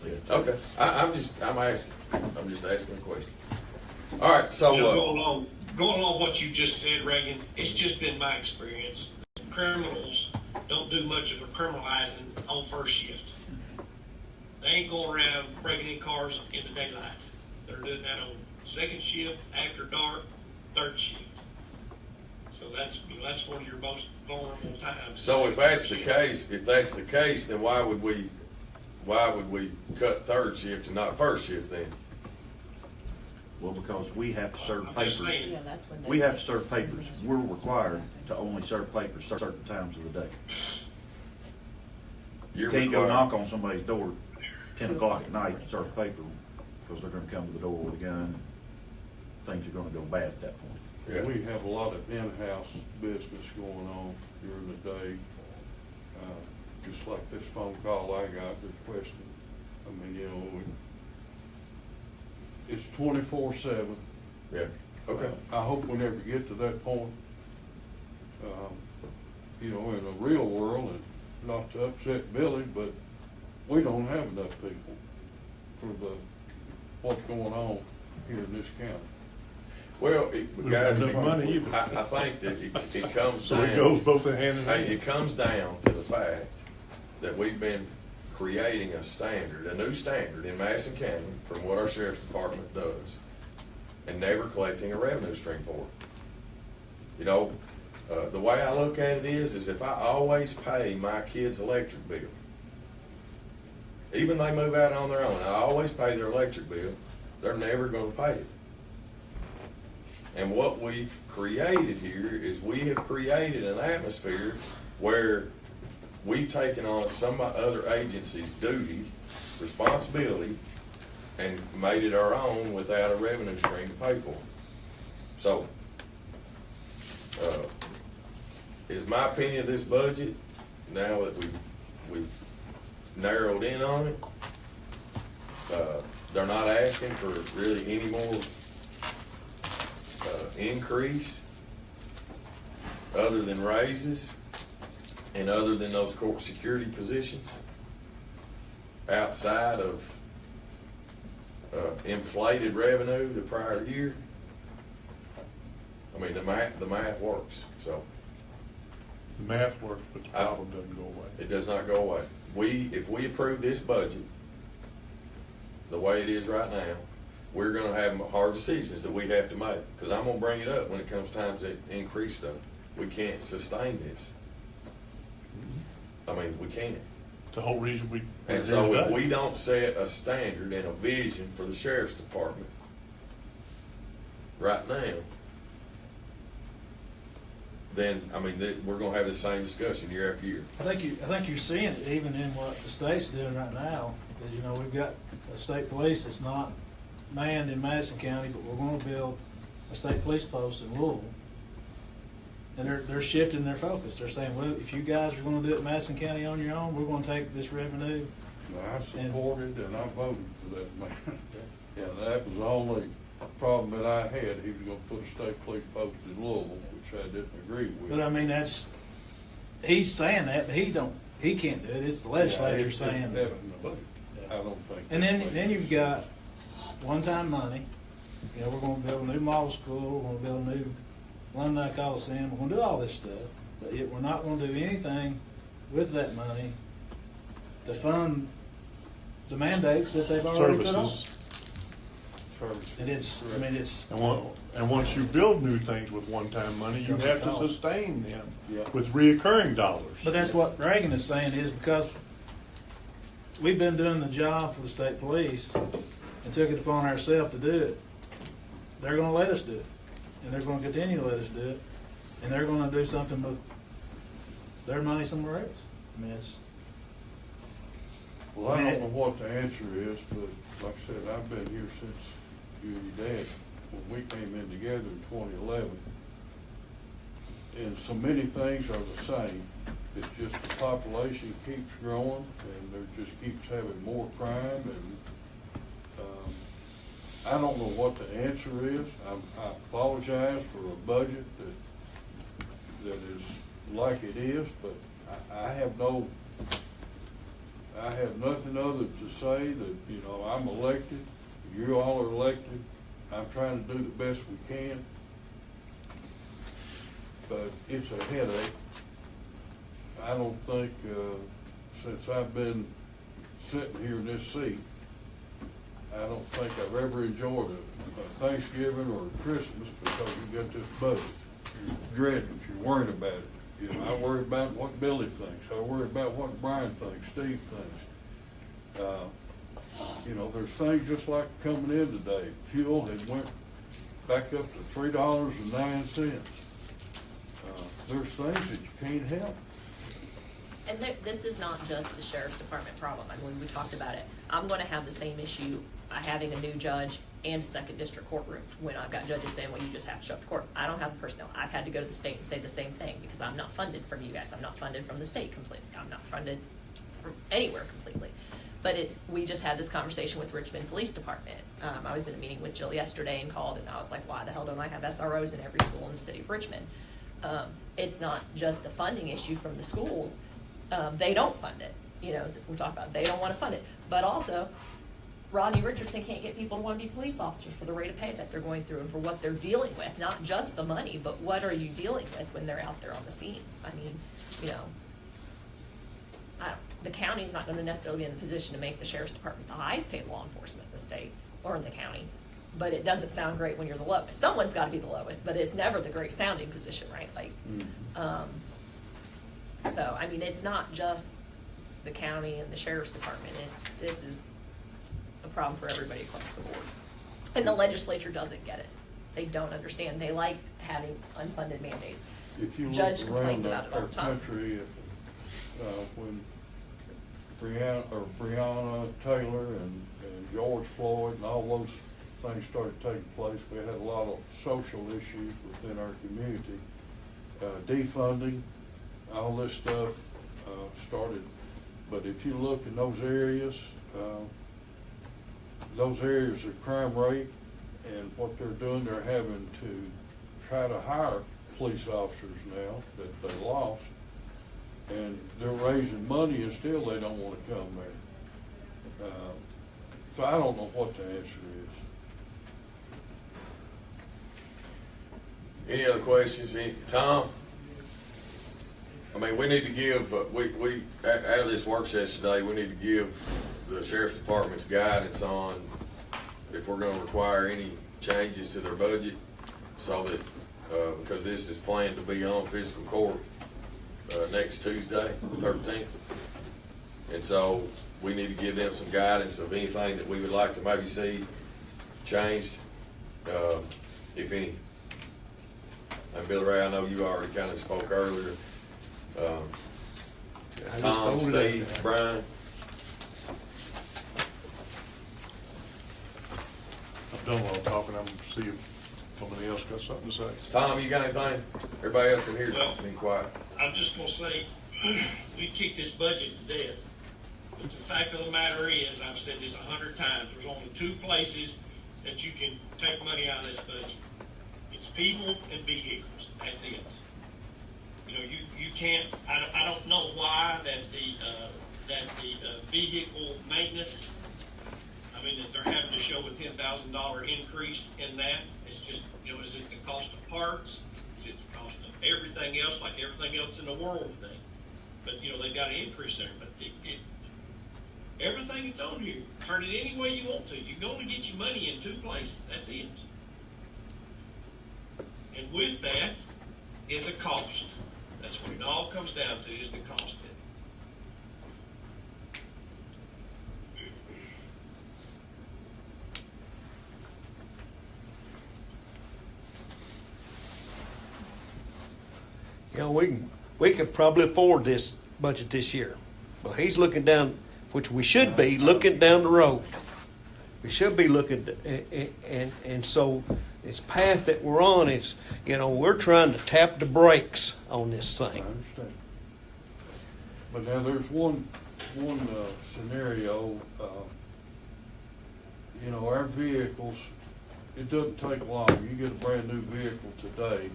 yeah. Okay, I'm just asking a question. All right, so, You know, going along what you just said, Reagan, it's just been my experience. Criminals don't do much of a criminalizing on 1st shift. They ain't going around breaking in cars in the daylight. They're doing that on 2nd shift, after dark, 3rd shift. So that's one of your most vulnerable times. so if that's the case, then why would we cut 3rd shift and not 1st shift then? Well, because we have to serve I'm just papers. saying. Yeah, that's when they. We have to serve papers. We're required to only serve papers certain times of the day. You're You can't go required- knock on somebody's door 10 o'clock at night and serve a paper, because they're gonna come to the door with a gun. Things are gonna go bad at that point. Yeah. We have a lot of in-house business going on during the day. Just like this phone call I got requesting. I mean, you know, it's 24/7. Yeah, okay. I hope we never get to that point. You know, in the real world, and not to upset Billy, but we don't have enough people. for what's going on here in this county. Well, don't guys, have enough money either. I think that it comes So down. it goes both hand in Hey, hand. it comes down to the fact that we've been creating a standard, a new standard in Madison County from what our sheriff's department does, and never collecting a revenue stream for it. You know, the way I look at it is if I always pay my kids' electric bill, even they move out on their own, I always pay their electric bill, they're never gonna pay it. And what we've created here is we have created an atmosphere where we've taken on some other agency's duty, responsibility, and made it our own without a revenue stream to pay for it. So, is my opinion of this budget, now that we've narrowed in on it, they're not asking for really any more increase other than raises and other than those court security positions outside of inflated revenue the prior year. I mean, the math works, so The math works, but the problem doesn't go away. it does not go away. If we approve this budget the way it is right now, we're gonna have hard decisions that we have to make, because I'm gonna bring it up when it comes time to increase stuff. We can't sustain this. I mean, we can't. It's the whole reason we're And here so if today. we don't set a standard and a vision for the sheriff's department right now, then, I mean, we're gonna have the same discussion year after year. I think you're seeing it even in what the state's doing right now, is, you know, we've got a state police that's not manned in Madison County, but we're gonna build a state police post in Louisville. And they're shifting their focus. They're saying, well, if you guys are gonna do it in Madison County on your own, we're gonna take this revenue. Now, I supported and I voted for that man. Yeah, that was the only problem that I had. He was gonna put a state police post in Louisville, which I didn't agree with. But I mean, he's saying that, but he can't do it. It's the legislature Yeah, it's saying. have it in the budget. I don't think. And then you've got one-time money. You know, we're gonna build a new model school, we're gonna build a new alumni coliseum, we're gonna do all this stuff. But yet we're not gonna do anything with that money to fund the mandates that they've already put on. Services. And it's. And once you build new things with one-time money, you have to sustain them Yeah. with reoccurring dollars. But that's what Reagan is saying, is because we've been doing the job for the state police and took it upon ourselves to do it. They're gonna let us do it, and they're gonna continue to let us do it, and they're gonna do something with their money somewhere else. I mean, it's, Well, I don't know what the answer is, but like I said, I've been here since you and your dad, when we came in together in 2011. And so many things are the same. It's just the population keeps growing and there just keeps having more crime and, I don't know what the answer is. I apologize for a budget that is like it is, but I have nothing other to say that, you know, I'm elected, you all are elected, I'm trying to do the best we can. But it's a headache. I don't think, since I've been sitting here in this seat, I don't think I've ever enjoyed a Thanksgiving or a Christmas because you got this budget. You're dreading it, you're worried about it. You know, I worry about what Billy thinks, I worry about what Brian thinks, Steve thinks. You know, there's things just like coming in today. Fuel had went back up to $3.09. There's things that you can't help. And this is not just a sheriff's department problem. I mean, we talked about it. I'm gonna have the same issue having a new judge and a second district courtroom when I've got judges saying, well, you just have to show up to court. I don't have the personnel. I've had to go to the state and say the same thing because I'm not funded from you guys. I'm not funded from the state completely. I'm not funded from anywhere completely. But we just had this conversation with Richmond Police Department. I was in a meeting with Jill yesterday and called and I was like, why the hell don't I have SROs in every school in the city of Richmond? It's not just a funding issue from the schools. They don't fund it. You know, we talk about they don't want to fund it. But also, Rodney Richardson can't get people to want to be police officers for the rate of pay that they're going through and for what they're dealing with, not just the money, but what are you dealing with when they're out there on the scenes? I mean, you know, the county's not gonna necessarily be in the position to make the sheriff's department the highest paid law enforcement in the state or in the county, but it doesn't sound great when you're the lowest. Someone's gotta be the lowest, but it's never the great sounding position, right? Like, so, I mean, it's not just the county and the sheriff's department, this is a problem for everybody across the board. And the legislature doesn't get it. They don't understand. They like having unfunded mandates. If you Judge look complains around about it all our the time. country, when Breonna Taylor and George Floyd and all those things started taking place, we had a lot of social issues within our community. Defunding, all this stuff started. But if you look in those areas of crime rate and what they're doing, they're having to try to hire police officers now that they lost. And they're raising money and still they don't want to come there. So I don't know what the answer is. Any other questions? Tom? I mean, we need to give, we out of this work session today, we need to give the sheriff's department's guidance on if we're gonna require any changes to their budget, so that, because this is planned to be on fiscal court next Tuesday, 13th. And so we need to give them some guidance of anything that we would like to maybe see changed, if any. And Billy Ray, I know you already kind of spoke earlier. Tom, Steve, Brian. I'm done while I'm talking. I'm gonna see if somebody else got something to say. Tom, you got anything? Everybody else in here's Well, been quiet. I'm just gonna say, we kicked this budget to death. But the fact of the matter is, I've said this 100 times, there's only two places that you can take money out of this budget. It's people and vehicles, that's it. You know, you can't, I don't know why that the vehicle maintenance, I mean, that they're having to show a $10,000 increase in that. It's just, you know, is it the cost of parts? Is it the cost of everything else, like everything else in the world today? But, you know, they've got an increase there, but everything that's on here, turn it any way you want to. You're going to get your money in two places, that's it. And with that is a cost. That's what it all comes down to, is the cost of it. You know, we could probably afford this budget this year. But he's looking down, which we should be, looking down the road. We should be looking, and so this path that we're on is, you know, we're trying to tap the brakes on this I thing. understand. But now there's one scenario, you know, our vehicles, it doesn't take long. You get a brand new vehicle today,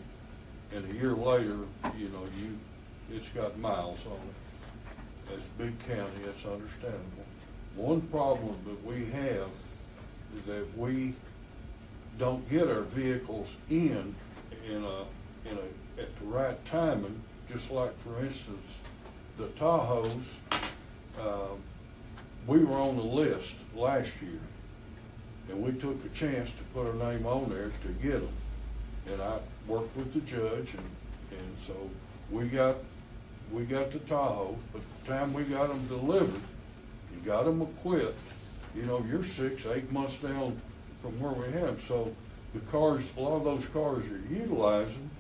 and a year later, you know, it's got miles on it. It's a big county, it's understandable. One problem that we have is that we don't get our vehicles at the right timing, just like, for instance, the Tahoes. We were on the list last year, and we took a chance to put our name on there to get them. And I worked with the judge, and so we got the Tahoes, but the time we got them delivered, and got them equipped, you know, you're 6-8 months down from where we had them. So the cars, a lot of those cars are utilizing,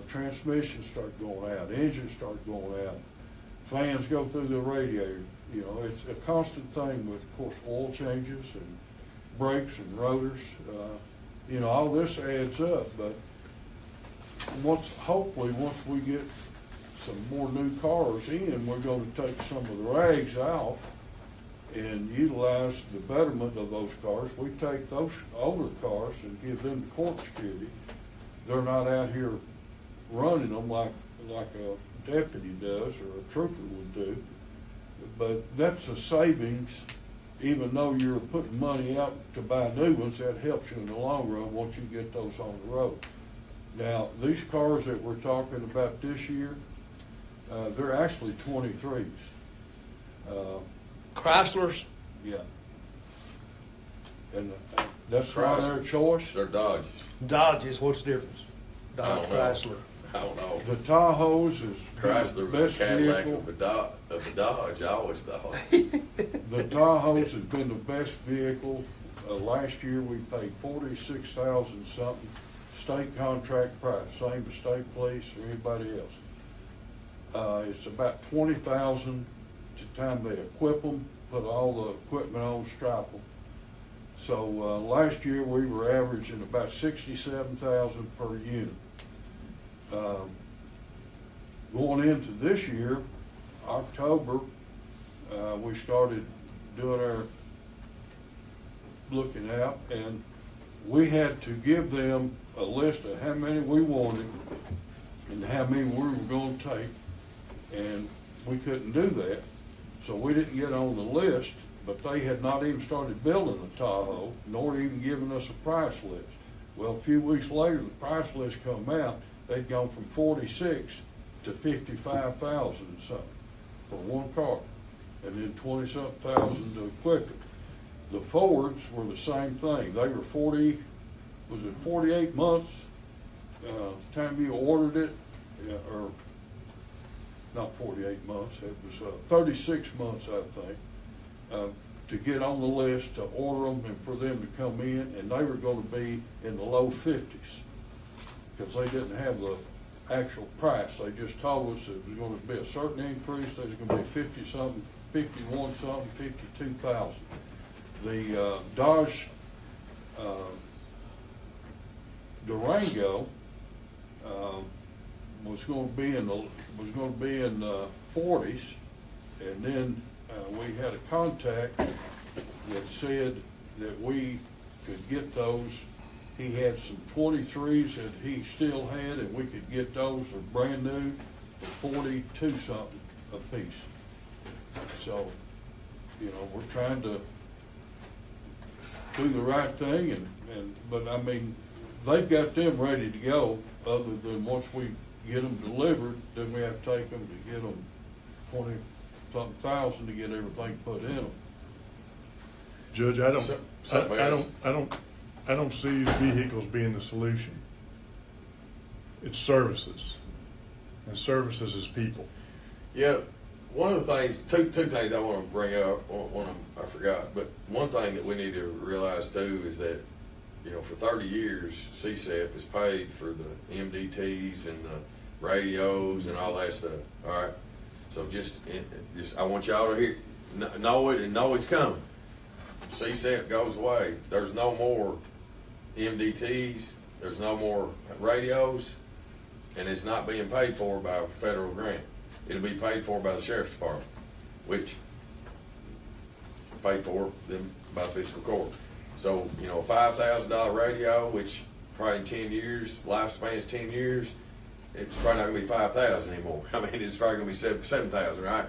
transmissions start going out, engines start going out, fans go through the radiator. You know, it's a constant thing with, of course, oil changes and brakes and rotors. You know, all this adds up, but hopefully once we get some more new cars in, we're gonna take some of the rags off and utilize the betterment of those cars. We take those older cars and give them to court security. They're not out here running them like a deputy does or a trooper would do. But that's a savings even though you're putting money out to buy new ones, that helps you in the long run once you get those on the road. Now, these cars that we're talking about this year, they're actually 23s. Chryslers, Yeah. And that's not their choice. They're Dodges. Dodges, what's the difference? I Dodge, don't know. Chrysler. I don't know. The Tahoe's is Chrysler the was the best Cadillac vehicle. of a Dodge, I always thought. The Tahoe's has been the best vehicle. Last year, we paid 46,000 something, state contract price, same as state police or anybody else. It's about 20,000 to time they equip them, put all the equipment on, stripe them. So, last year, we were averaging about 67,000 per unit. Going into this year, October, we started doing our looking out, and we had to give them a list of how many we wanted and how many we were gonna take, and we couldn't do that. So we didn't get on the list, but they had not even started building a Tahoe, nor even given us a price list. Well, a few weeks later, the price list come out, they'd gone from 46 to 55,000 something for one car, and then 20-something thousand to equip it. The Fords were the same thing. They were 48 months, time you ordered it, or not 48 months, it was 36 months, I think, to get on the list, to order them and for them to come in, and they were gonna be in the low 50s, because they didn't have the actual price. They just told us it was gonna be a certain increase, there's gonna be 50-something, 51-something, 52,000. The Dodge Durango was going to be in the 40s, and then we had a contact that said that we could get those. He had some 23s that he still had, and we could get those for brand new for 42 something a piece. So, you know, we're trying to do the right thing, but I mean, they've got them ready to go, other than once we get them delivered, then we have to take them to get them 20-something thousand to get everything put in them. Judge, Something else. I don't see the vehicles being the solution. It's services, and services is people. Yeah, one of the things, two things I want to bring up, one of them I forgot, but one thing that we need to realize too is that, you know, for 30 years, CSEP has paid for the MDTs and the radios and all that stuff, all right? So just I want y'all to know it and know it's coming. CSEP goes away. There's no more MDTs, there's no more radios, and it's not being paid for by a federal grant. It'll be paid for by the sheriff's department, which paid for them by fiscal court. So, you know, a $5,000 radio, which probably in 10 years, lifespan's 10 years, it's probably not gonna be 5,000 anymore. I mean, it's probably gonna be 7,000, right?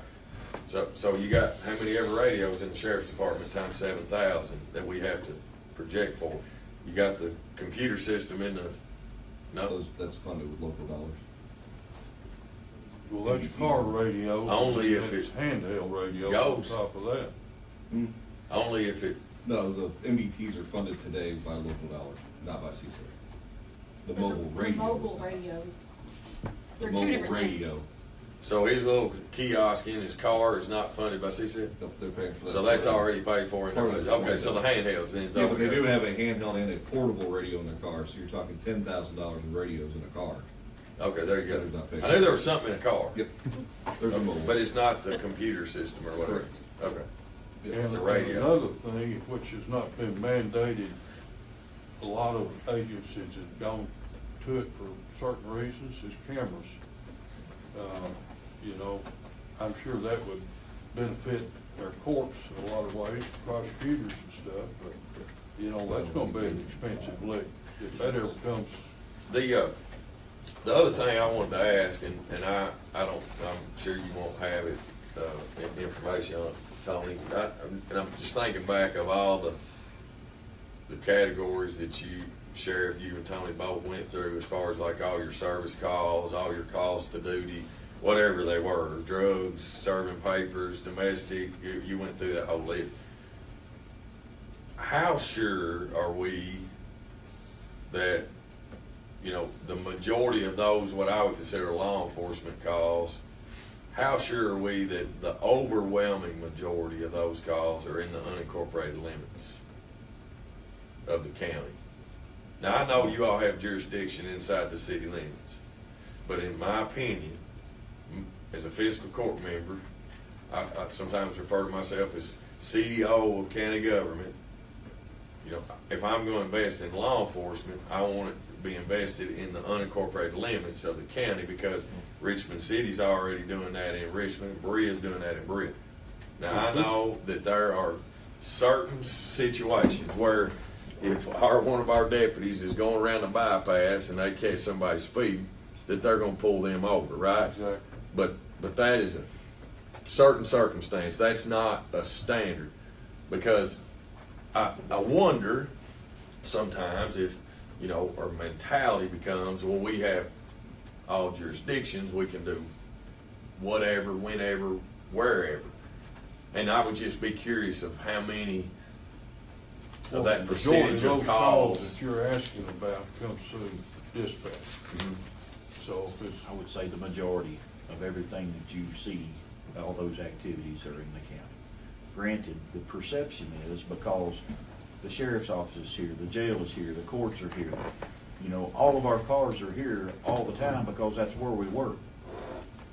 So you got how many ever radios in the sheriff's department times 7,000 that we have to project for? You got the computer system in the, no, That's funded with local dollars. Well, that's car radios. Only if That's it handheld radios goes. on top of that. only if it, No, the MDTs are funded today by local dollars, not by CSEP. The mobile radio. Mobile radios. They're two Mobile different radio. things. so his little kiosk in his car is not funded by CSEP? Nope, they're paying for that. So that's already paid for in their Part of budget. it. Okay, so the handhelds then. Yeah, but they do have a handheld and a portable radio in their car, so you're talking $10,000 in radios in a car. Okay, there you There's not go. fixed. I knew there was something in a car. Yep. There's a mobile. But it's not the computer system or whatever. Correct. Okay. Yeah. And It's a radio. another thing, which has not been mandated, a lot of agencies have gone to it for certain reasons, is cameras. You know, I'm sure that would benefit their courts in a lot of ways, prosecutors and stuff, but, you know, that's gonna be an expensive lick if that ever comes. The other thing I wanted to ask, and I'm sure you won't have it, information on it. Tony, and I'm just thinking back of all the categories that Sheriff, you and Tony both went through, as far as like all your service calls, all your calls to duty, whatever they were, drugs, serving papers, domestic, you went through that whole list. How sure are we that, you know, the majority of those, what I would consider law enforcement calls, how sure are we that the overwhelming majority of those calls are in the unincorporated limits of the county? Now, I know you all have jurisdiction inside the city limits, but in my opinion, as a fiscal court member, I sometimes refer to myself as CEO of county government. You know, if I'm going to invest in law enforcement, I want it to be invested in the unincorporated limits of the county, because Richmond City's already doing that in Richmond, Berea's doing that in Berea. Now, I know that there are certain situations where if one of our deputies is going around the bypass and they catch somebody speeding, that they're going to pull them over, right? Exactly. But that is a certain circumstance. That's not a standard, because I wonder sometimes if, you know, our mentality becomes, well, we have all jurisdictions, we can do whatever, whenever, wherever. And I would just be curious of how many of that percentage Majority of those calls. that you're asking about comes through dispatch. So if it's, I would say the majority of everything that you see, all those activities are in the county. Granted, the perception is because the sheriff's office is here, the jail is here, the courts are here. You know, all of our cars are here all the time because that's where we work.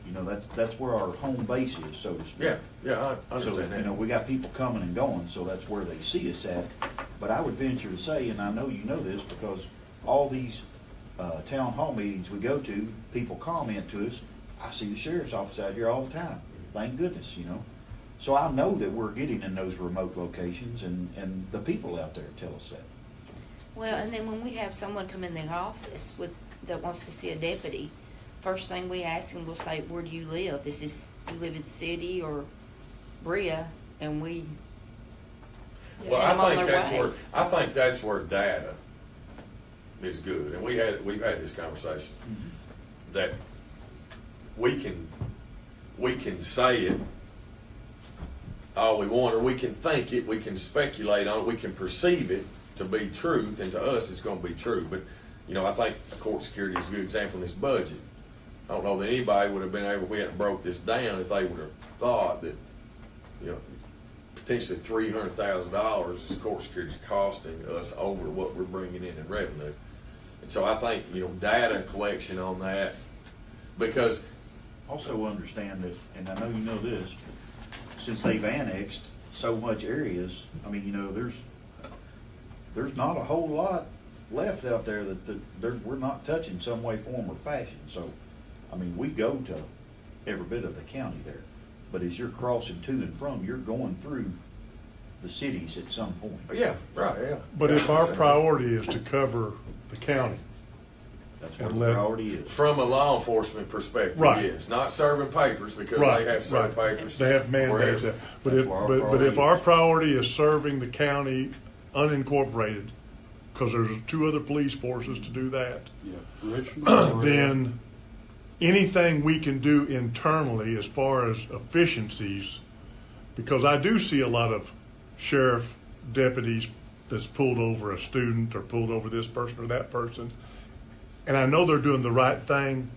You know, that's where our home base is, so to speak. Yeah, I understand So, that. you know, we got people coming and going, so that's where they see us at. But I would venture to say, and I know you know this, because all these town hall meetings we go to, people comment to us, I see the sheriff's office out here all the time. Thank goodness, you know. So I know that we're getting in those remote locations, and the people out there tell us that. Well, and then when we have someone come in the office that wants to see a deputy, first thing we ask them, we'll say, where do you live? Do you live in the city or Berea? And we Well, send them on I think their way. I think that's where data is good, and we've had this conversation, that we can say it all we want, or we can think it, we can speculate on it, we can perceive it to be truth, and to us it's going to be true. But, you know, I think court security is a good example in this budget. I don't know that anybody would have been able, we hadn't broke this down, if they would have thought that, you know, potentially $300,000 is court security is costing us over what we're bringing in revenue. And so I think, you know, data collection on that, because Also understand that, and I know you know this, since they've annexed so much areas, I mean, you know, there's not a whole lot left out there that we're not touching some way, form, or fashion. So, I mean, we go to every bit of the county there. But as you're crossing to and from, you're going through the cities at some point. yeah, right, yeah. But if our priority is to cover the county, That's where And the let- priority is. From a law enforcement perspective, Right. yes, not serving papers, because right, they have served right, papers. they have mandates. wherever. But That's if, where our but if priority our is. priority is serving the county unincorporated, because there's two other police forces to do that, yeah, Richmond. then anything we can do internally as far as efficiencies, because I do see a lot of sheriff deputies that's pulled over a student or pulled over this person or that person, and I know they're doing the right thing,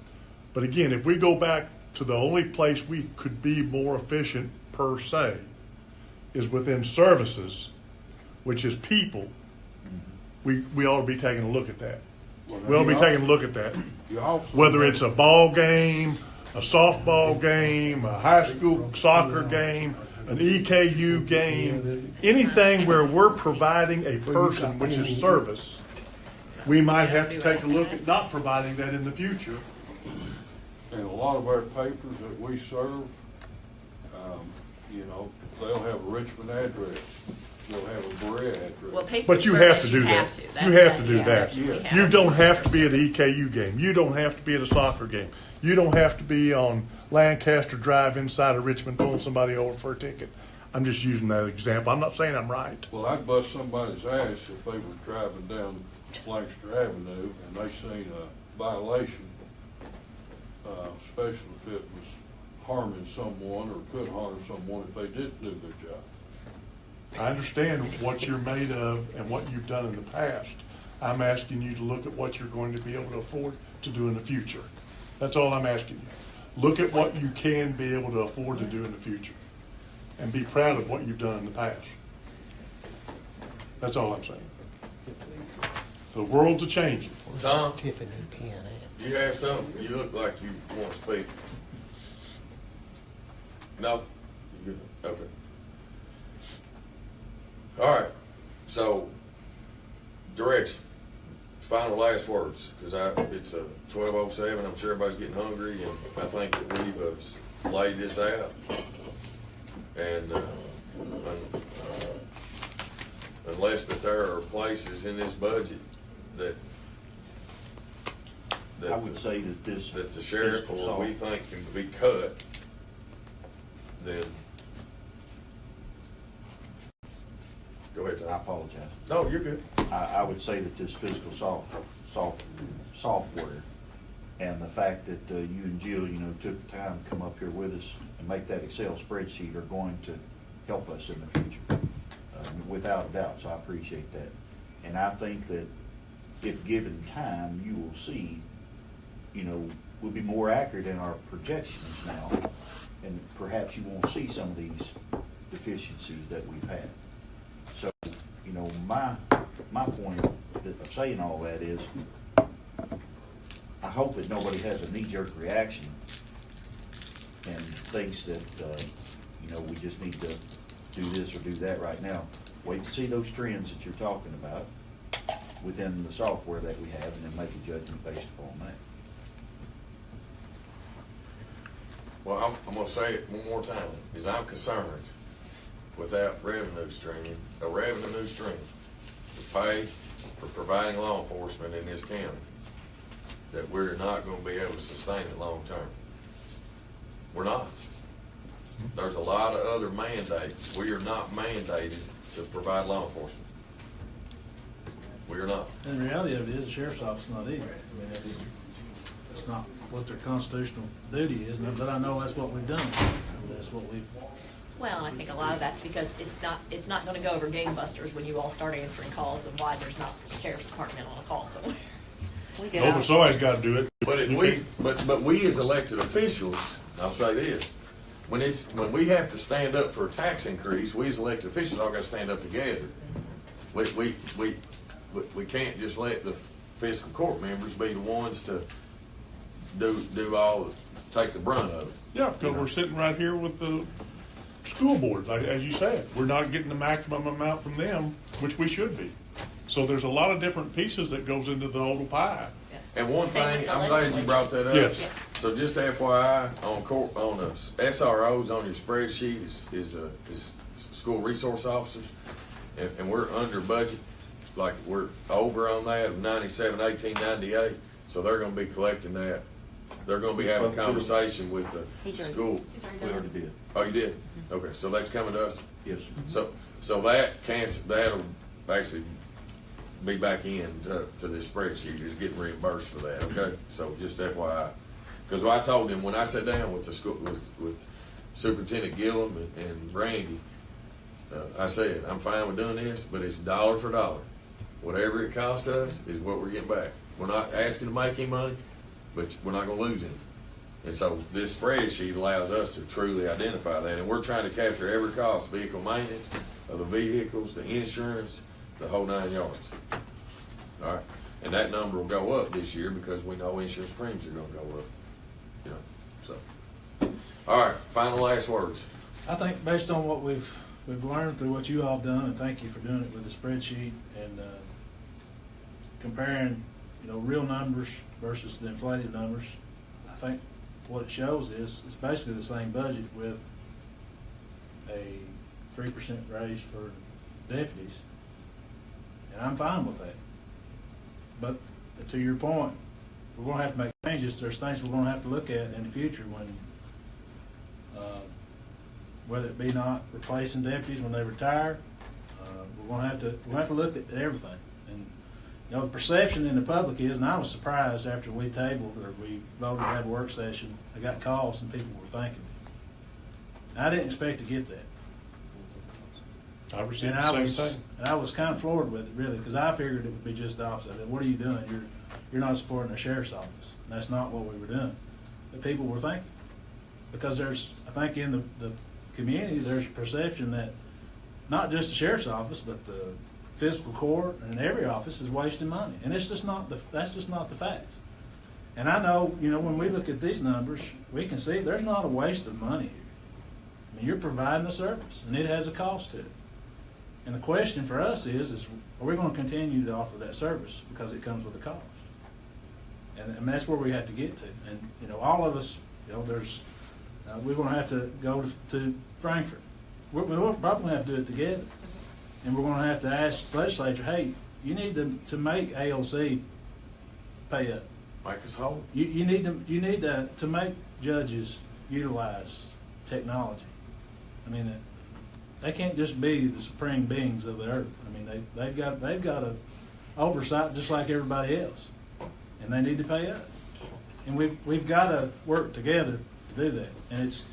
but again, if we go back to the only place we could be more efficient per se is within services, which is people, we ought to be taking a look at that. We ought to be taking a look at that. You also Whether it's a ball game, a softball game, a high school soccer game, an EKU game, anything where we're providing a person, which is service, we might have to take a look at not providing that in the future. And a lot of our papers that we serve, you know, they'll have a Richmond address, they'll have a Berea address. Well, paper But you have service, to do you that. have to. You That's- have to that's do the that. exception. We have You to don't do have to be at paper an EKU game. You don't have to be at a soccer game. You don't have to be on Lancaster Drive inside of Richmond pulling somebody over for a ticket. I'm just using that example. I'm not saying I'm right. Well, I'd bust somebody's ass if they were driving down Lancaster Avenue and they seen a violation, especially if it was harming someone or could harm someone if they didn't do their job. I understand what you're made of and what you've done in the past. I'm asking you to look at what you're going to be able to afford to do in the future. That's all I'm asking you. Look at what you can be able to afford to do in the future and be proud of what you've done in the past. That's all I'm saying. The world's a changing. Tom, Tiffany pen at. you have something? You look like you want to speak. No? You good? Okay. All right, so direction, final last words, because it's a 12:07. I'm sure everybody's getting hungry, and I think that we've laid this out. And unless that there are places in this budget that I would say that that the sheriff fiscal or we soft- think can be cut, then go ahead, I Tom. apologize. No, you're good. I would say that this fiscal software and the fact that you and Jill, took the time to come up here with us and make that Excel spreadsheet are going to help us in the future, without a doubt, so I appreciate that. And I think that if given time, you will see, we'll be more accurate in our projections now, and perhaps you won't see some of these deficiencies that we've had. So, my point of saying all that is, I hope that nobody has a knee-jerk reaction and thinks that, we just need to do this or do that right now. Wait to see those trends that you're talking about within the software that we have, and then make a judgment based upon that. Well, I'm gonna say it one more time, is I'm concerned with that revenue stream, a revenue stream to pay for providing law enforcement in this county, that we're not gonna be able to sustain it long-term. We're not. There's a lot of other mandates. We are not mandated to provide law enforcement. We are not. And the reality of it is, the sheriff's office is not either. I mean, it's not what their constitutional duty is, but I know that's what we've done. That's what we've. Well, and I think a lot of that's because it's not gonna go over gangbusters when you all start answering calls and why there's not a sheriff's department on a call somewhere. We get No, all- but somebody's got to do it. But if we as elected officials, I'll say this, when we have to stand up for a tax increase, we as elected officials all gotta stand up together. We can't just let the fiscal court members be the ones to take the brunt of it. Yeah, because we're sitting right here with the school board, like, as you said. We're not getting the maximum amount from them, which we should be. So there's a lot of different pieces that goes into the whole pie. And one Same with thing, the I'm glad you legislature. brought that up. Yes. Yes. So just FYI, on the SROs on your spreadsheet is school resource officers, and we're under budget, like we're over on that of 97, 18, 98. So they're gonna be collecting that. They're gonna be having a conversation with the He's already- school. We already did. Oh, you did? Okay, so that's coming to us. Yes, sir. So that'll actually be back in to this spreadsheet, is getting reimbursed for that, okay? So just FYI. Because I told him, when I sat down with the school, with Superintendent Gillum and Randy, I said, I'm fine with doing this, but it's dollar for dollar. Whatever it costs us is what we're getting back. We're not asking to make any money, but we're not gonna lose any. And so this spreadsheet allows us to truly identify that, and we're trying to capture every cost, vehicle maintenance of the vehicles, the insurance, the whole 9 yards. All right, and that number will go up this year because we know insurance premiums are gonna go up, so. All right, final last words. I think based on what we've learned through what you all done, and thank you for doing it with the spreadsheet and comparing, real numbers versus the inflated numbers, I think what it shows is it's basically the same budget with a 3% raise for deputies, and I'm fine with that. But to your point, we're gonna have to make changes. There's things we're gonna have to look at in the future when whether it be not replacing deputies when they retire. We're gonna have to look at everything. And, you know, the perception in the public is, and I was surprised after we tabled, or we voted to have a work session, I got calls and people were thanking me. I didn't expect to get that. I received And the same thing. I was kind of floored with it, really, because I figured it would be just the opposite. I said, what are you doing? You're not supporting the sheriff's office. And that's not what we were doing. But people were thinking. Because I think in the community, there's a perception that not just the sheriff's office, but the fiscal court and every office is wasting money. And that's just not the fact. And I know, you know, when we look at these numbers, we can see there's not a waste of money here. I mean, you're providing a service, and it has a cost to it. And the question for us is are we going to continue to offer that service because it comes with a cost? And that's where we have to get to. And, you know, all of us, you know, we're going to have to go to Frankfurt. We'll probably have to do it together. And we're going to have to ask the legislature, hey, you need to make ALC pay up. Make us whole. You need to make judges utilize technology. I mean, they can't just be the supreme beings of the earth. I mean, they've got a oversight just like everybody else, and they need to pay up. And we've got to work together to do that. And it's,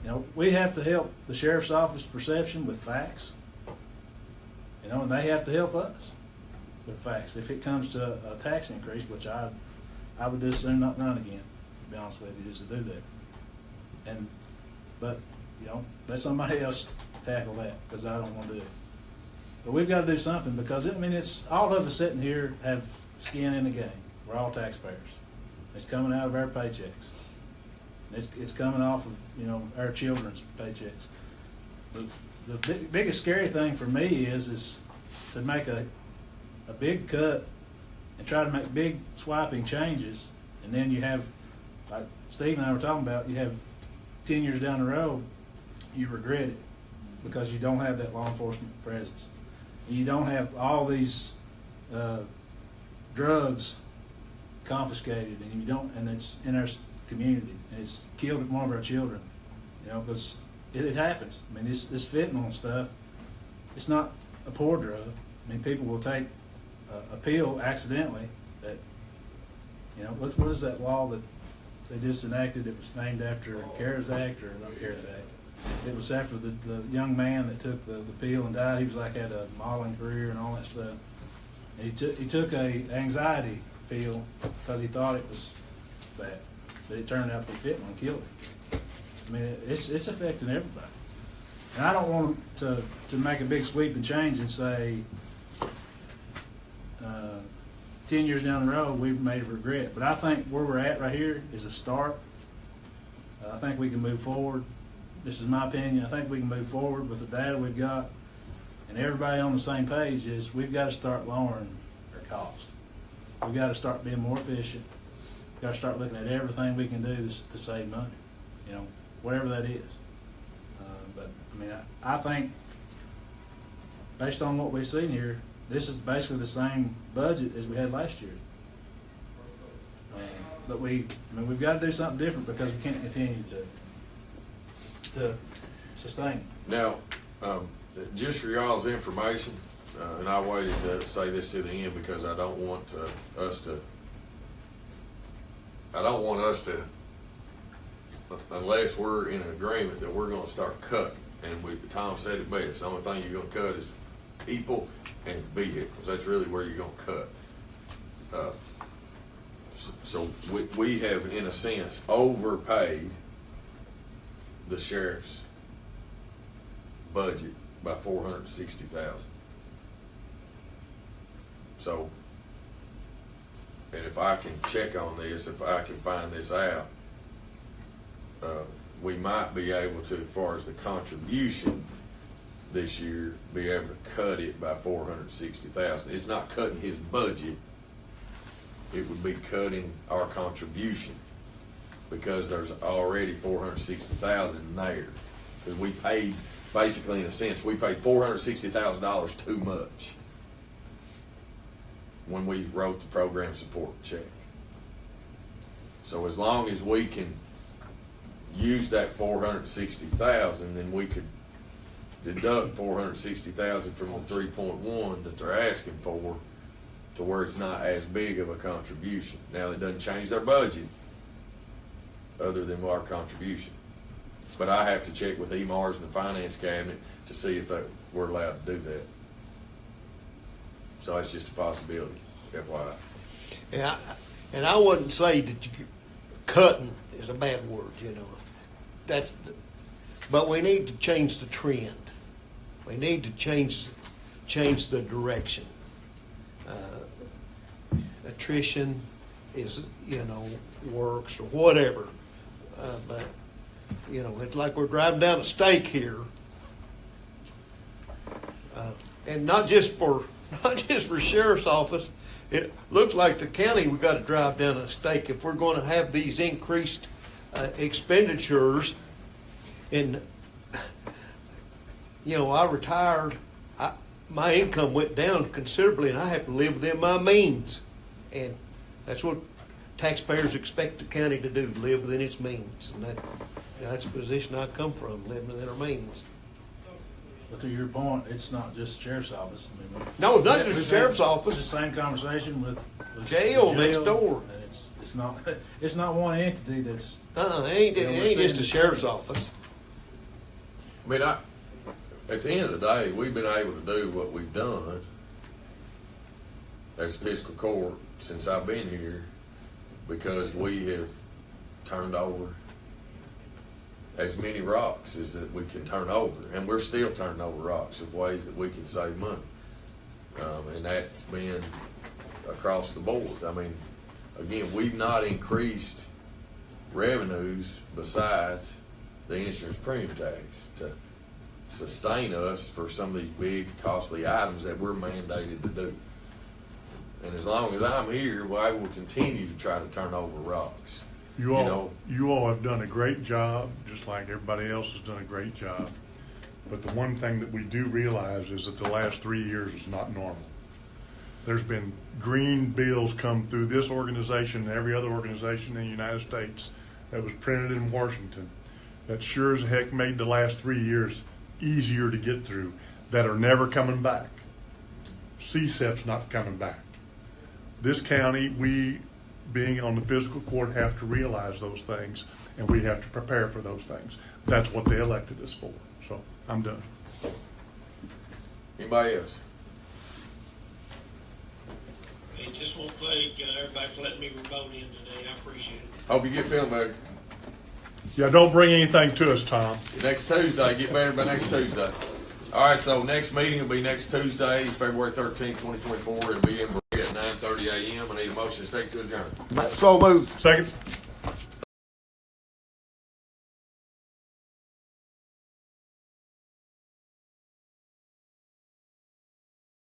you know, we have to help the sheriff's office perception with facts. You know, and they have to help us with facts. If it comes to a tax increase, which I would just soon not run again, to be honest with you, just to do that. But you know, let somebody else tackle that, because I don't want to do it. But we've got to do something, because it's all of us sitting here have skin in the game. We're all taxpayers. It's coming out of our paychecks. It's coming off of, you know, our children's paychecks. The biggest scary thing for me is to make a big cut and try to make big swiping changes, and then you have, like Steve and I were talking about, you have 10 years down the road, you regret it because you don't have that law enforcement presence. You don't have all these drugs confiscated, and it's in our community, and it's killed one of our children. You know, because it happens. I mean, this fentanyl stuff, it's not a poor drug. I mean, people will take a pill accidentally that, you know, what is that law that they just enacted? It was named after CARES Act, or not CARES Act. It was after the young man that took the pill and died. He was like, had a modeling career and all that stuff. And he took a anxiety pill because he thought it was bad, but it turned out to be fentanyl and killed him. I mean, it's affecting everybody. And I don't want to make a big sweeping change and say 10 years down the road we've made a regret. But I think where we're at right here is a start. I think we can move forward. This is my opinion. I think we can move forward with the data we've got, and everybody on the same page is we've got to start lowering our cost. We've got to start being more efficient. We've got to start looking at everything we can do to save money, you know, whatever that is. But I mean, I think based on what we've seen here, this is basically the same budget as we had last year. But we've got to do something different, because we can't continue to sustain it. Now, just for y'all's information, and I waited to say this to the end because I don't want us to, unless we're in an agreement that we're gonna start cutting. And Tom said it best, the only thing you're gonna cut is people and vehicles. That's really where you're gonna cut. So we have, in a sense, overpaid the sheriff's budget by $460,000. So, and if I can check on this, if I can find this out, we might be able to, as far as the contribution this year, be able to cut it by $460,000. It's not cutting his budget. It would be cutting our contribution, because there's already $460,000 there. Because we paid, basically, in a sense, we paid $460,000 too much when we wrote the program support check. So as long as we can use that 460,000, then we could deduct 460,000 from the 3.1 that they're asking for, to where it's not as big of a contribution. Now, it doesn't change their budget, other than our contribution. But I have to check with EMARS and the finance cabinet to see if we're allowed to do that. So it's just a possibility, FYI. And I wouldn't say that cutting is a bad word, but we need to change the trend. We need to change the direction. Attrition is, works or whatever, but it's like we're driving down a stake here, and not just for sheriff's office. It looks like the county, we got to drive down a stake if we're going to have these increased expenditures. And I retired. My income went down considerably, and I have to live within my means. And that's what taxpayers expect the county to do: live within its means. And that's the position I come from, living within our means. But to your point, it's not just the sheriff's office. I mean, No, it's not just the we've sheriff's had office. The same conversation with Jail the next door. And it's not one entity that's. It ain't just the sheriff's office. I mean, at the end of the day, we've been able to do what we've done as fiscal court since I've been here, because we have turned over as many rocks as that we can turn over, and we're still turning over rocks of ways that we can save money, and that's been across the board. I mean, again, we've not increased revenues besides the insurance premium tax to sustain us for some of these big costly items that we're mandated to do. And as long as I'm here, well, I will continue to try to turn over rocks. You all have done a great job, just like everybody else has done a great job. But the one thing that we do realize is that the last 3 years is not normal. There's been green bills come through this organization and every other organization in the United States that was printed in Washington that sure as heck made the last 3 years easier to get through, that are never coming back. CSEP's not coming back. This county, we being on the fiscal court, have to realize those things, and we have to prepare for those things. That's what they elected us for. So I'm done. Anybody else? Hey, just want to thank everybody for letting me vote in today. I appreciate it. Hope you get feeling better. Yeah, don't bring anything to us, Tom. Next Tuesday, get better by next Tuesday. All right, so next meeting will be next Tuesday, February 13th, 2024. It'll be in at 9:30 a.m. I need a motion second to adjourn. So moved. Second.